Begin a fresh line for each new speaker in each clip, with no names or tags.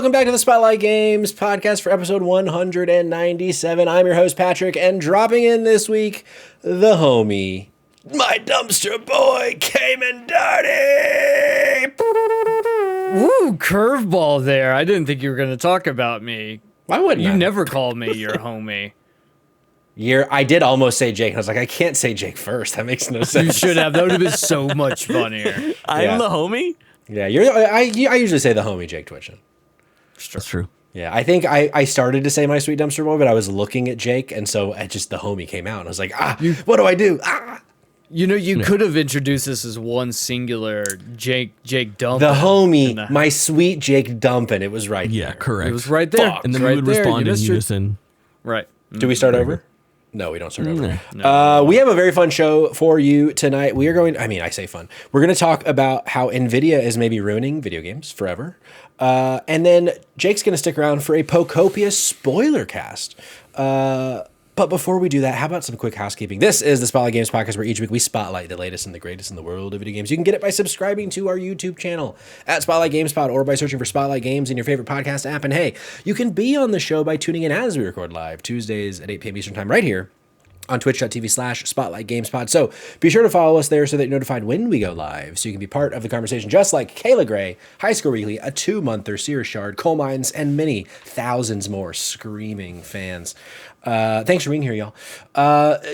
welcome back to the Spotlight Games podcast for episode 197. I'm your host, Patrick, and dropping in this week, the homie, my dumpster boy, Cayman Darty.
Woo, curveball there. I didn't think you were going to talk about me.
Why wouldn't
you
I?
never called me your homie.
I did almost say Jake. I was like, I can't say Jake first. That makes no sense.
You should have. That would have been so much funnier.
I'm the homie?
Yeah, I usually say the homie, JakeTwitchin.
That's true.
Yeah, I think I started to say my sweet dumpster boy, but I was looking at Jake, and so just the homie came out, and I was like, what do I do?
You know, you could have introduced this as one singular Jake Dumpin.
The homie, my sweet Jake Dumpin. It was right there.
Yeah, correct.
It was right there.
Fuck.
And then
right
we would
there.
respond in unison.
Right.
Do we start over? No, we don't start over.
No.
We have a very fun show for you tonight. We are going, I say fun. We're going to talk about how Nvidia is maybe ruining video games forever. And then Jake's going to stick around for a Pokopia Spoilercast. But before we do that, how about some quick housekeeping? This is the Spotlight Games podcast where each week we spotlight the latest and the greatest in the world of video games. You can get it by subscribing to our YouTube channel at Spotlight Games Pod or by searching for Spotlight Games in your favorite podcast app. And hey, you can be on the show by tuning in as we record live Tuesdays at 8 p.m. Eastern Time right here on twitch.tv/SpotlightGamesPod. So be sure to follow us there so that you're notified when we go live, so you can be part of the conversation, just like Kayla Gray, High Score Weekly, a 2-monther, Sears Shard, Coal Mines, and many thousands more screaming fans. Thanks for being here, y'all.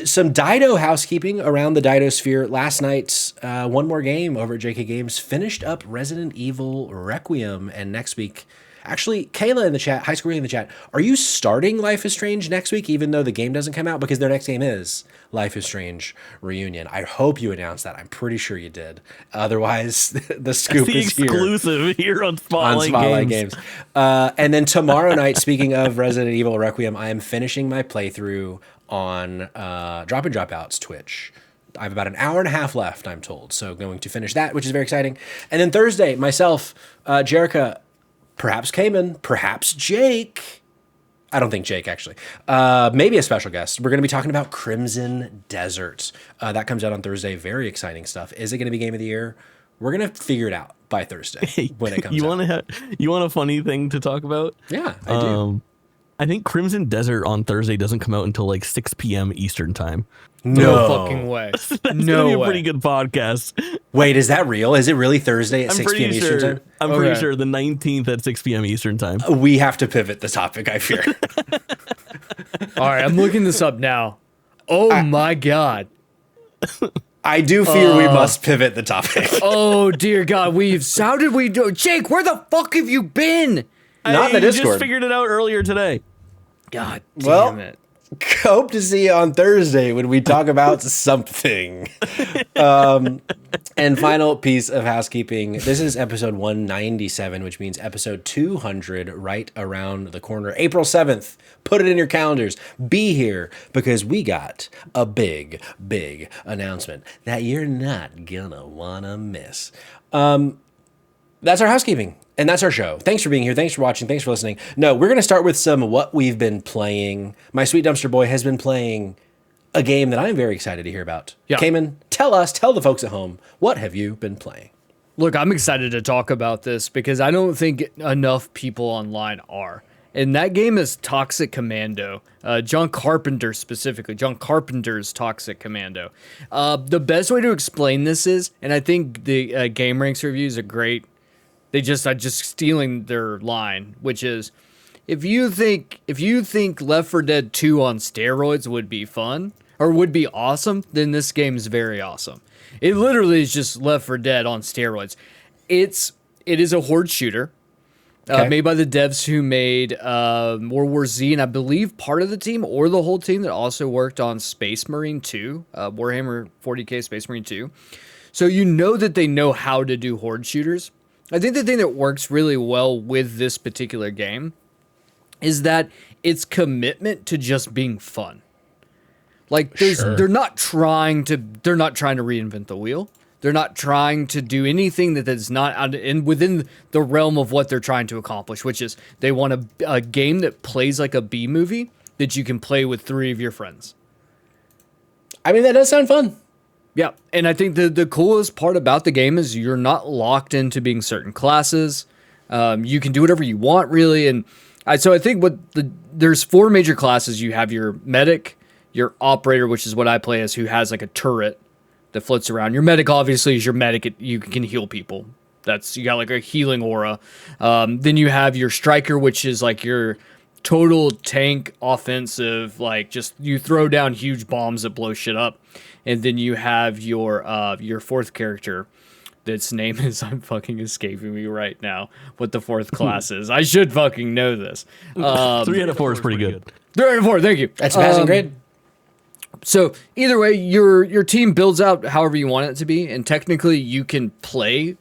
Some Dido housekeeping around the Dido sphere. Last night, one more game over at JK Games finished up Resident Evil Requiem, and next week, actually, Kayla in the chat, High School in the chat, are you starting Life is Strange next week, even though the game doesn't come out? Because their next game is Life is Strange Reunion. I hope you announced that. I'm pretty sure you did. Otherwise, the scoop is here.
Exclusive here on Spotlight
Games. And then tomorrow night, speaking of Resident Evil Requiem, I am finishing my playthrough on Drop and Dropout's Twitch. I have about an hour and a half left, I'm told. So going to finish that, which is very exciting. And then Thursday, myself, Jerica, perhaps Cayman, perhaps Jake. I don't think Jake, actually. Maybe a special guest. We're going to be talking about Crimson Desert. That comes out on Thursday. Very exciting stuff. Is it going to be Game of the Year? We're going to figure it out by Thursday when it comes out.
You want a funny thing to talk about?
Yeah, I do.
I think Crimson Desert on Thursday doesn't come out until like 6 p.m. Eastern time.
No fucking way.
That's going to be a pretty good podcast.
Wait, is that real? Is it really Thursday at 6 p.m. Eastern time?
I'm pretty sure the 19th at 6 p.m. Eastern time.
We have to pivot the topic, I fear.
All right, I'm looking this up now. Oh my God.
I do fear we must pivot the topic.
Oh dear God, how did we do? Jake, where the fuck have you been?
Not in the Discord.
Just figured it out earlier today.
God damn it.
Hope to see you on Thursday when we talk about something. And final piece of housekeeping. This is episode 197, which means episode 200 right around the corner. April 7th. Put it in your calendars. Be here because we got a big, big announcement that you're not gonna wanna miss. That's our housekeeping. And that's our show. Thanks for being here. Thanks for watching. Thanks for listening. No, we're going to start with some what we've been playing. My sweet dumpster boy has been playing a game that I'm very excited to hear about.
Yeah.
Cayman, tell the folks at home, what have you been playing?
Look, I'm excited to talk about this because I don't think enough people online are. And that game is Toxic Commando. John Carpenter specifically. John Carpenter's Toxic Commando. The best way to explain this is, and I think the GameRanks reviews are great. They just are just stealing their line, which is, if you think Left 4 Dead 2 on steroids would be fun or would be awesome, then this game's very awesome. It literally is just Left 4 Dead on steroids. It is a horde shooter, made by the devs who made World War Z, and I believe part of the team or the whole team that also worked on Space Marine 2, Warhammer 40k Space Marine 2. So you know that they know how to do horde shooters. I think the thing that works really well with this particular game is that its commitment to just being fun. Like they're not trying to reinvent the wheel. They're not trying to do anything that is not within the realm of what they're trying to accomplish, which is they want a game that plays like a B movie that you can play with 3 of your friends.
I mean, that does sound fun.
Yeah, and I think the coolest part about the game is you're not locked into being certain classes. You can do whatever you want, really. And so I think there's 4 major classes. You have your medic, your operator, which is what I play as, who has like a turret that floats around. Your medic obviously is your medic. You can heal people. You got like a healing aura. Then you have your striker, which is like your total tank offensive, like just you throw down huge bombs that blow shit up. And then you have your 4th character. Its name is, I'm fucking escaping me right now, what the 4th class is. I should fucking know this.
3 out of 4 is pretty good.
3 out of 4, thank you.
That's passing grade.
So either way, your team builds out however you want it to be, and technically you can play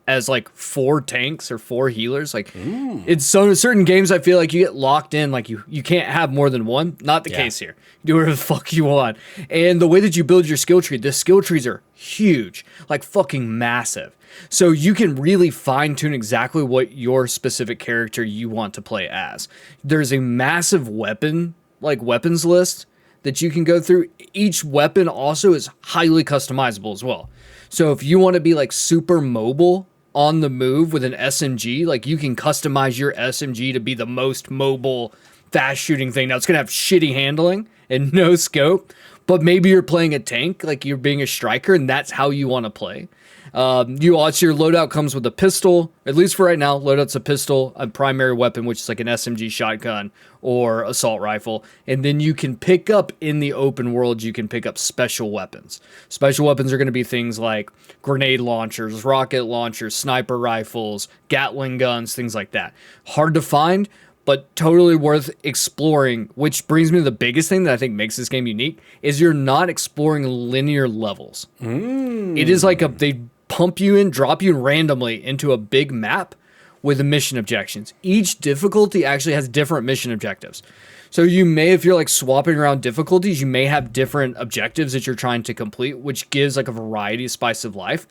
as like 4 tanks or 4 healers. Like it's certain games I feel like you get locked in, like you can't have more than one. Not the case here. Do whatever the fuck you want. And the way that you build your skill tree, the skill trees are huge, like fucking massive. So you can really fine tune exactly what your specific character you want to play as. There's a massive weapons list that you can go through. Each weapon also is highly customizable as well. So if you want to be like super mobile on the move with an SMG, like you can customize your SMG to be the most mobile, fast shooting thing. Now it's going to have shitty handling and no scope, but maybe you're playing a tank, like you're being a striker, and that's how you want to play. Your loadout comes with a pistol, at least for right now. Loadout's a pistol, a primary weapon, which is like an SMG shotgun or assault rifle. And then you can pick up in the open world, you can pick up special weapons. Special weapons are going to be things like grenade launchers, rocket launchers, sniper rifles, Gatling guns, things like that. Hard to find, but totally worth exploring, which brings me to the biggest thing that I think makes this game unique, is you're not exploring linear levels. It is like they pump you in, drop you in randomly into a big map with the mission objectives. Each difficulty actually has different mission objectives. So you may, if you're like swapping around difficulties, you may have different objectives that you're trying to complete, which gives like a variety of spice of life.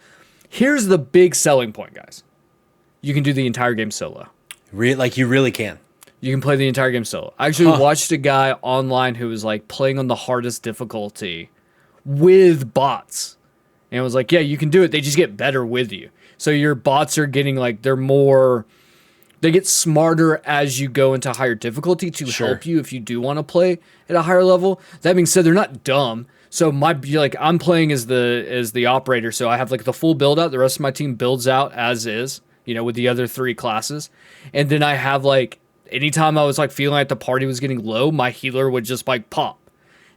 Here's the big selling point, guys. You can do the entire game solo.
You really can.
You can play the entire game solo. I actually watched a guy online who was like playing on the hardest difficulty with bots. And it was like, yeah, you can do it. They just get better with you. So your bots are getting like, they get smarter as you go into higher difficulty to help you if you do want to play at a higher level. That being said, they're not dumb. So I'm playing as the operator. So I have like the full build out. The rest of my team builds out as is, with the other 3 classes. And then I have like, anytime I was like feeling like the party was getting low, my healer would just like pop.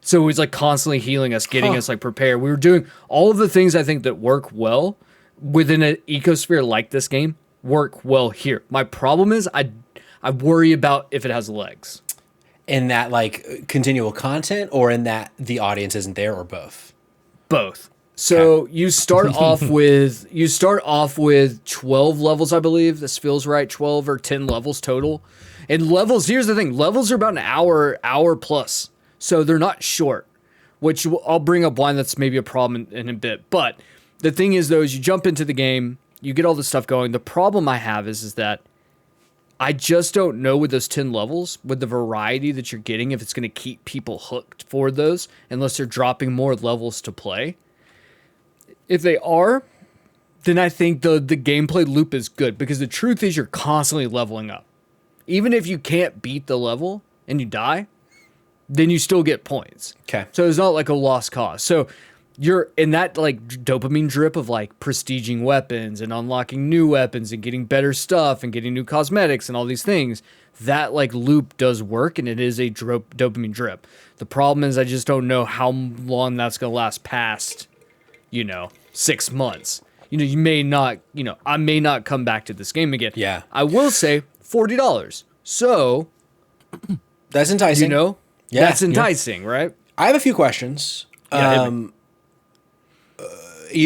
So it was like constantly healing us, getting us like prepared. We were doing all of the things I think that work well within an ecosphere like this game work well here. My problem is I worry about if it has legs.
In that like continual content, or in that the audience isn't there, or both?
Both. So you start off with 12 levels, I believe. This feels right, 12 or 10 levels total. And levels, here's the thing, levels are about an hour plus. So they're not short, which I'll bring up why that's maybe a problem in a bit. But the thing is, though, is you jump into the game, you get all this stuff going. The problem I have is that I just don't know with those 10 levels, with the variety that you're getting, if it's going to keep people hooked for those, unless they're dropping more levels to play. If they are, then I think the gameplay loop is good, because the truth is you're constantly leveling up. Even if you can't beat the level and you die, then you still get points.
Okay.
So it's not like a lost cause. So you're in that like dopamine drip of like prestiging weapons and unlocking new weapons and getting better stuff and getting new cosmetics and all these things. That like loop does work, and it is a dopamine drip. The problem is I just don't know how long that's going to last past, 6 months. You may not, I may not come back to this game again.
Yeah.
I will say $40. So
that's enticing. Yeah,
that's enticing, right?
I have a few questions. You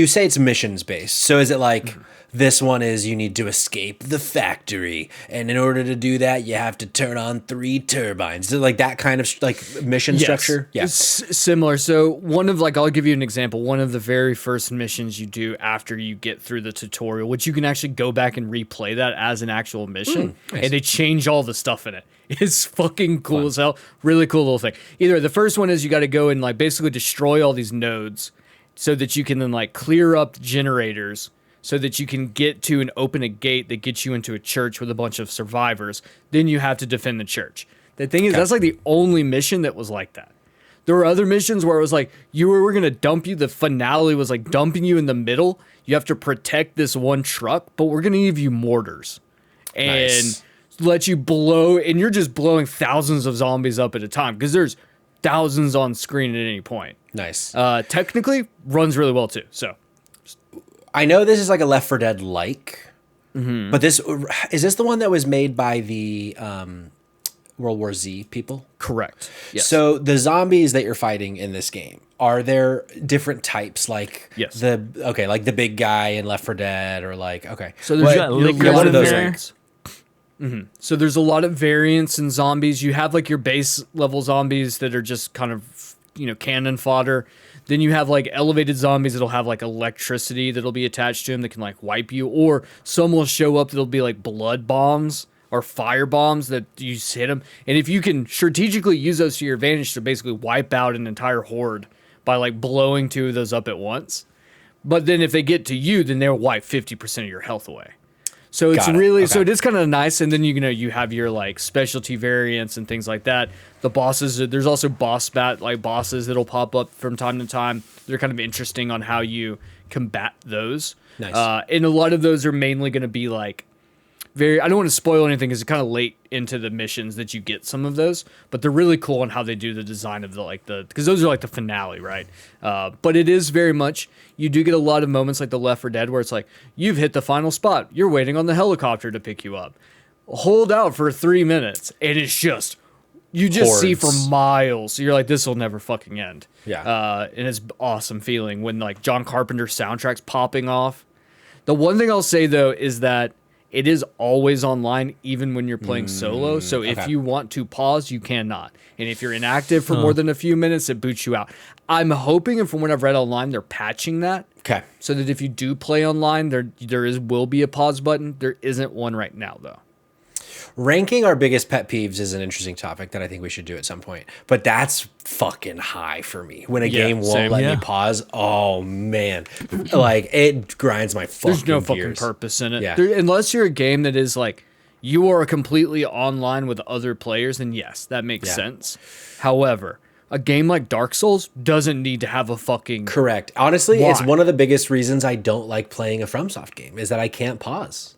say it's missions based. So is it like this one is you need to escape the factory, and in order to do that, you have to turn on 3 turbines? Is it like that kind of like mission structure?
Yeah, similar. So one of I'll give you an example. One of the very first missions you do after you get through the tutorial, which you can actually go back and replay that as an actual mission, nice. And they change all the stuff in it. It's fucking cool as hell. Really cool little thing. Either the first one is you got to go and basically destroy all these nodes so that you can then clear up generators so that you can get to and open a gate that gets you into a church with a bunch of survivors. Then you have to defend the church. The thing is, that's like the only mission that was like that. There were other missions where it was like, we're going to dump you. The finale was like dumping you in the middle. You have to protect this one truck, but we're going to give you mortars and let you blow. And you're just blowing thousands of zombies up at a time because there's thousands on screen at any point.
Nice.
Technically, runs really well too. So
I know this is like a Left 4 Dead like, but is this the one that was made by the World War Z people?
correct. Yes.
So the zombies that you're fighting in this game, are there different types? Like
Yes.
like the big guy in Left 4 Dead, or like
So there's
got liquors
what are
in
those
there?
things?
So there's a lot of variants in zombies. You have like your base level zombies that are just kind of, cannon fodder. Then you have like elevated zombies that'll have like electricity that'll be attached to them that can like wipe you. Or some will show up that'll be like blood bombs or fire bombs that you just hit them. And if you can strategically use those to your advantage to basically wipe out an entire horde by like blowing two of those up at once. But then if they get to you, then they'll wipe 50% of your health away. So it's
Got it.
really,
Okay.
so it is kind of nice. And then, you have your like specialty variants and things like that. The bosses, there's also bosses that'll pop up from time to time. They're kind of interesting on how you combat those.
Nice.
And a lot of those are mainly going to be like I don't want to spoil anything because it's kind of late into the missions that you get some of those, but they're really cool on how they do the design of because those are like the finale, right? But it is very much, you do get a lot of moments like the Left 4 Dead where it's like, you've hit the final spot. You're waiting on the helicopter to pick you up. Hold out for 3 minutes. And it's just, you just see for
Hordes.
miles. You're like, this will never fucking end.
Yeah.
And it's awesome feeling when like John Carpenter's soundtrack's popping off. The one thing I'll say though is that it is always online, even when you're playing solo. So if you want to pause, you cannot. And if you're inactive for more than a few minutes, it boots you out. I'm hoping, and from what I've read online, they're patching that.
Okay.
So that if you do play online, will be a pause button. There isn't one right now, though.
Ranking our biggest pet peeves is an interesting topic that I think we should do at some point. But that's fucking high for me. When a game won't
same.
let
Yeah.
me pause, oh man. Like, it grinds my fucking
There's no fucking
gears.
purpose in it.
Yeah.
Unless you're a game that is like, you are completely online with other players, then yes, that makes sense. However, a game like Dark Souls doesn't need to have a fucking...
Correct. Honestly, it's
Why?
one of the biggest reasons I don't like playing a FromSoft game is that I can't pause.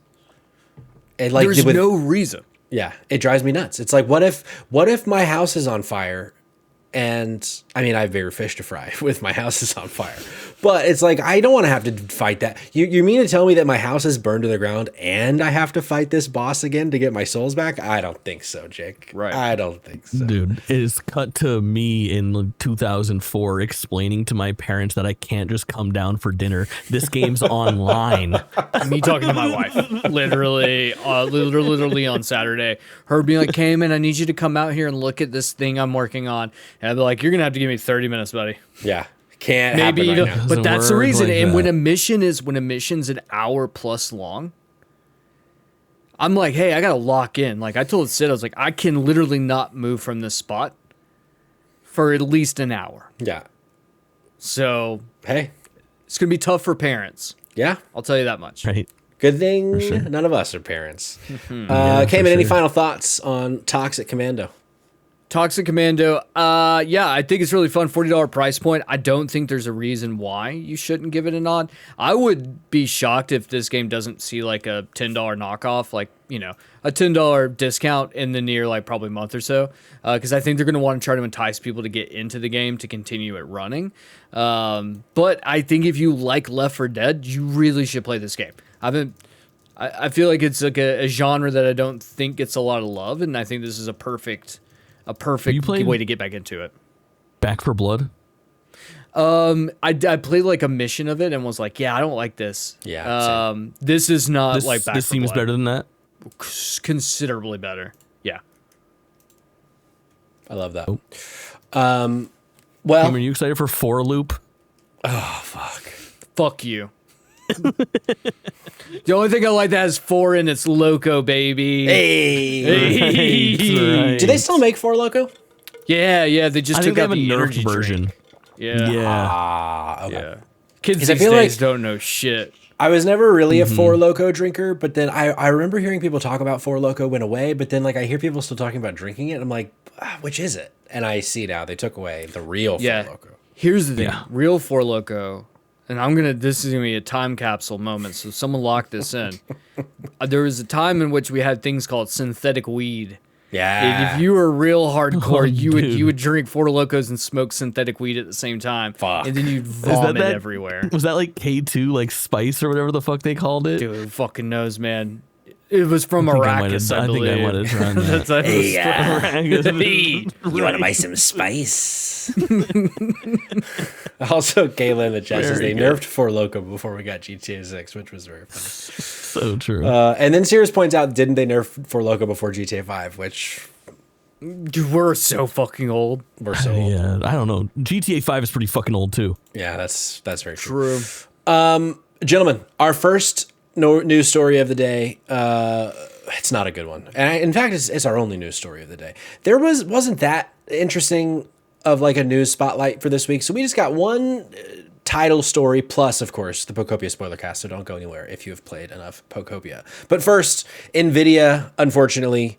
And like
There's no reason.
Yeah, it drives me nuts. It's like, what if my house is on fire? And I mean, I have bigger fish to fry with my house is on fire. But it's like, I don't want to have to fight that. You mean to tell me that my house is burned to the ground and I have to fight this boss again to get my souls back? I don't think so, Jake.
Right.
I don't think so.
Dude, it is cut to me in 2004 explaining to my parents that I can't just come down for dinner. This game's online.
Me talking to my wife, literally on Saturday. Her being like, Cayman, I need you to come out here and look at this thing I'm working on. And I'd be like, you're going to have to give me 30 minutes, buddy.
Yeah. Can't
Maybe
happen
you
right
don't,
now.
but that's the
work
reason.
like
And when
that.
a mission's an hour plus long, I'm like, hey, I gotta lock in. Like I told Sid, I was like, I can literally not move from this spot for at least an hour.
Yeah.
So
Hey.
it's gonna be tough for parents.
Yeah.
I'll tell you that much.
Right.
Good thing
sure.
none of us are parents.
Yeah, for
Cayman, any
sure.
final thoughts on Toxic Commando?
Toxic Commando, yeah, I think it's really fun. $40 price point. I don't think there's a reason why you shouldn't give it a nod. I would be shocked if this game doesn't see like a $10 knockoff, like, a $10 discount in the near, like, probably month or so. Because I think they're going to want to try to entice people to get into the game to continue it running. But I think if you like Left 4 Dead, you really should play this game. I feel like it's like a genre that I don't think gets a lot of love, and I think this is a perfect
You played-
way to get back into it.
Back for Blood?
I played like a mission of it and was like, yeah, I don't like this.
Yeah,
this is not
This,
like Back
this
4
seems
Blood.
better than that.
Considerably better. Yeah.
I love that.
Cameron,
Well,
are you excited for 4 Loop?
Fuck you. The only thing I like that is 4 and it's Loco, baby.
hey.
Right.
Do they still make Four Loco?
Yeah. They just
I
took
think they
out
have a
the
nerfed
energy
version.
drink. Yeah.
Yeah.
Ah, okay.
Yeah. Kids
'Cause I
these
feel
days
like-
don't know shit.
I was never really a Four Loko drinker, but then I remember hearing people talk about Four Loko went away, but then like I hear people still talking about drinking it, and I'm like, which is it? And I see now they took away the real Four Loko.
Here's the thing, real Four Loko, and this is gonna be a time capsule moment, so someone lock this in. There was a time in which we had things called synthetic weed.
Yeah.
And if you were real hardcore, you would drink Four Locos and smoke synthetic weed at the same time.
Fuck.
And then you'd vomit everywhere.
Was that like K2, like spice or whatever the fuck they called it?
Dude, who fucking knows, man. It was from Arrakis, I believe.
I think I might have tried that.
Hey, you want to buy some spice? Also, Kayla in the chat says they nerfed Four Loko before we got GTA 6, which was very funny.
So true.
And then Sirius points out, didn't they nerf Four Loko before GTA 5? Which...
Dude, we're so fucking old.
We're so old.
Yeah, I don't know. GTA 5 is pretty fucking old, too.
Yeah, that's very true.
True.
Gentlemen, our first news story of the day, it's not a good one. And in fact, it's our only news story of the day. There wasn't that interesting of like a news spotlight for this week. So we just got one title story plus, of course, the Pokopia Spoilercast. So don't go anywhere if you have played enough Pokopia. But first, Nvidia, unfortunately,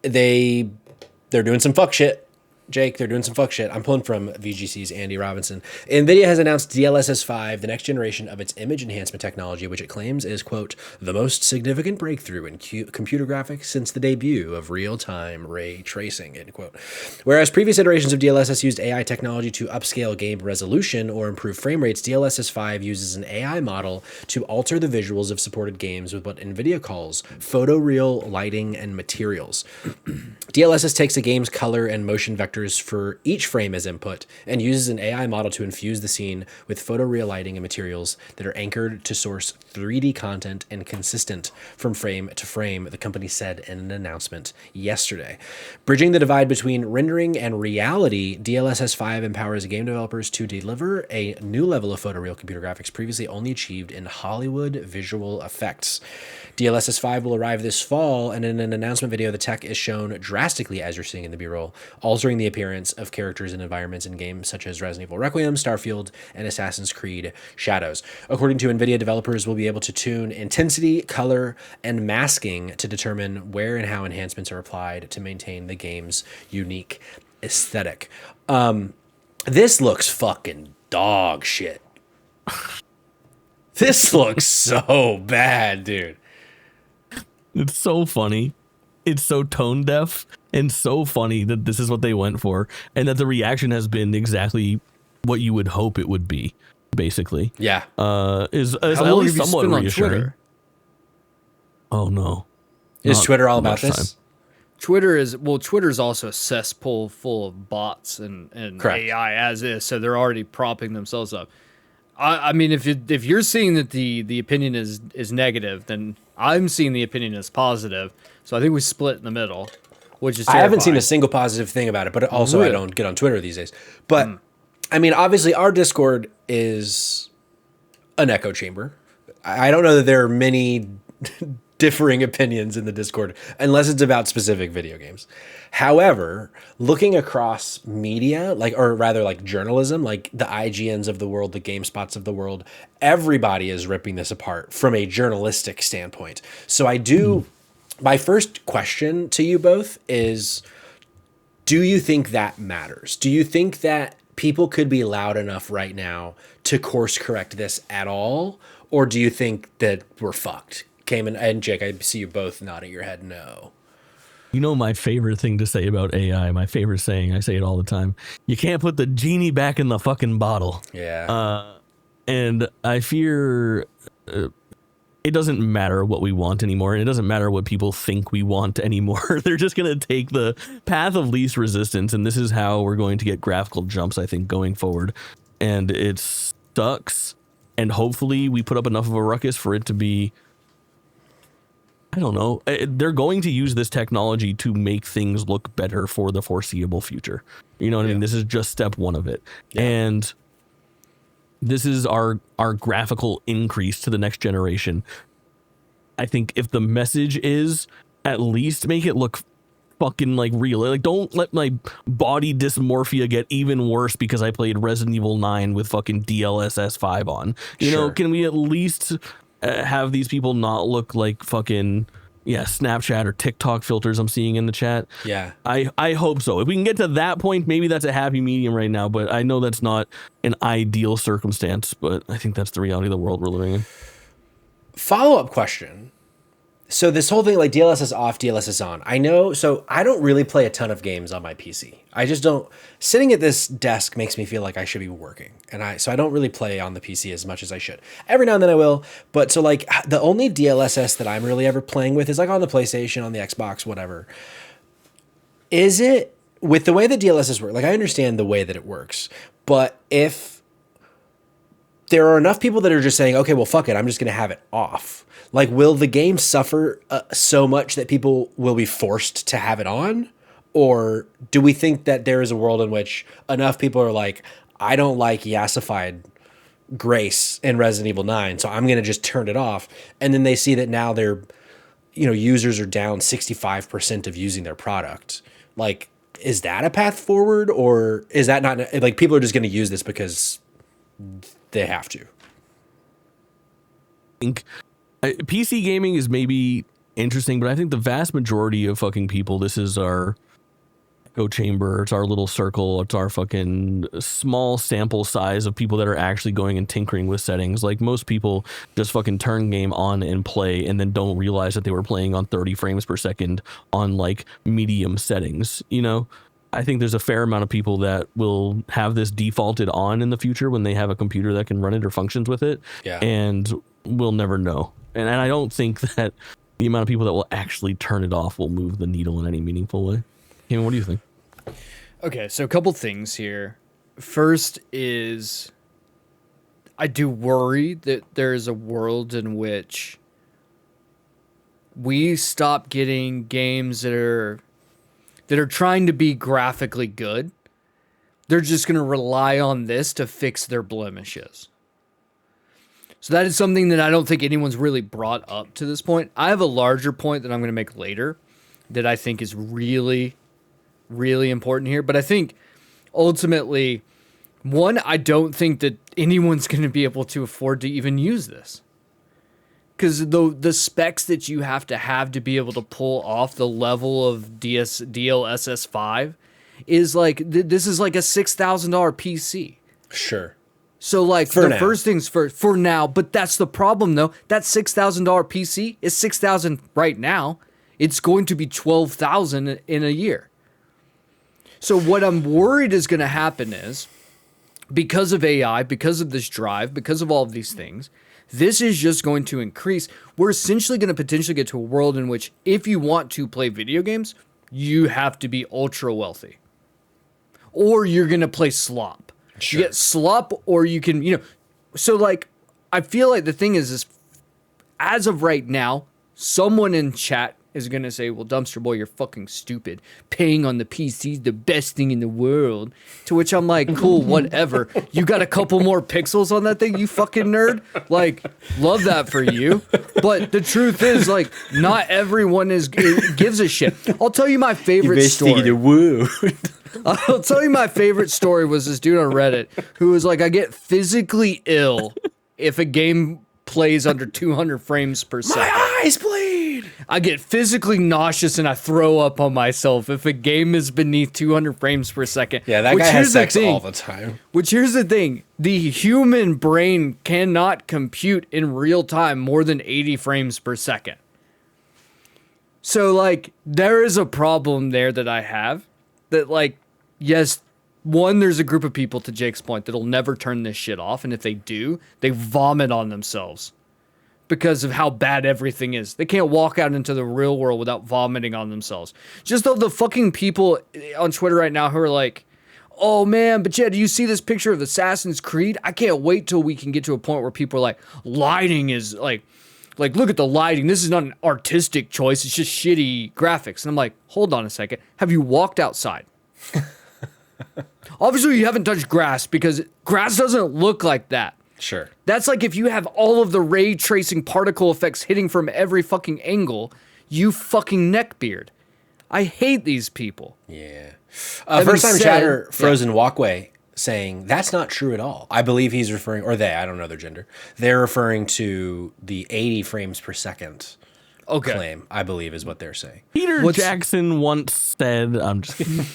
they're doing some fuck shit. Jake, they're doing some fuck shit. I'm pulling from VGC's Andy Robinson. Nvidia has announced DLSS 5, the next generation of its image enhancement technology, which it claims is, quote, the most significant breakthrough in computer graphics since the debut of real-time ray tracing, end quote. Whereas previous iterations of DLSS used AI technology to upscale game resolution or improve frame rates, DLSS 5 uses an AI model to alter the visuals of supported games with what Nvidia calls photoreal lighting and materials. DLSS takes a game's color and motion vectors for each frame as input and uses an AI model to infuse the scene with photoreal lighting and materials that are anchored to source 3D content and consistent from frame to frame, the company said in an announcement yesterday. Bridging the divide between rendering and reality, DLSS 5 empowers game developers to deliver a new level of photoreal computer graphics previously only achieved in Hollywood visual effects. DLSS 5 will arrive this fall, and in an announcement video, the tech is shown drastically, as you're seeing in the B-roll, altering the appearance of characters and environments in games such as Resident Evil Requiem, Starfield, and Assassin's Creed Shadows. According to Nvidia, developers will be able to tune intensity, color, and masking to determine where and how enhancements are applied to maintain the game's unique aesthetic. This looks fucking dog shit. This looks so bad, dude.
It's so funny. It's so tone deaf and so funny that this is what they went for, and that the reaction has been exactly what you would hope it would be, basically.
Yeah.
Is
How
at
long
least
have you
somewhat
spent on
reassuring.
Twitter?
Oh no.
Is
Not
Twitter all about
much
this?
time.
Twitter's also a cesspool full of bots and
Correct.
AI as is, so they're already propping themselves up. I mean, if you're seeing that the opinion is negative, then I'm seeing the opinion as positive. So I think we split in the middle, which is terrifying.
I haven't seen a single positive thing about it, but also
Really?
I don't get on Twitter these days. But I mean, obviously our Discord is an echo chamber. I don't know that there are many differing opinions in the Discord unless it's about specific video games. However, looking across media, or rather journalism, like the IGNs of the world, the GameSpots of the world, everybody is ripping this apart from a journalistic standpoint. So my first question to you both is, do you think that matters? Do you think that people could be loud enough right now to course correct this at all? Or do you think that we're fucked? Cayman and Jake, I see you both nodding your head no.
You know my favorite thing to say about AI, my favorite saying, I say it all the time. You can't put the genie back in the fucking bottle.
Yeah.
And I fear it doesn't matter what we want anymore, and it doesn't matter what people think we want anymore. They're just going to take the path of least resistance, and this is how we're going to get graphical jumps, I think, going forward. And it sucks, and hopefully we put up enough of a ruckus for it to be... I don't know. They're going to use this technology to make things look better for the foreseeable future. You know what I mean? This is just step one of it. Yeah. And this is our graphical increase to the next generation. I think if the message is at least make it look fucking real, don't let my body dysmorphia get even worse because I played Resident Evil 9 with fucking DLSS 5 on. You know, can we at least have these people not look like fucking Snapchat or TikTok filters I'm seeing in the chat.
Yeah.
I hope so. If we can get to that point, maybe that's a happy medium right now, but I know that's not an ideal circumstance, but I think that's the reality of the world we're living in.
Follow-up question. So this whole thing, like DLSS off, DLSS on, I know, so I don't really play a ton of games on my PC. I just don't, sitting at this desk makes me feel like I should be working. So I don't really play on the PC as much as I should. Every now and then I will, but so like the only DLSS that I'm really ever playing with is like on the PlayStation, on the Xbox, whatever. Is it, with the way that DLSS work, like I understand the way that it works, but if there are enough people that are just saying, okay, well, fuck it, I'm just going to have it off. Like, will the game suffer so much that people will be forced to have it on? Or do we think that there is a world in which enough people are like, I don't like yassified Grace in Resident Evil 9, so I'm going to just turn it off. And then they see that now their, users are down 65% of using their product. Like, is that a path forward? Or is that not, like, people are just going to use this because they have to?
I think PC gaming is maybe interesting, but I think the vast majority of fucking people, this is our echo chamber, it's our little circle, it's our fucking small sample size of people that are actually going and tinkering with settings. Like, most people just fucking turn game on and play and then don't realize that they were playing on 30 frames per second on like medium settings, I think there's a fair amount of people that will have this defaulted on in the future when they have a computer that can run it or functions with it.
Yeah.
And we'll never know. And I don't think that the amount of people that will actually turn it off will move the needle in any meaningful way. Kim, what do you think?
Okay, so a couple things here. First is, I do worry that there's a world in which we stop getting games that are trying to be graphically good. They're just going to rely on this to fix their blemishes. So that is something that I don't think anyone's really brought up to this point. I have a larger point that I'm going to make later that I think is really, really important here. But I think ultimately, one, I don't think that anyone's going to be able to afford to even use this. Because the specs that you have to be able to pull off the level of DLSS 5 is like, this is like a $6,000 PC.
Sure.
So like first things first for now, but that's the problem though. That $6,000 PC is $6,000 right now. It's going to be $12,000 in a year. So what I'm worried is going to happen is, because of AI, because of this drive, because of all of these things, this is just going to increase. We're essentially going to potentially get to a world in which if you want to play video games, you have to be ultra wealthy. Or you're going to play slop. Sure. You get slop, or you can, so like, I feel like the thing is as of right now, someone in chat is going to say, well, Dumpster Boy, you're fucking stupid. Paying on the PC is the best thing in the world. To which I'm like, cool, whatever. You got a couple more pixels on that thing, you fucking nerd? Like, love that for you. But the truth is, like, not everyone gives a shit. I'll tell you my favorite story. I'll tell you my favorite story was this dude on Reddit who was like, I get physically ill if a game plays under 200 frames per second.
My eyes bleed.
I get physically nauseous and I throw up on myself if a game is beneath 200 frames per second.
Yeah, that guy has sex all the time.
Which, here's the thing. The human brain cannot compute in real time more than 80 frames per second. So, like, there is a problem there that I have. That, like, yes, one, there's a group of people, to Jake's point, that'll never turn this shit off. And if they do, they vomit on themselves because of how bad everything is. They can't walk out into the real world without vomiting on themselves. Just the fucking people on Twitter right now who are like, oh man, but yeah, do you see this picture of Assassin's Creed? I can't wait till we can get to a point where people are like, lighting is like, look at the lighting. This is not an artistic choice. It's just shitty graphics. And I'm like, hold on a second. Have you walked outside? Obviously, you haven't touched grass because grass doesn't look like that.
Sure.
That's like if you have all of the ray tracing particle effects hitting from every fucking angle, you fucking neckbeard. I hate these people.
Yeah. First time chatter, Frozen Walkway saying that's not true at all. I believe he's referring, or they, I don't know their gender. They're referring to the 80 frames per second claim, I believe is what they're saying.
Peter Jackson once said, I'm just kidding.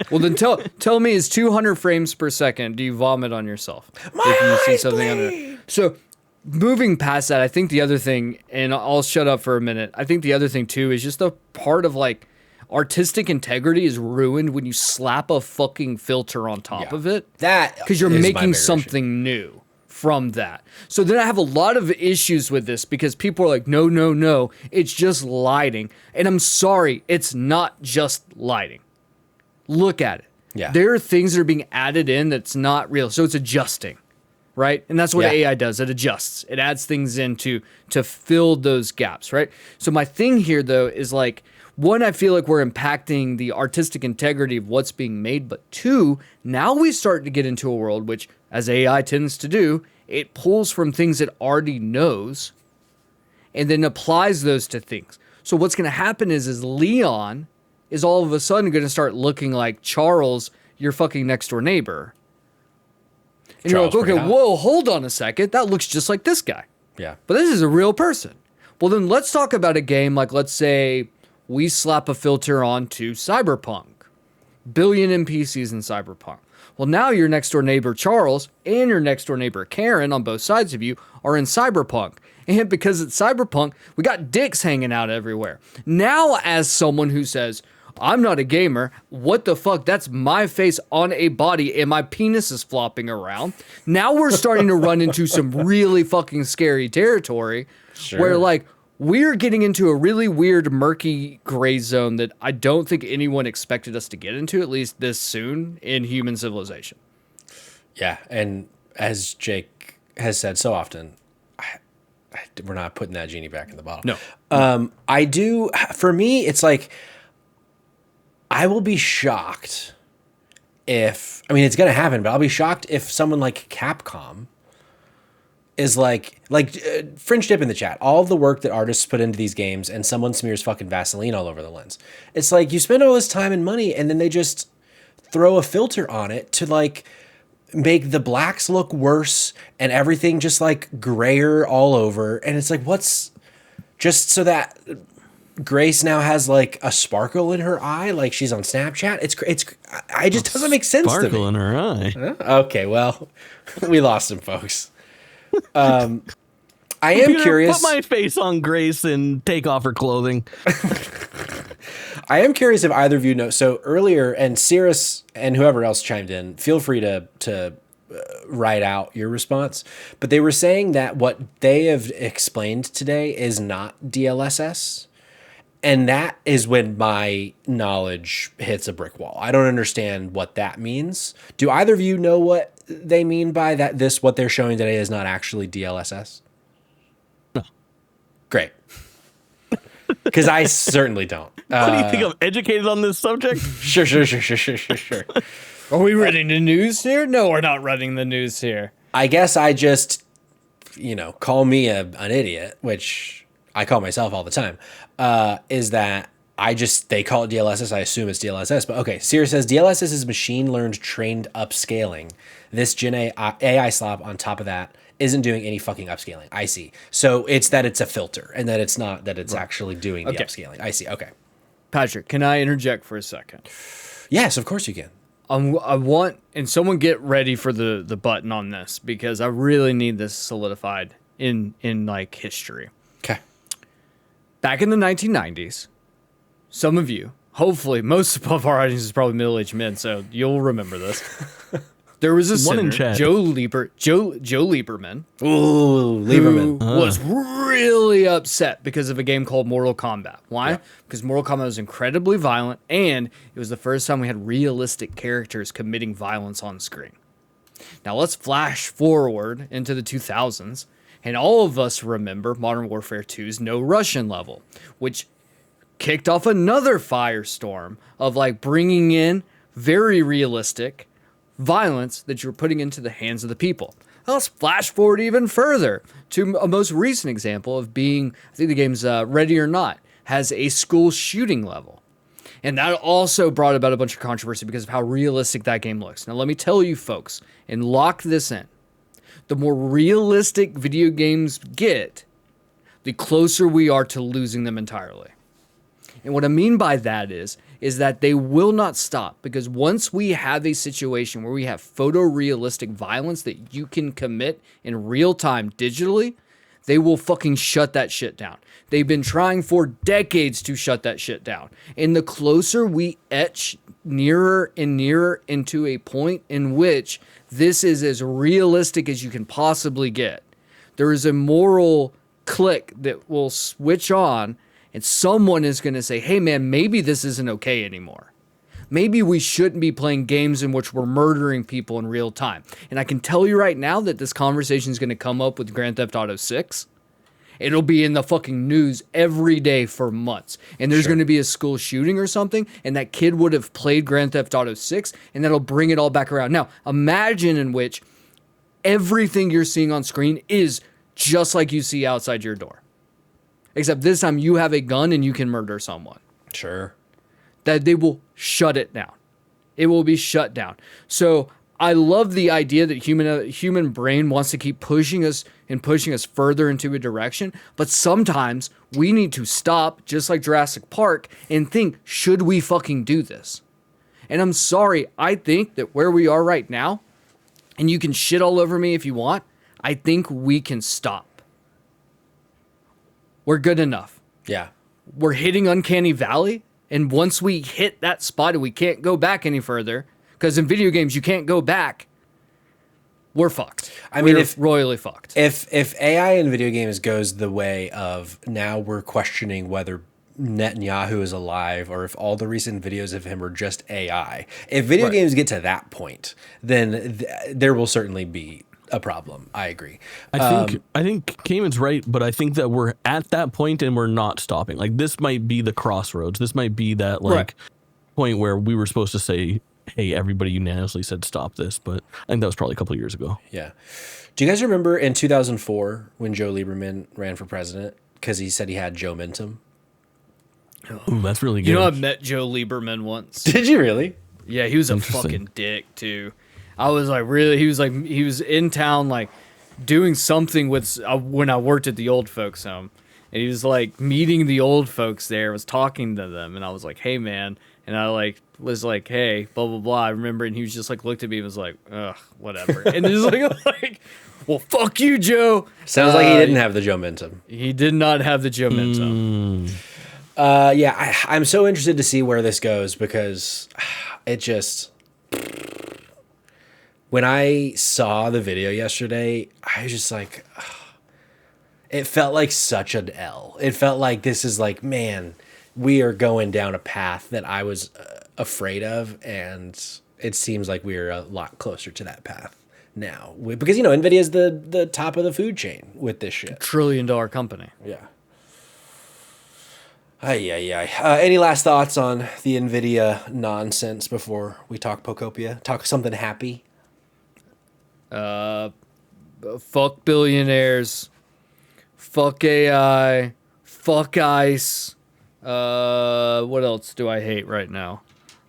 Well, then tell me, is 200 frames per second, do you vomit on yourself?
If you see something under.
So, moving past that, I think the other thing, and I'll shut up for a minute, I think the other thing too is just the part of like, artistic integrity is ruined when you slap a fucking filter on top of it.
That
because you're making something new from that. So then I have a lot of issues with this because people are like, no, it's just lighting. And I'm sorry, it's not just lighting. Look at it.
Yeah.
There are things that are being added in that's not real. So it's adjusting, right? And that's what AI does. It adjusts. It adds things in to fill those gaps, right? So my thing here though is like, one, I feel like we're impacting the artistic integrity of what's being made, but two, now we start to get into a world which, as AI tends to do, it pulls from things it already knows and then applies those to things. So what's going to happen is Leon is all of a sudden going to start looking like Charles, your fucking next door neighbor. And
Charles,
you're like, okay, whoa, hold on a second. That looks just like this guy.
Yeah.
But this is a real person. Well, then let's talk about a game like, let's say, we slap a filter onto Cyberpunk. Billion NPCs in Cyberpunk. Well, now your next door neighbor Charles and your next door neighbor Karen on both sides of you are in Cyberpunk. And because it's Cyberpunk, we got dicks hanging out everywhere. Now, as someone who says, I'm not a gamer, what the fuck? That's my face on a body and my penis is flopping around. Now we're starting to run into some really fucking scary territory where like, we're getting into a really weird, murky gray zone that I don't think anyone expected us to get into, at least this soon in human civilization.
Yeah, and as Jake has said so often, we're not putting that genie back in the bottle.
No.
I do, for me, it's like, I will be shocked if, I mean, it's going to happen, but I'll be shocked if someone like Capcom is like Fringe Dip in the chat, all the work that artists put into these games and someone smears fucking Vaseline all over the lens. It's like you spend all this time and money and then they just throw a filter on it to like make the blacks look worse and everything just like grayer all over. And it's like, what's just so that Grace now has like a sparkle in her eye, like she's on Snapchat. I just doesn't make sense to me.
Sparkle in her eye.
Okay, well, we lost him, folks. I am curious.
Put my face on Grace and take off her clothing.
I am curious if either of you know. So earlier, and Cirrus and whoever else chimed in, feel free to write out your response. But they were saying that what they have explained today is not DLSS. And that is when my knowledge hits a brick wall. I don't understand what that means. Do either of you know what they mean by that? What they're showing today is not actually DLSS?
No.
Great. Because I certainly don't.
What do you think? I'm educated on this subject?
Sure.
Are we running the news here? No, we're not running the news here.
I guess I just, call me an idiot, which I call myself all the time, is that they call it DLSS. I assume it's DLSS, but okay. Sirius says DLSS is machine learned trained upscaling. This Gen AI slap on top of that isn't doing any fucking upscaling. I see. So it's a filter and that it's not that it's actually doing the upscaling. I see. Okay.
Patrick, can I interject for a second?
Yes, of course you can.
I want, and someone get ready for the button on this because I really need this solidified in like history.
Okay.
Back in the 1990s, some of you, hopefully most of our audience is probably middle-aged men, so you'll remember this. There was a senator, Joe Lieberman.
Ooh, Lieberman.
Who was really upset because of a game called Mortal Kombat. Why? Yeah. Because Mortal Kombat was incredibly violent, and it was the first time we had realistic characters committing violence on screen. Now let's flash forward into the 2000s, and all of us remember Modern Warfare 2's No Russian level, which kicked off another firestorm of like bringing in very realistic violence that you're putting into the hands of the people. Now let's flash forward even further to a most recent example of being, I think the game's Ready or Not, has a school shooting level. And that also brought about a bunch of controversy because of how realistic that game looks. Now, let me tell you folks, and lock this in. The more realistic video games get, the closer we are to losing them entirely. And what I mean by that is that they will not stop, because once we have a situation where we have photorealistic violence that you can commit in real time digitally, they will fucking shut that shit down. They've been trying for decades to shut that shit down. And the closer we etch nearer and nearer into a point in which this is as realistic as you can possibly get, there is a moral click that will switch on, and someone is going to say, hey man, maybe this isn't okay anymore. Maybe we shouldn't be playing games in which we're murdering people in real time. And I can tell you right now that this conversation is going to come up with Grand Theft Auto 6. It'll be in the fucking news every day for months. And there's going to be a school shooting or something, and that kid would have played Grand Theft Auto 6, and that'll bring it all back around. Now, imagine in which everything you're seeing on screen is just like you see outside your door. Except this time you have a gun and you can murder someone.
Sure.
That they will shut it down. It will be shut down. So I love the idea that human brain wants to keep pushing us further into a direction, but sometimes we need to stop, just like Jurassic Park, and think, should we fucking do this? And I'm sorry, I think that where we are right now, and you can shit all over me if you want, I think we can stop. We're good enough.
Yeah.
We're hitting Uncanny Valley, and once we hit that spot and we can't go back any further, because in video games you can't go back, we're fucked. We're royally fucked.
If AI in video games goes the way of now we're questioning whether Netanyahu is alive or if all the recent videos of him are just AI, if video games get to that point, then there will certainly be a problem. I agree.
I think Cayman's right, but I think that we're at that point and we're not stopping. Like, this might be the crossroads. This might be that point where we were supposed to say, hey, everybody unanimously said stop this, but I think that was probably a couple of years ago.
Yeah. Do you guys remember in 2004 when Joe Lieberman ran for president because he said he had Joe Mentum?
Ooh, that's really good.
You know, I met Joe Lieberman once.
Did you really?
Yeah, he was a fucking dick too. I was like, really? He was in town, like, doing something with when I worked at the old folks home, and he was like meeting the old folks there, was talking to them, and I was like, hey man, and I was like, hey, blah blah blah. I remember, and he was just like looked at me and was like, ugh, whatever, and just like, well, fuck you, Joe.
Sounds like he didn't have the Joe Mentum.
He did not have the Joe Mentum.
Yeah, I'm so interested to see where this goes because it just. When I saw the video yesterday, I was just like, it felt like such an L. It felt like this is like, man, we are going down a path that I was afraid of, and it seems like we're a lot closer to that path now. Because, you know, NVIDIA is the top of the food chain with this shit.
$1 trillion company.
Yeah. Any last thoughts on the NVIDIA nonsense before we talk Pokopia? Talk something happy?
Fuck billionaires, fuck AI, fuck ICE. What else do I hate right now?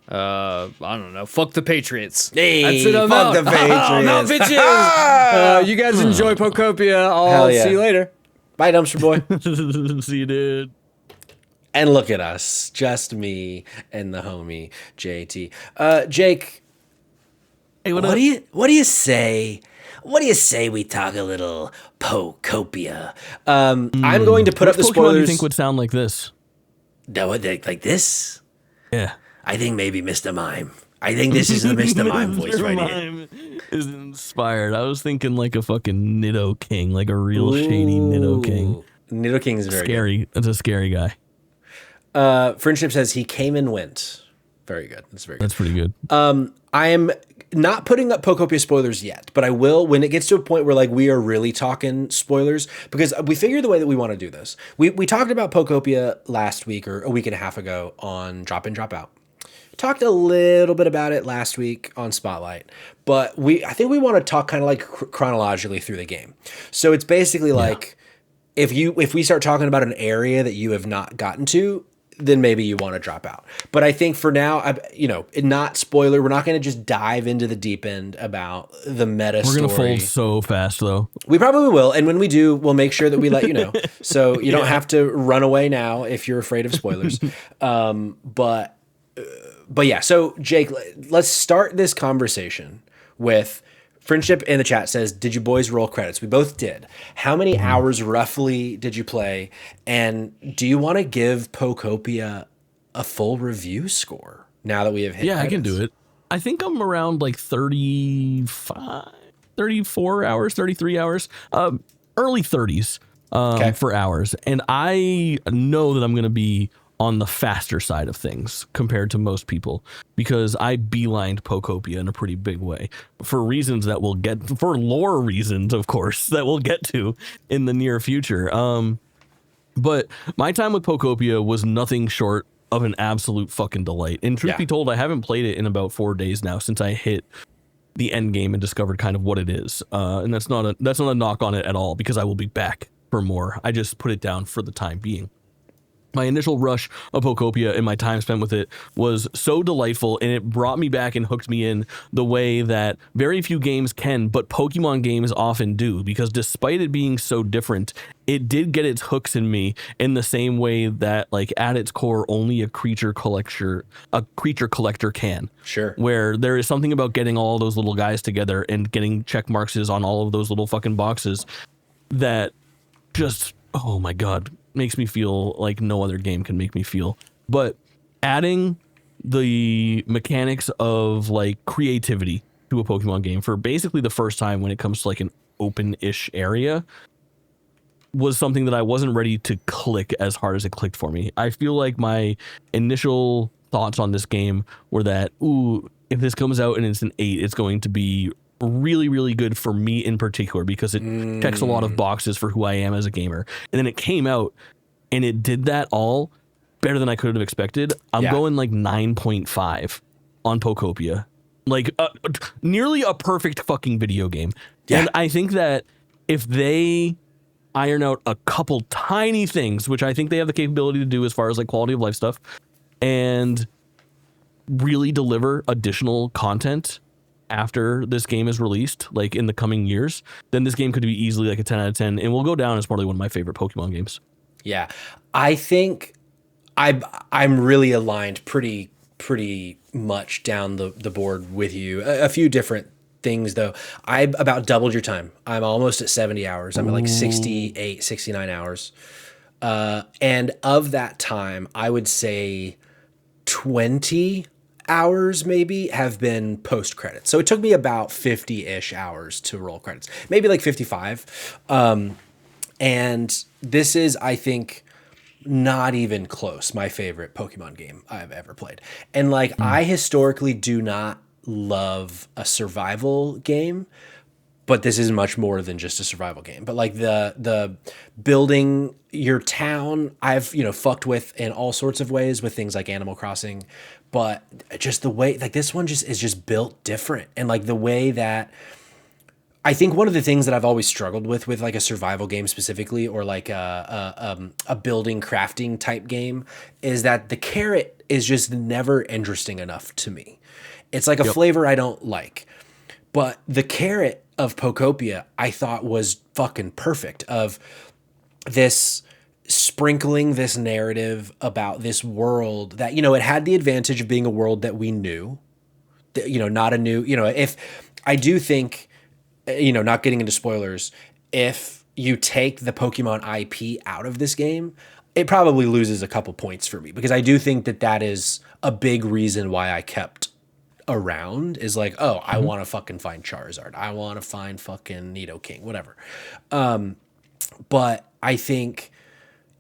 I don't know. Fuck the Patriots.
Hey,
that's it. I'm
fuck
out.
the Patriots.
I'm out, bitches. You guys enjoy Pokopia. I'll see you later.
Bye, dumpster boy.
See you, dude.
And look at us, just me and the homie JT. Jake.
Hey,
what do you say? What do you say we talk a little Pokopia? I'm going to put up the spoilers.
Pokemon do you think would sound like this?
No, like this?
Yeah.
I think maybe Mr. Mime. I think this is the Mr. Mime voice right
Mime here. Is inspired. I was thinking like a fucking Nido King, like a real shady Nido King.
Nido King is very
scary.
Good.
That's a scary guy.
Friendship says he came and went. Very good. That's very good.
That's pretty good.
I am not putting up Pokopia spoilers yet, but I will when it gets to a point where like we are really talking spoilers, because we figured the way that we want to do this. We talked about Pokopia last week or a week and a half ago on Drop In, Drop Out. Talked a little bit about it last week on Spotlight, but I think we want to talk kind of like chronologically through the game. So it's basically like if we start talking about an area that you have not gotten to, then maybe you want to drop out. But I think for now, not spoiler, we're not going to just dive into the deep end about the meta
We're
story.
going to fold so fast, though.
We probably will. And when we do, we'll make sure that we let you know. So you don't have to run away now if you're afraid of spoilers. But yeah, so Jake, let's start this conversation with Friendship in the chat says, did you boys roll credits? We both did. How many hours roughly did you play? And do you want to give Pokopia a full review score now that we have hit credits?
I can do it. I think I'm around like 35, 34 hours, 33 hours, early 30s for hours. And I know that I'm going to be on the faster side of things compared to most people because I beelined Pokopia in a pretty big way for reasons that we'll get, for lore reasons, of course, that we'll get to in the near future. But my time with Pokopia was nothing short of an absolute fucking delight. And truth be told, I haven't played it in about 4 days now since I hit the end game and discovered kind of what it is. And that's not a knock on it at all because I will be back for more. I just put it down for the time being. My initial rush of Pokopia and my time spent with it was so delightful, and it brought me back and hooked me in the way that very few games can, but Pokemon games often do, because despite it being so different, it did get its hooks in me in the same way that, like, at its core, only a creature collector can.
Sure.
Where there is something about getting all those little guys together and getting check marks on all of those little fucking boxes that just, oh my God, makes me feel like no other game can make me feel. But adding the mechanics of like creativity to a Pokemon game for basically the first time when it comes to like an open-ish area was something that I wasn't ready to click as hard as it clicked for me. I feel like my initial thoughts on this game were that, ooh, if this comes out and it's an 8, it's going to be really, really good for me in particular because it checks a lot of boxes for who I am as a gamer. And then it came out and it did that all better than I could have expected. I'm going like 9.5 on Pokopia. Like nearly a perfect fucking video game. Yeah. And I think that if they iron out a couple tiny things, which I think they have the capability to do as far as like quality of life stuff, and really deliver additional content after this game is released, like in the coming years, then this game could be easily like a 10 out of 10 and will go down as probably one of my favorite Pokemon games.
Yeah. I think I'm really aligned pretty much down the board with you. A few different things though. I about doubled your time. I'm almost at 70 hours. I'm at like 68, 69 hours. And of that time, I would say 20 hours maybe have been post credits. So it took me about 50-ish hours to roll credits, maybe like 55. And this is, I think, not even close my favorite Pokemon game I've ever played. And like, I historically do not love a survival game, but this is much more than just a survival game. But like the building your town, I've, fucked with in all sorts of ways with things like Animal Crossing, but just the way, like this one just is just built different. And like the way that, I think one of the things that I've always struggled with like a survival game specifically, or like a building crafting type game, is that the carrot is just never interesting enough to me. It's like a flavor I don't like. But the carrot of Pokopia, I thought was fucking perfect, of this sprinkling this narrative about this world that, it had the advantage of being a world that we knew, not a new, if I do think, not getting into spoilers, if you take the Pokemon IP out of this game, it probably loses a couple points for me, because I do think that is a big reason why I kept around, is like, oh, I want to fucking find Charizard. I want to find fucking Nidoking, whatever. But I think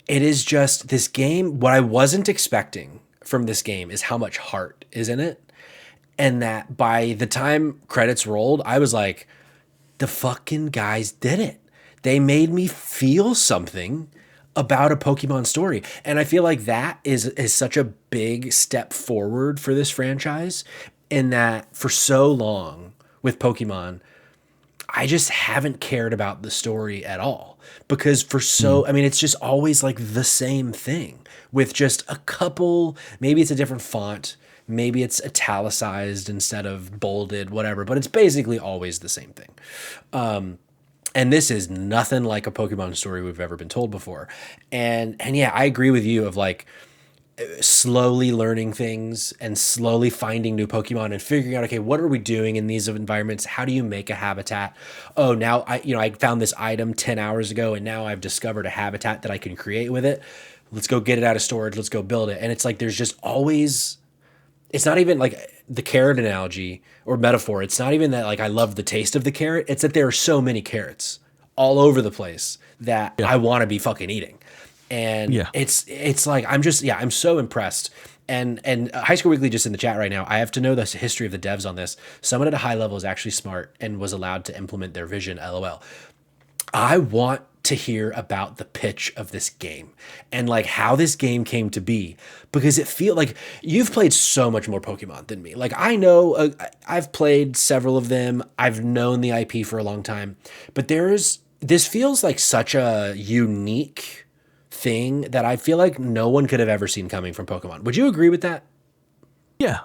it is just this game. What I wasn't expecting from this game is how much heart is in it. And that by the time credits rolled, I was like, the fucking guys did it. They made me feel something about a Pokemon story. And I feel like that is such a big step forward for this franchise, in that for so long with Pokemon, I just haven't cared about the story at all because I mean, it's just always like the same thing with just a couple, maybe it's a different font, maybe it's italicized instead of bolded, whatever, but it's basically always the same thing. And this is nothing like a Pokemon story we've ever been told before. And yeah, I agree with you of like slowly learning things and slowly finding new Pokemon and figuring out, okay, what are we doing in these environments? How do you make a habitat? Oh, now I found this item 10 hours ago and now I've discovered a habitat that I can create with it. Let's go get it out of storage. Let's go build it. And it's like, there's just always, it's not even like the carrot analogy or metaphor. It's not even that like I love the taste of the carrot. It's that there are so many carrots all over the place that I want to be fucking eating. And it's like, I'm so impressed. And High School Weekly just in the chat right now, I have to know the history of the devs on this. Someone at a high level is actually smart and was allowed to implement their vision, LOL. I want to hear about the pitch of this game and like how this game came to be, because it feels like you've played so much more Pokemon than me. Like I know I've played several of them. I've known the IP for a long time, but this feels like such a unique thing that I feel like no one could have ever seen coming from Pokemon. Would you agree with that?
Yeah.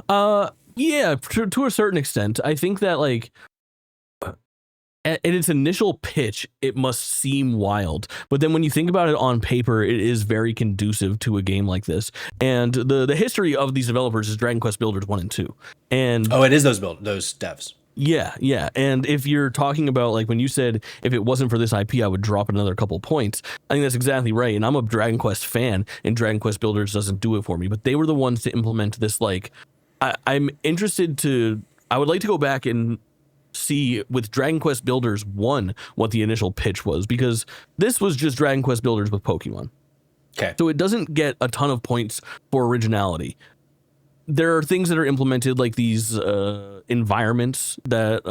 Yeah, to a certain extent. I think that like at its initial pitch, it must seem wild. But then when you think about it on paper, it is very conducive to a game like this. And the history of these developers is Dragon Quest Builders 1 and 2. And
it is those devs.
Yeah. And if you're talking about like when you said if it wasn't for this IP, I would drop another couple points. I think that's exactly right. And I'm a Dragon Quest fan, and Dragon Quest Builders doesn't do it for me. But they were the ones to implement this. Like, I'm interested to. I would like to go back and see with Dragon Quest Builders 1 what the initial pitch was, because this was just Dragon Quest Builders with Pokemon.
Okay.
So it doesn't get a ton of points for originality. There are things that are implemented like these environments that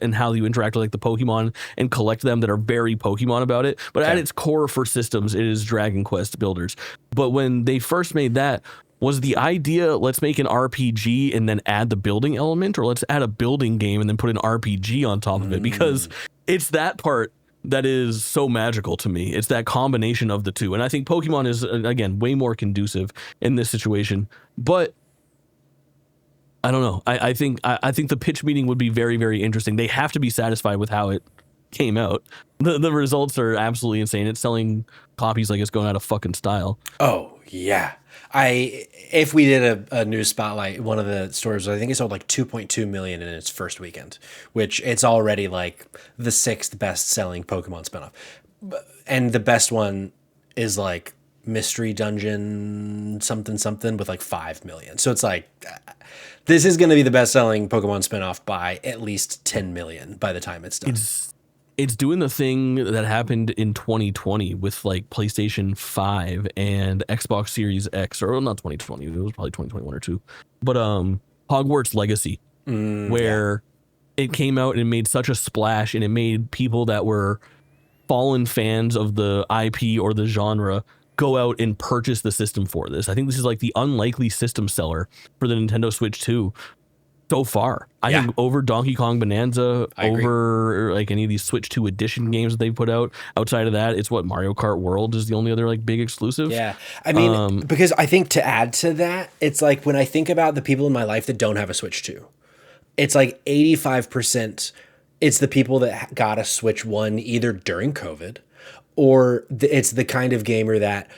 and how you interact with like the Pokemon and collect them that are very Pokemon about it. But at its core for systems, it is Dragon Quest Builders. But when they first made that, was the idea, let's make an RPG and then add the building element, or let's add a building game and then put an RPG on top of it? Because it's that part that is so magical to me. It's that combination of the two. And I think Pokemon is, again, way more conducive in this situation. But I don't know. I think the pitch meeting would be very, very interesting. They have to be satisfied with how it came out. The results are absolutely insane. It's selling copies like it's going out of fucking style.
Oh, yeah. If we did a news spotlight, one of the stores, I think it sold like 2.2 million in its first weekend, which it's already like the 6th best selling Pokemon spinoff. And the best one is like Mystery Dungeon something with like 5 million. So it's like, this is going to be the best selling Pokemon spinoff by at least 10 million by the time it's done.
It's doing the thing that happened in 2020 with like PlayStation 5 and Xbox Series X, or not 2020, it was probably 2021 or 2. But Hogwarts Legacy, where it came out and it made such a splash, and it made people that were fallen fans of the IP or the genre go out and purchase the system for this. I think this is like the unlikely system seller for the Nintendo Switch 2 so far. I think over Donkey Kong Bonanza, over like any of these Switch 2 edition games that they put out. Outside of that, it's what Mario Kart World is the only other like big exclusive.
Yeah. I mean, because I think to add to that, it's like when I think about the people in my life that don't have a Switch 2, it's like 85%. It's the people that got a Switch 1 either during COVID, or it's the kind of gamer that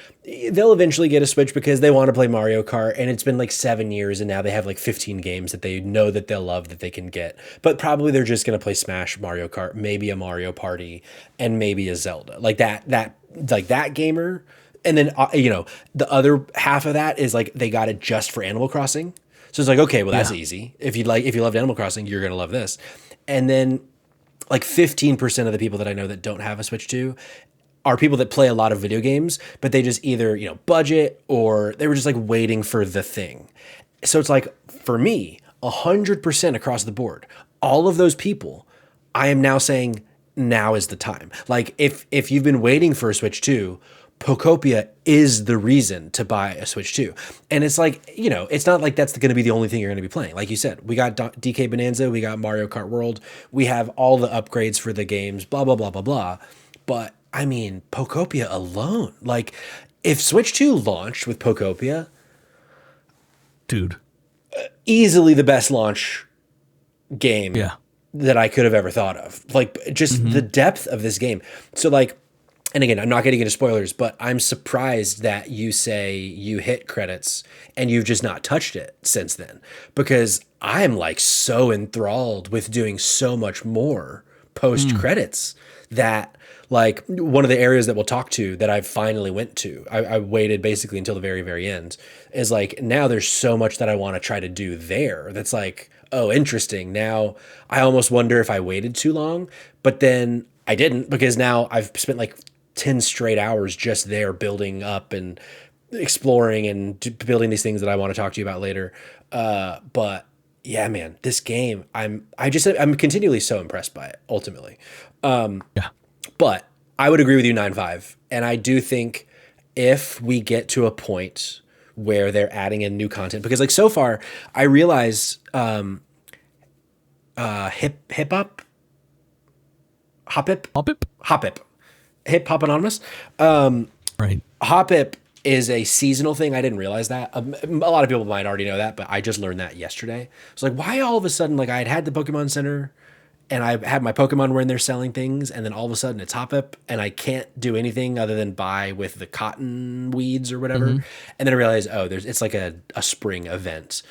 they'll eventually get a Switch because they want to play Mario Kart, and it's been like 7 years and now they have like 15 games that they know that they'll love that they can get. But probably they're just going to play Smash, Mario Kart, maybe a Mario Party, and maybe a Zelda. Like that gamer. And then, the other half of that is like they got it just for Animal Crossing. So it's like, okay, well, that's easy. If you loved Animal Crossing, you're going to love this. And then like 15% of the people that I know that don't have a Switch 2 are people that play a lot of video games, but they just either, budget, or they were just like waiting for the thing. So it's like, for me, 100% across the board, all of those people, I am now saying now is the time. Like if you've been waiting for a Switch 2, Pokopia is the reason to buy a Switch 2. And it's like, you know, it's not like that's going to be the only thing you're going to be playing. Like you said, we got DK Bonanza, we got Mario Kart World, we have all the upgrades for the games, blah, blah, blah, blah, blah. But I mean, Pokopia alone, like if Switch 2 launched with Pokopia,
dude,
easily the best launch game that I could have ever thought of. Like just the depth of this game. So like, and again, I'm not getting into spoilers, but I'm surprised that you say you hit credits and you've just not touched it since then, because I'm like so enthralled with doing so much more post credits that like one of the areas that we'll talk to that I finally went to, I waited basically until the very, very end, is like now there's so much that I want to try to do there. That's like, oh, interesting. Now I almost wonder if I waited too long, but then I didn't, because now I've spent like 10 straight hours just there building up and exploring and building these things that I want to talk to you about later. But yeah, man, this game, I'm continually so impressed by it ultimately. But I would agree with you 9.5. And I do think if we get to a point where they're adding in new content, because like so far I realize Hip Hop Anonymous.
Right.
Hop is a seasonal thing. I didn't realize that. A lot of people might already know that, but I just learned that yesterday. It's like, why all of a sudden, like I had the Pokemon Center and I had my Pokemon were in there selling things, and then all of a sudden it's Hop and I can't do anything other than buy with the cotton weeds or whatever. And then I realized, oh, it's like a spring event.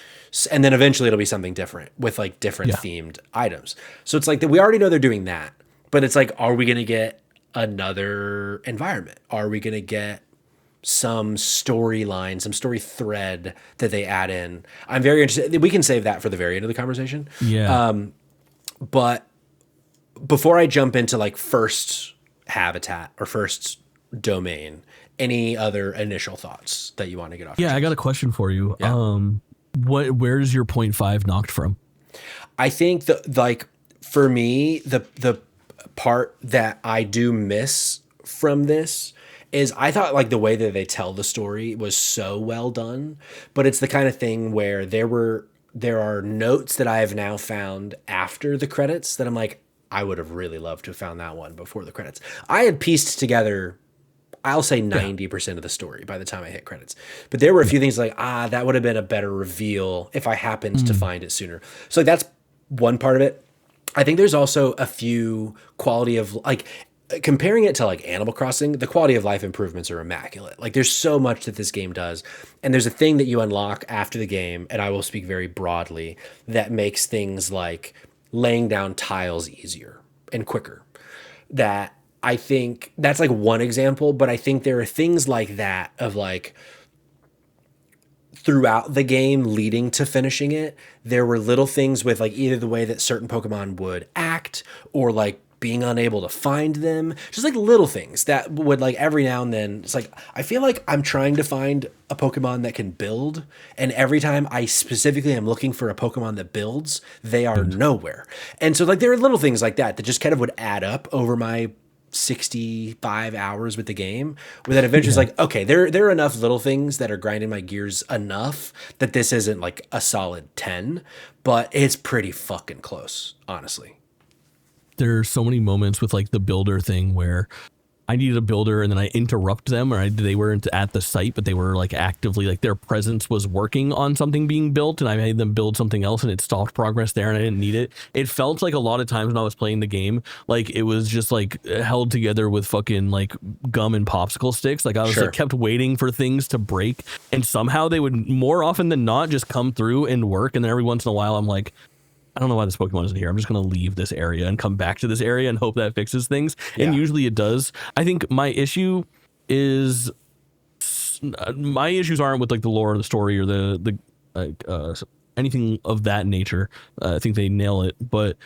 And then eventually it'll be something different with like different themed items. So it's like that we already know they're doing that, but it's like, are we going to get another environment? Are we going to get some storyline, some story thread that they add in? I'm very interested. We can save that for the very end of the conversation. But before I jump into like first habitat or first domain, any other initial thoughts that you want to get off?
Yeah, I got a question for you. Where's your 0.5 knocked from?
I think like for me, the part that I do miss from this is I thought like the way that they tell the story was so well done, but it's the kind of thing where there are notes that I have now found after the credits that I'm like, I would have really loved to have found that one before the credits. I had pieced together, I'll say 90% of the story by the time I hit credits. But there were a few things like, that would have been a better reveal if I happened to find it sooner. So like that's one part of it. I think there's also a few quality of like, comparing it to like Animal Crossing, the quality of life improvements are immaculate. Like there's so much that this game does. And there's a thing that you unlock after the game, and I will speak very broadly, that makes things like laying down tiles easier and quicker. That I think that's like one example, but I think there are things like that of like throughout the game leading to finishing it, there were little things with like either the way that certain Pokemon would act or like being unable to find them, just like little things that would like every now and then, it's like, I feel like I'm trying to find a Pokemon that can build. And every time I specifically am looking for a Pokemon that builds, they are nowhere. And so like, there are little things like that just kind of would add up over my 65 hours with the game, where that eventually is like, okay, there are enough little things that are grinding my gears enough that this isn't like a solid 10, but it's pretty fucking close, honestly.
There's so many moments with like the builder thing where I needed a builder and then I interrupt them, or they weren't at the site, but they were like actively, like their presence was working on something being built, and I made them build something else and it stopped progress there and I didn't need it. It felt like a lot of times when I was playing the game, like it was just like held together with fucking like gum and popsicle sticks. Like I was like kept waiting for things to break, and somehow they would more often than not just come through and work. And then every once in a while I'm like, I don't know why this Pokemon isn't here. I'm just going to leave this area and come back to this area and hope that fixes things. And usually it does. I think my issue is, my issues aren't with like the lore or the story or the anything of that nature. I think they nail it. But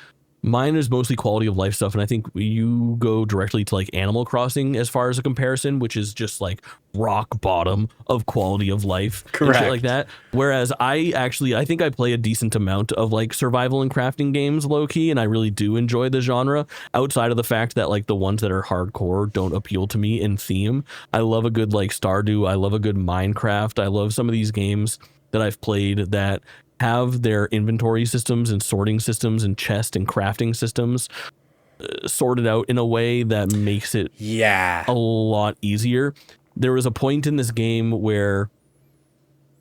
Mine is mostly quality of life stuff, and I think you go directly to like Animal Crossing as far as a comparison, which is just like rock bottom of quality of life and shit like that. Whereas I think I play a decent amount of like survival and crafting games low key, and I really do enjoy the genre outside of the fact that like the ones that are hardcore don't appeal to me in theme. I love a good like Stardew. I love a good Minecraft. I love some of these games that I've played that have their inventory systems and sorting systems and chest and crafting systems sorted out in a way that makes it a lot easier. There was a point in this game where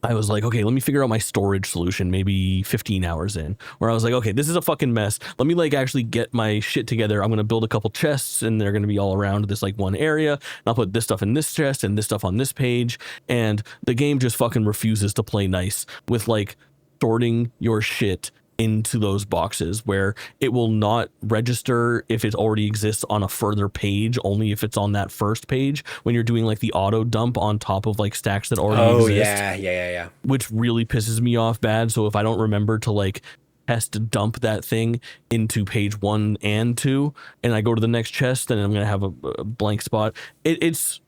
I was like, okay, let me figure out my storage solution maybe 15 hours in, where I was like, okay, this is a fucking mess. Let me like actually get my shit together. I'm going to build a couple chests and they're going to be all around this like one area. And I'll put this stuff in this chest and this stuff on this page. And the game just fucking refuses to play nice with like sorting your shit into those boxes, where it will not register if it already exists on a further page, only if it's on that first page when you're doing like the auto dump on top of like stacks that already exist.
Yeah.
Which really pisses me off bad. So if I don't remember to like test dump that thing into page 1 and 2 and I go to the next chest, then I'm going to have a blank spot. It's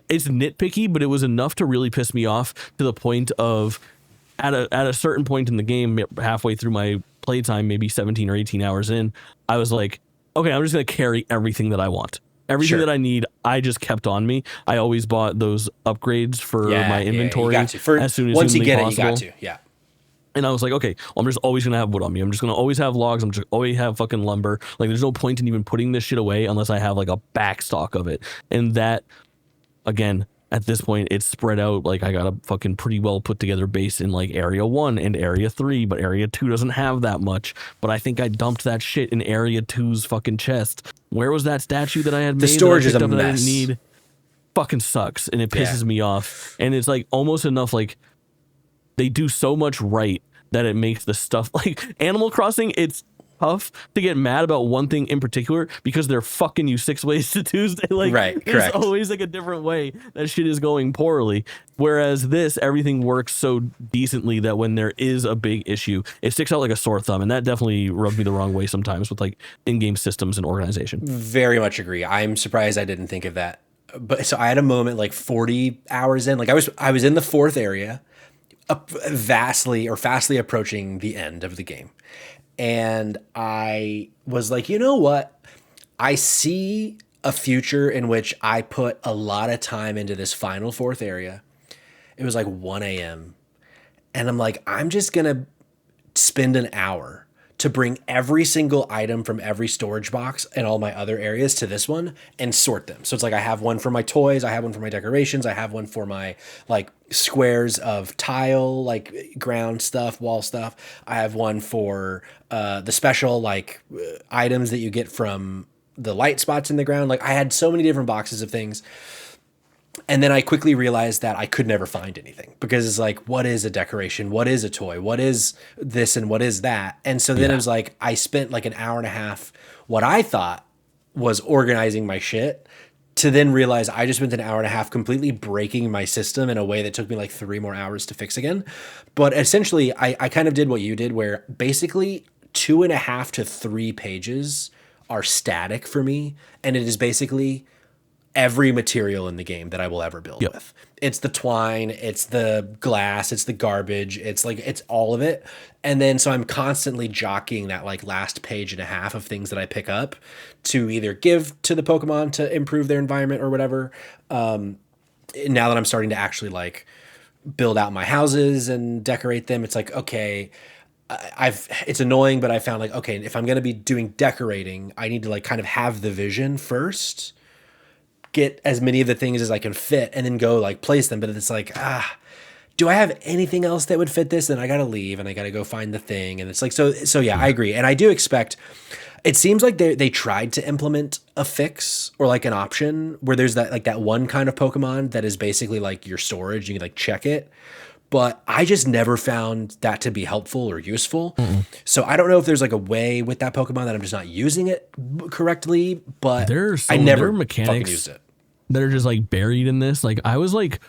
nitpicky, but it was enough to really piss me off to the point of at a certain point in the game, halfway through my playtime, maybe 17 or 18 hours in, I was like, okay, I'm just going to carry everything that I want. Everything that I need, I just kept on me. I always bought those upgrades for my inventory as soon as
once you get
possible.
it, you got to,
And I was like, okay, well, I'm just always going to have wood on me. I'm just going to always have logs. I'm just always have fucking lumber. Like, there's no point in even putting this shit away unless I have like a back stock of it. And that, again, at this point, it's spread out. Like, I got a fucking pretty well put together base in like area 1 and area 3, but area 2 doesn't have that much. But I think I dumped that shit in area 2's fucking chest. Where was that statue that I had made?
The storage is a
that
mess.
I didn't need? Fucking sucks, and it pisses me off. And it's like almost enough like they do so much right that it makes the stuff like Animal Crossing, it's tough to get mad about one thing in particular because they're fucking you 6 ways to Tuesday. Like, there's always like a different way that shit is going poorly. Whereas this, everything works so decently that when there is a big issue, it sticks out like a sore thumb. And that definitely rubs me the wrong way sometimes with like in-game systems and organization.
Very much agree. I'm surprised I didn't think of that. But so I had a moment like 40 hours in, like I was in the 4th area, fastly approaching the end of the game. And I was like, you know what? I see a future in which I put a lot of time into this final 4th area. It was like 1 a.m. And I'm like, I'm just going to spend an hour to bring every single item from every storage box and all my other areas to this one and sort them. So it's like I have one for my toys, I have one for my decorations, I have one for my like squares of tile, like ground stuff, wall stuff. I have one for the special like items that you get from the light spots in the ground. Like I had so many different boxes of things. And then I quickly realized that I could never find anything because it's like, what is a decoration? What is a toy? What is this and what is that? And so then it was like, I spent like an hour and a half, what I thought was organizing my shit, to then realize I just spent an hour and a half completely breaking my system in a way that took me like 3 more hours to fix again. But essentially I kind of did what you did, where basically 2.5 to 3 pages are static for me. And it is basically every material in the game that I will ever build with. It's the twine, it's the glass, it's the garbage, it's like, it's all of it. And then, so I'm constantly jockeying that like last page and a half of things that I pick up to either give to the Pokemon to improve their environment or whatever. Now that I'm starting to actually like build out my houses and decorate them, it's like, okay, it's annoying, but I found like, okay, if I'm going to be doing decorating, I need to like kind of have the vision first, get as many of the things as I can fit, and then go like place them. But it's like, do I have anything else that would fit this? Then I got to leave and I got to go find the thing. And it's like, so yeah, I agree. And I do expect, it seems like they tried to implement a fix or like an option where there's that, like that one kind of Pokemon that is basically like your storage. You can like check it, but I just never found that to be helpful or useful. So I don't know if there's like a way with that Pokemon that I'm just not using it correctly, but I never
mechanics
fucking used it.
That are just like buried in this. Like I was like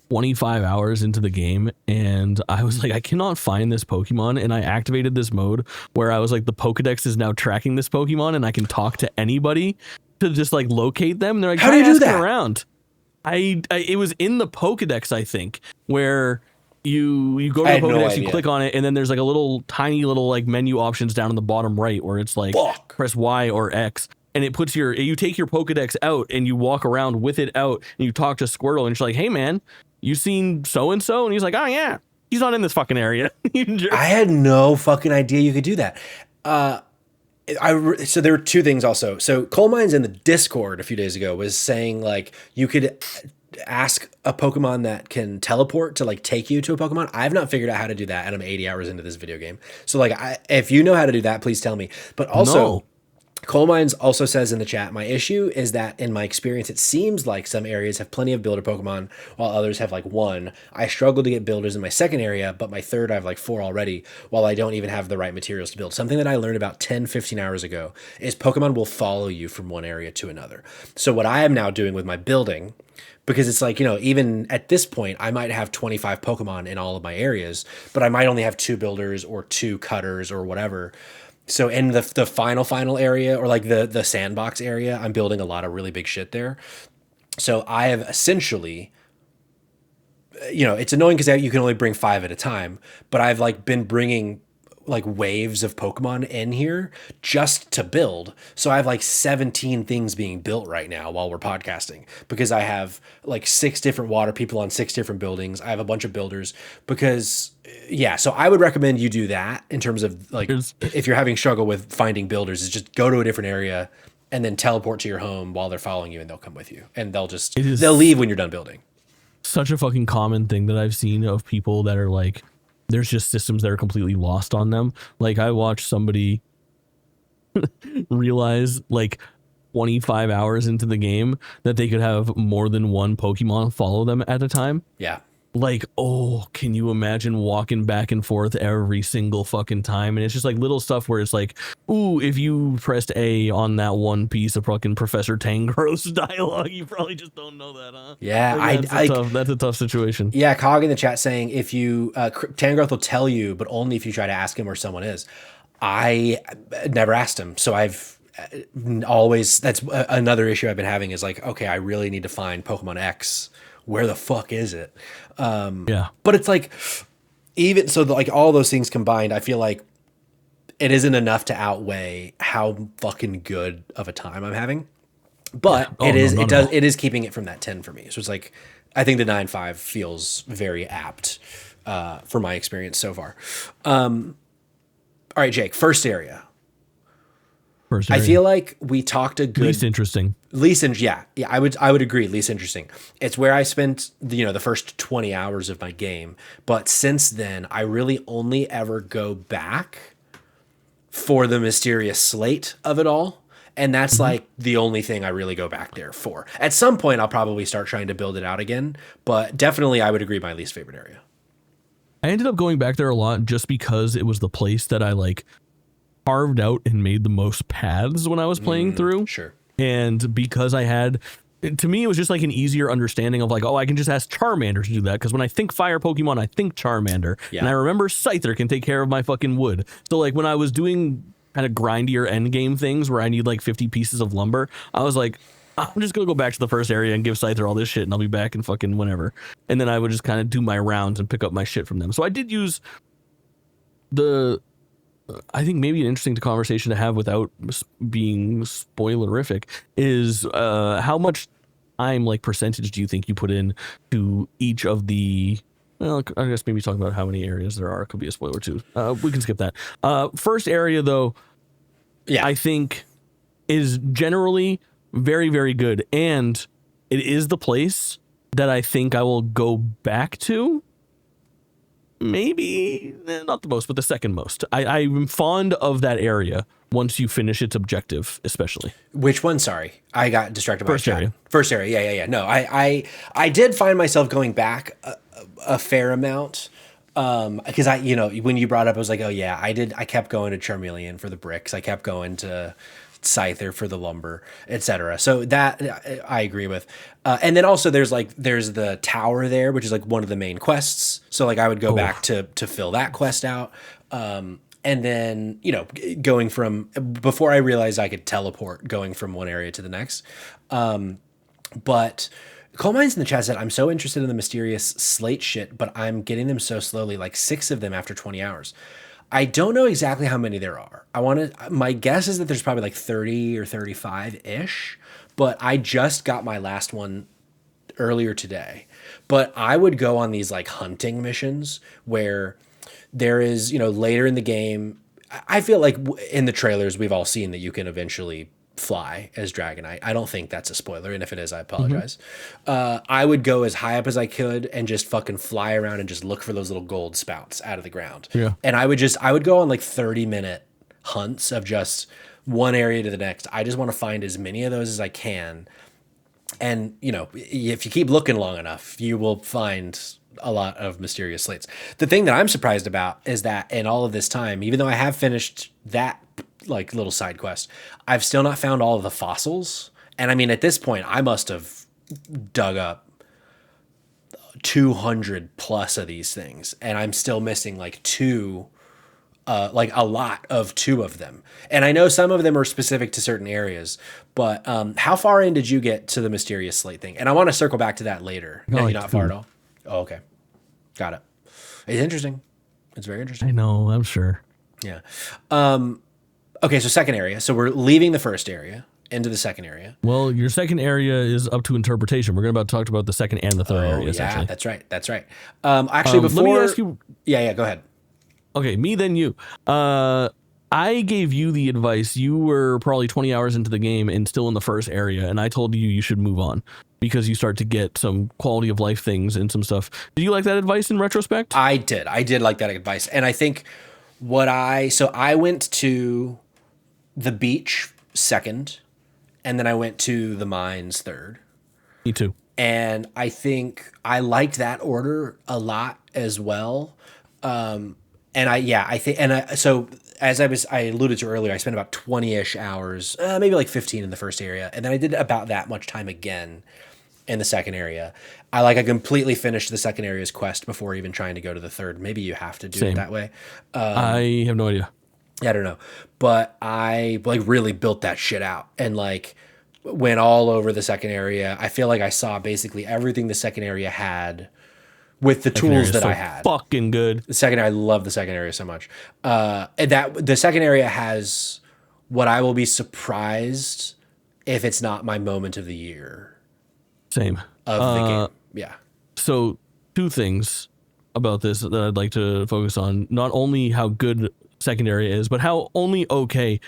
25 hours into the game, and I was like, I cannot find this Pokemon, and I activated this mode where I was like, the Pokedex is now tracking this Pokemon, and I can talk to anybody to just like locate them. And they're like,
how do you do that
around? It was in the Pokedex, I think, where you go to the Pokedex, you click on it, and then there's like a little tiny little like menu options down in the bottom right where it's like press Y or X. And it puts you take your Pokedex out and you walk around with it out and you talk to Squirtle and she's like, hey man, you seen so-and-so? And he's like, oh yeah, he's not in this fucking area.
I had no fucking idea you could do that. So there were two things also. So Coal Mines in the Discord a few days ago was saying like you could ask a Pokemon that can teleport to like take you to a Pokemon. I've not figured out how to do that and I'm 80 hours into this video game. So like if you know how to do that, please tell me. But also Coal Mines also says in the chat, my issue is that in my experience, it seems like some areas have plenty of builder Pokemon while others have like one. I struggle to get builders in my second area, but my third, I have like 4 already, while I don't even have the right materials to build. Something that I learned about 10, 15 hours ago is Pokemon will follow you from one area to another. So what I am now doing with my building, because it's like, you know, even at this point, I might have 25 Pokemon in all of my areas, but I might only have 2 builders or 2 cutters or whatever. So in the final area or like the sandbox area, I'm building a lot of really big shit there. So I have essentially, you know, it's annoying because you can only bring 5 at a time, but I've like been bringing like waves of Pokemon in here just to build. So I have like 17 things being built right now while we're podcasting because I have like 6 different water people on 6 different buildings. I have a bunch of builders because so I would recommend you do that in terms of like, if you're having struggle with finding builders, is just go to a different area and then teleport to your home while they're following you and they'll come with you and they'll leave when you're done building.
Such a fucking common thing that I've seen of people that are like, there's just systems that are completely lost on them. Like I watched somebody realize like 25 hours into the game that they could have more than one Pokemon follow them at a time.
Yeah.
Like, oh, can you imagine walking back and forth every single fucking time? And it's just like little stuff where it's like, ooh, if you pressed A on that one piece of fucking Professor Tangro's dialogue, you probably just don't know that, huh?
Yeah,
like, that's a tough situation.
Yeah, Cog in the chat saying if you, Tangrowth will tell you, but only if you try to ask him where someone is. I never asked him, so I've always, that's another issue I've been having is like, okay, I really need to find Pokemon X. Where the fuck is it? But it's like, even so, like all those things combined, I feel like it isn't enough to outweigh how fucking good of a time I'm having. But it is keeping it from that 10 for me. So it's like, I think the 9.5 feels very apt for my experience so far. All right, Jake, first area. I feel like we talked a good
least interesting.
I would agree. Least interesting. It's where I spent the first 20 hours of my game, but since then I really only ever go back for the mysterious slate of it all, and that's like the only thing I really go back there for. At some point, I'll probably start trying to build it out again, but definitely I would agree my least favorite area.
I ended up going back there a lot just because it was the place that I like carved out and made the most paths when I was playing through.
Sure.
And because I had, to me, it was just like an easier understanding of like, oh, I can just ask Charmander to do that. Because when I think fire Pokemon, I think Charmander. Yeah. And I remember Scyther can take care of my fucking wood. So like when I was doing kind of grindier end game things where I need like 50 pieces of lumber, I was like, I'm just going to go back to the first area and give Scyther all this shit and I'll be back in fucking whenever. And then I would just kind of do my rounds and pick up my shit from them. So I did use I think maybe an interesting conversation to have without being spoilerific is how much time, like percentage, do you think you put in to each of the, well, I guess maybe talk about how many areas there are. It could be a spoiler too. We can skip that. First area though, I think is generally very, very good. And it is the place that I think I will go back to. Maybe not the most, but the second most. I'm fond of that area once you finish its objective, especially.
Which one? Sorry, I got distracted by
first area.
First area, yeah. No, I did find myself going back a fair amount because when you brought up, I was like, oh yeah, I did. I kept going to Charmeleon for the bricks. I kept going to scyther for the lumber, etc. So that I agree with. And then also there's the tower there, which is like one of the main quests. So like I would go back to fill that quest out. And then, you know, going from, before I realized I could teleport, going from one area to the next. But Coal Mines in the chat said, I'm so interested in the mysterious slate shit, but I'm getting them so slowly, like 6 of them after 20 hours. I don't know exactly how many there are. My guess is that there's probably like 30 or 35-ish, but I just got my last one earlier today. But I would go on these like hunting missions where there is, you know, later in the game, I feel like in the trailers, we've all seen that you can eventually fly as Dragonite. I don't think that's a spoiler, and if it is, I apologize. I would go as high up as I could and just fucking fly around and just look for those little gold spouts out of the ground.
Yeah.
And I would go on like 30-minute hunts of just one area to the next. I just want to find as many of those as I can. And, you know, if you keep looking long enough, you will find a lot of mysterious slates. The thing that I'm surprised about is that in all of this time, even though I have finished that like little side quest, I've still not found all of the fossils. And I mean, at this point, I must have dug up 200 plus of these things, and I'm still missing like 2, like a lot of 2 of them. And I know some of them are specific to certain areas, but how far in did you get to the mysterious slate thing? And I want to circle back to that later. No,
like
you're not far at all. Oh, okay. Got it. It's interesting. It's very interesting.
I know, I'm sure.
Yeah. Okay, so second area. So we're leaving the first area into the second area.
Well, your second area is up to interpretation. We're going to talk about the second and the third area,
Yeah,
essentially.
that's right. That's right. Actually, before...
Let me ask you...
Yeah, go ahead.
Okay, me then you. I gave you the advice. You were probably 20 hours into the game and still in the first area, and I told you should move on because you start to get some quality of life things and some stuff. Did you like that advice in retrospect?
I did. I did like that advice. And I think so I went to the beach second, and then I went to the mines third.
Me too.
And I think I liked that order a lot as well. So as I alluded to earlier, I spent about 20-ish hours, maybe like 15 in the first area. And then I did about that much time again in the second area. I completely finished the second area's quest before even trying to go to the third. Maybe you have to do it that way.
I have no idea.
I don't know. But I really built that shit out and went all over the second area. I feel like I saw basically everything the second area had with the tools that I had.
Fucking good.
I love the second area so much. And that the second area has what I will be surprised if it's not my moment of the year.
Same.
Of the game. Yeah.
So 2 things about this that I'd like to focus on. Not only how good second area is, but how only okay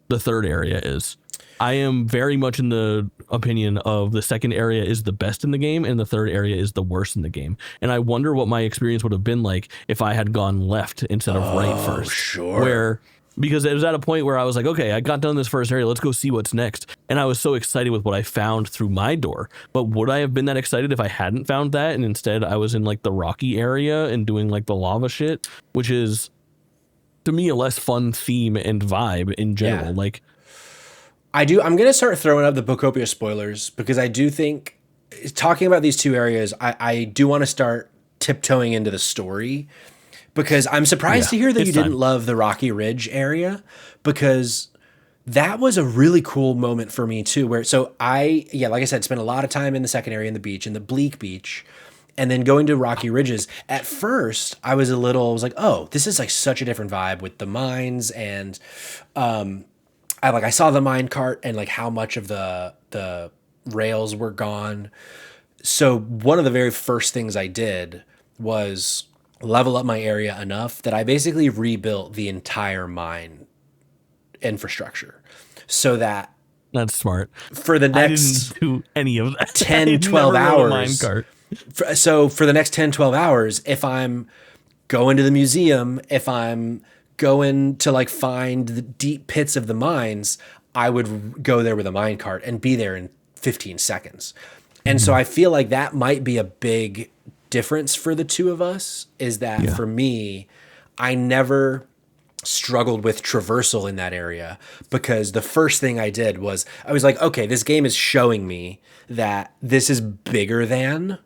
the third area is. I am very much in the opinion of the second area is the best in the game and the third area is the worst in the game. And I wonder what my experience would have been like if I had gone left instead of right first.
Sure.
Because it was at a point where I was like, okay, I got done this first area. Let's go see what's next. And I was so excited with what I found through my door. But would I have been that excited if I hadn't found that and instead I was in like the rocky area and doing like the lava shit, which is to me a less fun theme and vibe in general.
Yeah. I'm going to start throwing up the Pokopia spoilers because I do think talking about these 2 areas, I do want to start tiptoeing into the story because I'm surprised to hear that you didn't love the Rocky Ridge area because that was a really cool moment for me too, like I said, spent a lot of time in the second area in the beach, in the bleak beach, and then going to Rocky Ridges. At first I was like, oh, this is like such a different vibe with the mines and, I saw the mine cart and like how much of the rails were gone. So one of the very first things I did was level up my area enough that I basically rebuilt the entire mine infrastructure so that
that's smart.
For the next
I didn't do any of that.
10, 12 hours. So for the next 10, 12 hours, if I'm going to the museum, if I'm going to find the deep pits of the mines, I would go there with a mine cart and be there in 15 seconds. And so I feel like that might be a big difference for the 2 of us is that for me, I never struggled with traversal in that area, because the first thing I did was I was like, okay, this game is showing me that this is bigger than,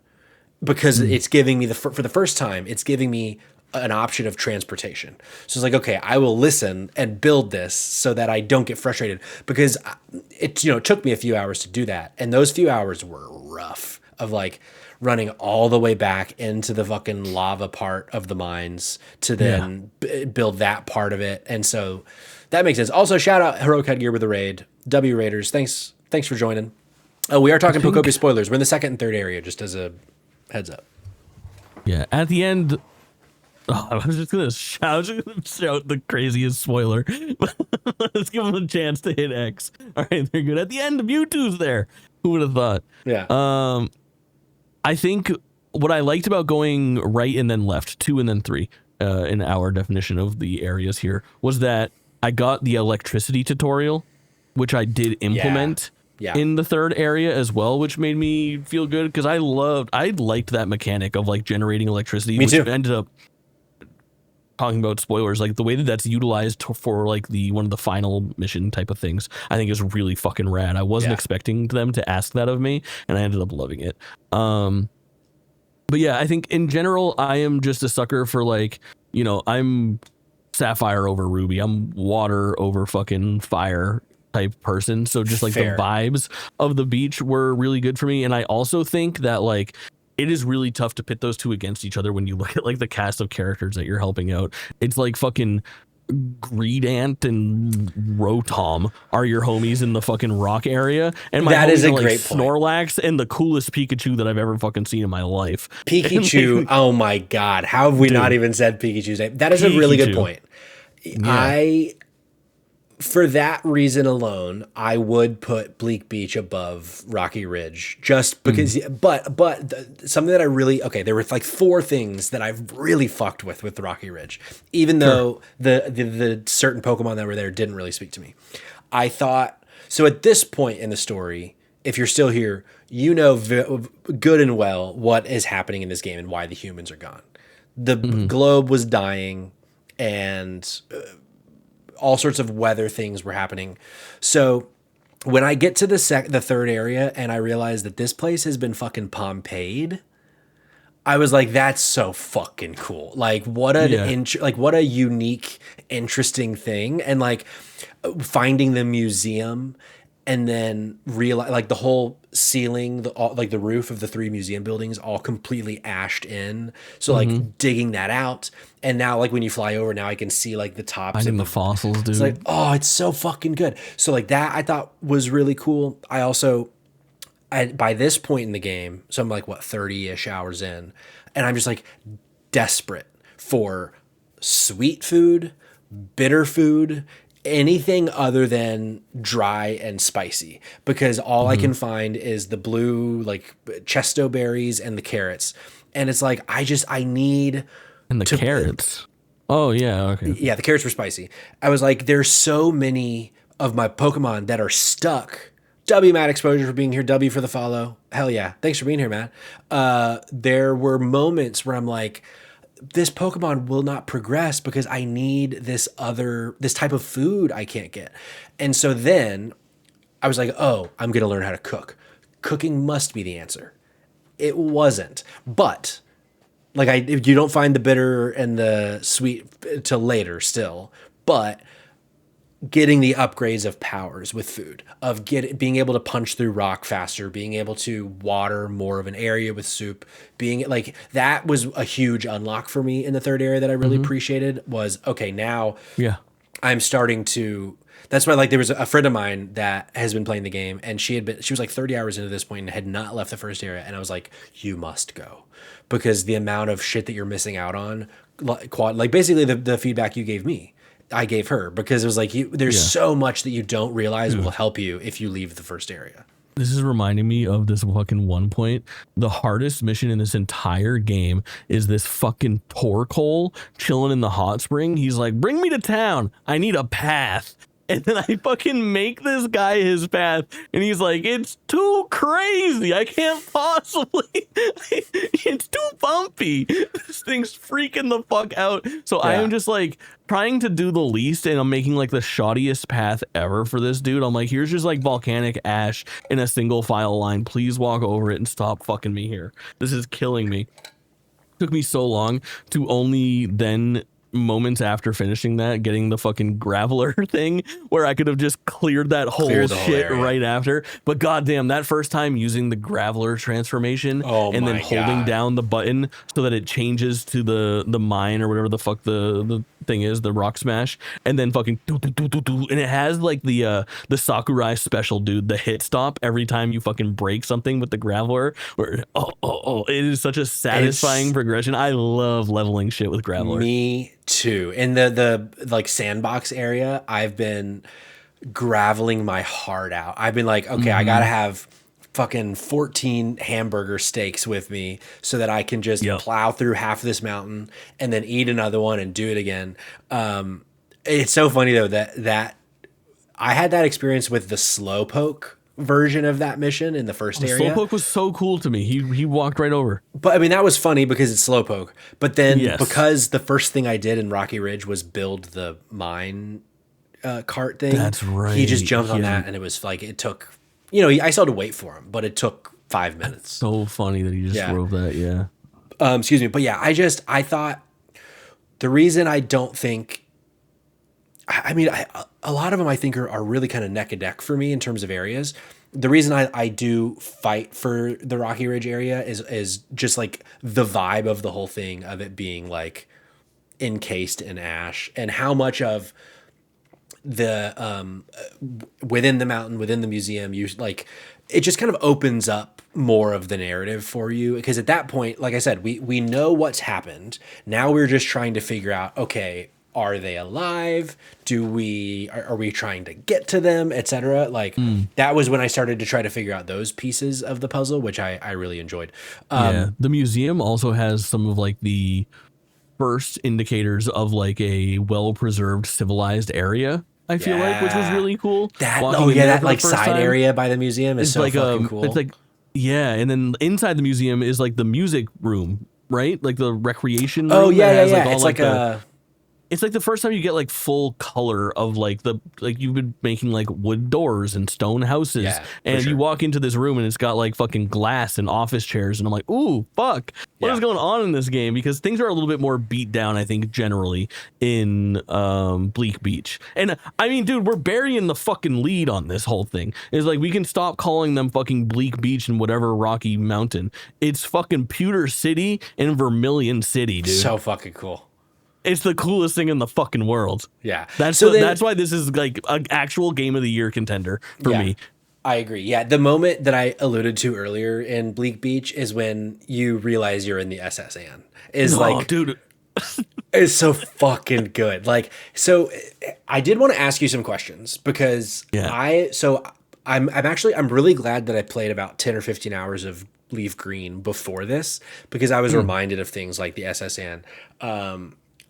because it's giving me for the first time, it's giving me an option of transportation. So it's like, okay, I will listen and build this so that I don't get frustrated, because it, you know, it took me a few hours to do that. And those few hours were rough, of like running all the way back into the fucking lava part of the mines to then build that part of it. And so that makes sense. Also, shout out Heroic Headgear with the raid. W Raiders, thanks for joining. Oh, we are talking Pokopia spoilers. We're in the second and third area, just as a heads up.
Yeah, at the end, I was just gonna shout the craziest spoiler. Let's give them a chance to hit X. All right, they're good. At the end, Mewtwo's there. Who would have thought?
Yeah.
I think what I liked about going right and then left, 2 and then 3, in our definition of the areas here, was that I got the electricity tutorial, which I did implement in the third area as well, which made me feel good, because I liked that mechanic of like generating electricity.
Me too.
Which ended up, talking about spoilers, like the way that that's utilized for like one of the final mission type of things, I think is really fucking rad. I wasn't expecting them to ask that of me, and I ended up loving it. But yeah, I think in general, I am just a sucker for like, you know, I'm Sapphire over Ruby. I'm water over fucking fire type person. So just like the vibes of the beach were really good for me. And I also think that like, it is really tough to pit those two against each other when you look at like the cast of characters that you're helping out. It's like fucking Greedant and Rotom are your homies in the fucking rock area, and my
that is a
like
great point.
Snorlax and the coolest Pikachu that I've ever fucking seen in my life.
Pikachu, oh my god, how have we not even said Pikachu's name? That is a really good point. Yeah. For that reason alone, I would put Bleak Beach above Rocky Ridge, just because. But something that I really there were like 4 things that I've really fucked with Rocky Ridge, even though the certain Pokemon that were there didn't really speak to me. I thought so. At this point in the story, if you're still here, you know good and well what is happening in this game and why the humans are gone. The globe was dying, and all sorts of weather things were happening. So when I get to the third area and I realize that this place has been fucking Pompeii'd, I was like, that's so fucking cool. Like what what a unique, interesting thing. And like finding the museum, and then realize like the whole ceiling, the roof of the 3 museum buildings all completely ashed in. So like digging that out. And now like when you fly over, now I can see like the tops
and the fossils, dude.
It's like, oh, it's so fucking good. So like that I thought was really cool. I also, by this point in the game, so I'm like 30-ish hours in, and I'm just like desperate for sweet food, bitter food, anything other than dry and spicy, because all I can find is the blue like chesto berries and the carrots, and it's like I need
carrots. Oh yeah, okay.
Yeah, the carrots were spicy. I was like, there's so many of my Pokemon that are stuck. W Matt Exposure for being here. W for the follow. Hell yeah, thanks for being here, Matt. There were moments where I'm like, this Pokemon will not progress because I need this type of food I can't get. And so then I was like, oh, I'm going to learn how to cook. Cooking must be the answer. It wasn't. But like you don't find the bitter and the sweet till later still, but getting the upgrades of powers with food, of being able to punch through rock faster, being able to water more of an area with soup, being like, that was a huge unlock for me in the third area that I really appreciated. Was okay, now I'm starting to, that's why like there was a friend of mine that has been playing the game, and she was like 30 hours into this point and had not left the first area, and I was like, you must go, because the amount of shit that you're missing out on, like basically the feedback you gave me, I gave her, because it was like, there's so much that you don't realize will help you if you leave the first area.
This is reminding me of this fucking one point. The hardest mission in this entire game is this fucking Torkoal chilling in the hot spring. He's like, bring me to town. I need a path. And then I fucking make this guy his path, and he's like, it's too crazy. I can't possibly. It's too bumpy. This thing's freaking the fuck out. So I am just like trying to do the least, and I'm making like the shoddiest path ever for this dude. I'm like, here's just like volcanic ash in a single file line. Please walk over it and stop fucking me here. This is killing me. Took me so long to only then, moments after finishing that, getting the fucking graveler thing where I could have just cleared that whole shit right after. But goddamn, that first time using the graveler transformation and then holding down the button so that it changes to the mine or whatever the fuck the thing is, the rock smash, and then fucking and it has like the Sakurai special, dude, the hit stop every time you fucking break something with the graveler. Where it is such a satisfying progression. I love leveling shit with graveler.
Me too. In the like sandbox area, I've been graveling my heart out. I've been like, okay, I gotta have fucking 14 hamburger steaks with me so that I can just plow through half this mountain and then eat another one and do it again. It's so funny though that I had that experience with the slowpoke version of that mission in the first area.
Slowpoke was so cool to me. He walked right over.
But I mean, that was funny because it's slowpoke. But then because the first thing I did in Rocky Ridge was build the mine cart thing.
That's right.
He just jumped on that, and it was like, it took, I still had to wait for him, but it took 5 minutes.
That's so funny that he just drove that. Yeah.
Excuse me. But yeah, I thought the reason I don't think, I mean, a lot of them I think are really kind of neck and neck for me in terms of areas. The reason I do fight for the Rocky Ridge area is just like the vibe of the whole thing, of it being like encased in ash, and how much of the within the mountain, within the museum, you like, it just kind of opens up more of the narrative for you, because at that point, like I said, we know what's happened. Now we're just trying to figure out, okay, are they alive? Are we trying to get to them, etc.? Like that was when I started to try to figure out those pieces of the puzzle, which I really enjoyed.
The museum also has some of like the first indicators of like a well-preserved civilized area, I feel like, which was really cool.
That like side area by the museum is so like fucking cool.
It's like, and then inside the museum is like the music room, right? Like the recreation room. It's like the first time you get like full color of like you've been making like wood doors and stone houses, and you walk into this room and it's got like fucking glass and office chairs, and I'm like, ooh, fuck, what is going on in this game? Because things are a little bit more beat down, I think, generally in Bleak Beach. And I mean, dude, we're burying the fucking lead on this whole thing. It's like, we can stop calling them fucking Bleak Beach and whatever Rocky Mountain. It's fucking Pewter City and Vermilion City, dude.
So fucking cool.
It's the coolest thing in the fucking world.
Yeah.
That's why this is like an actual game of the year contender for me.
I agree. Yeah. The moment that I alluded to earlier in Bleak Beach is when you realize you're in the SS Anne.
Dude.
It's so fucking good. Like, so I did want to ask you some questions, because I'm really glad that I played about 10 or 15 hours of Leaf Green before this, because I was reminded of things like the SS Anne.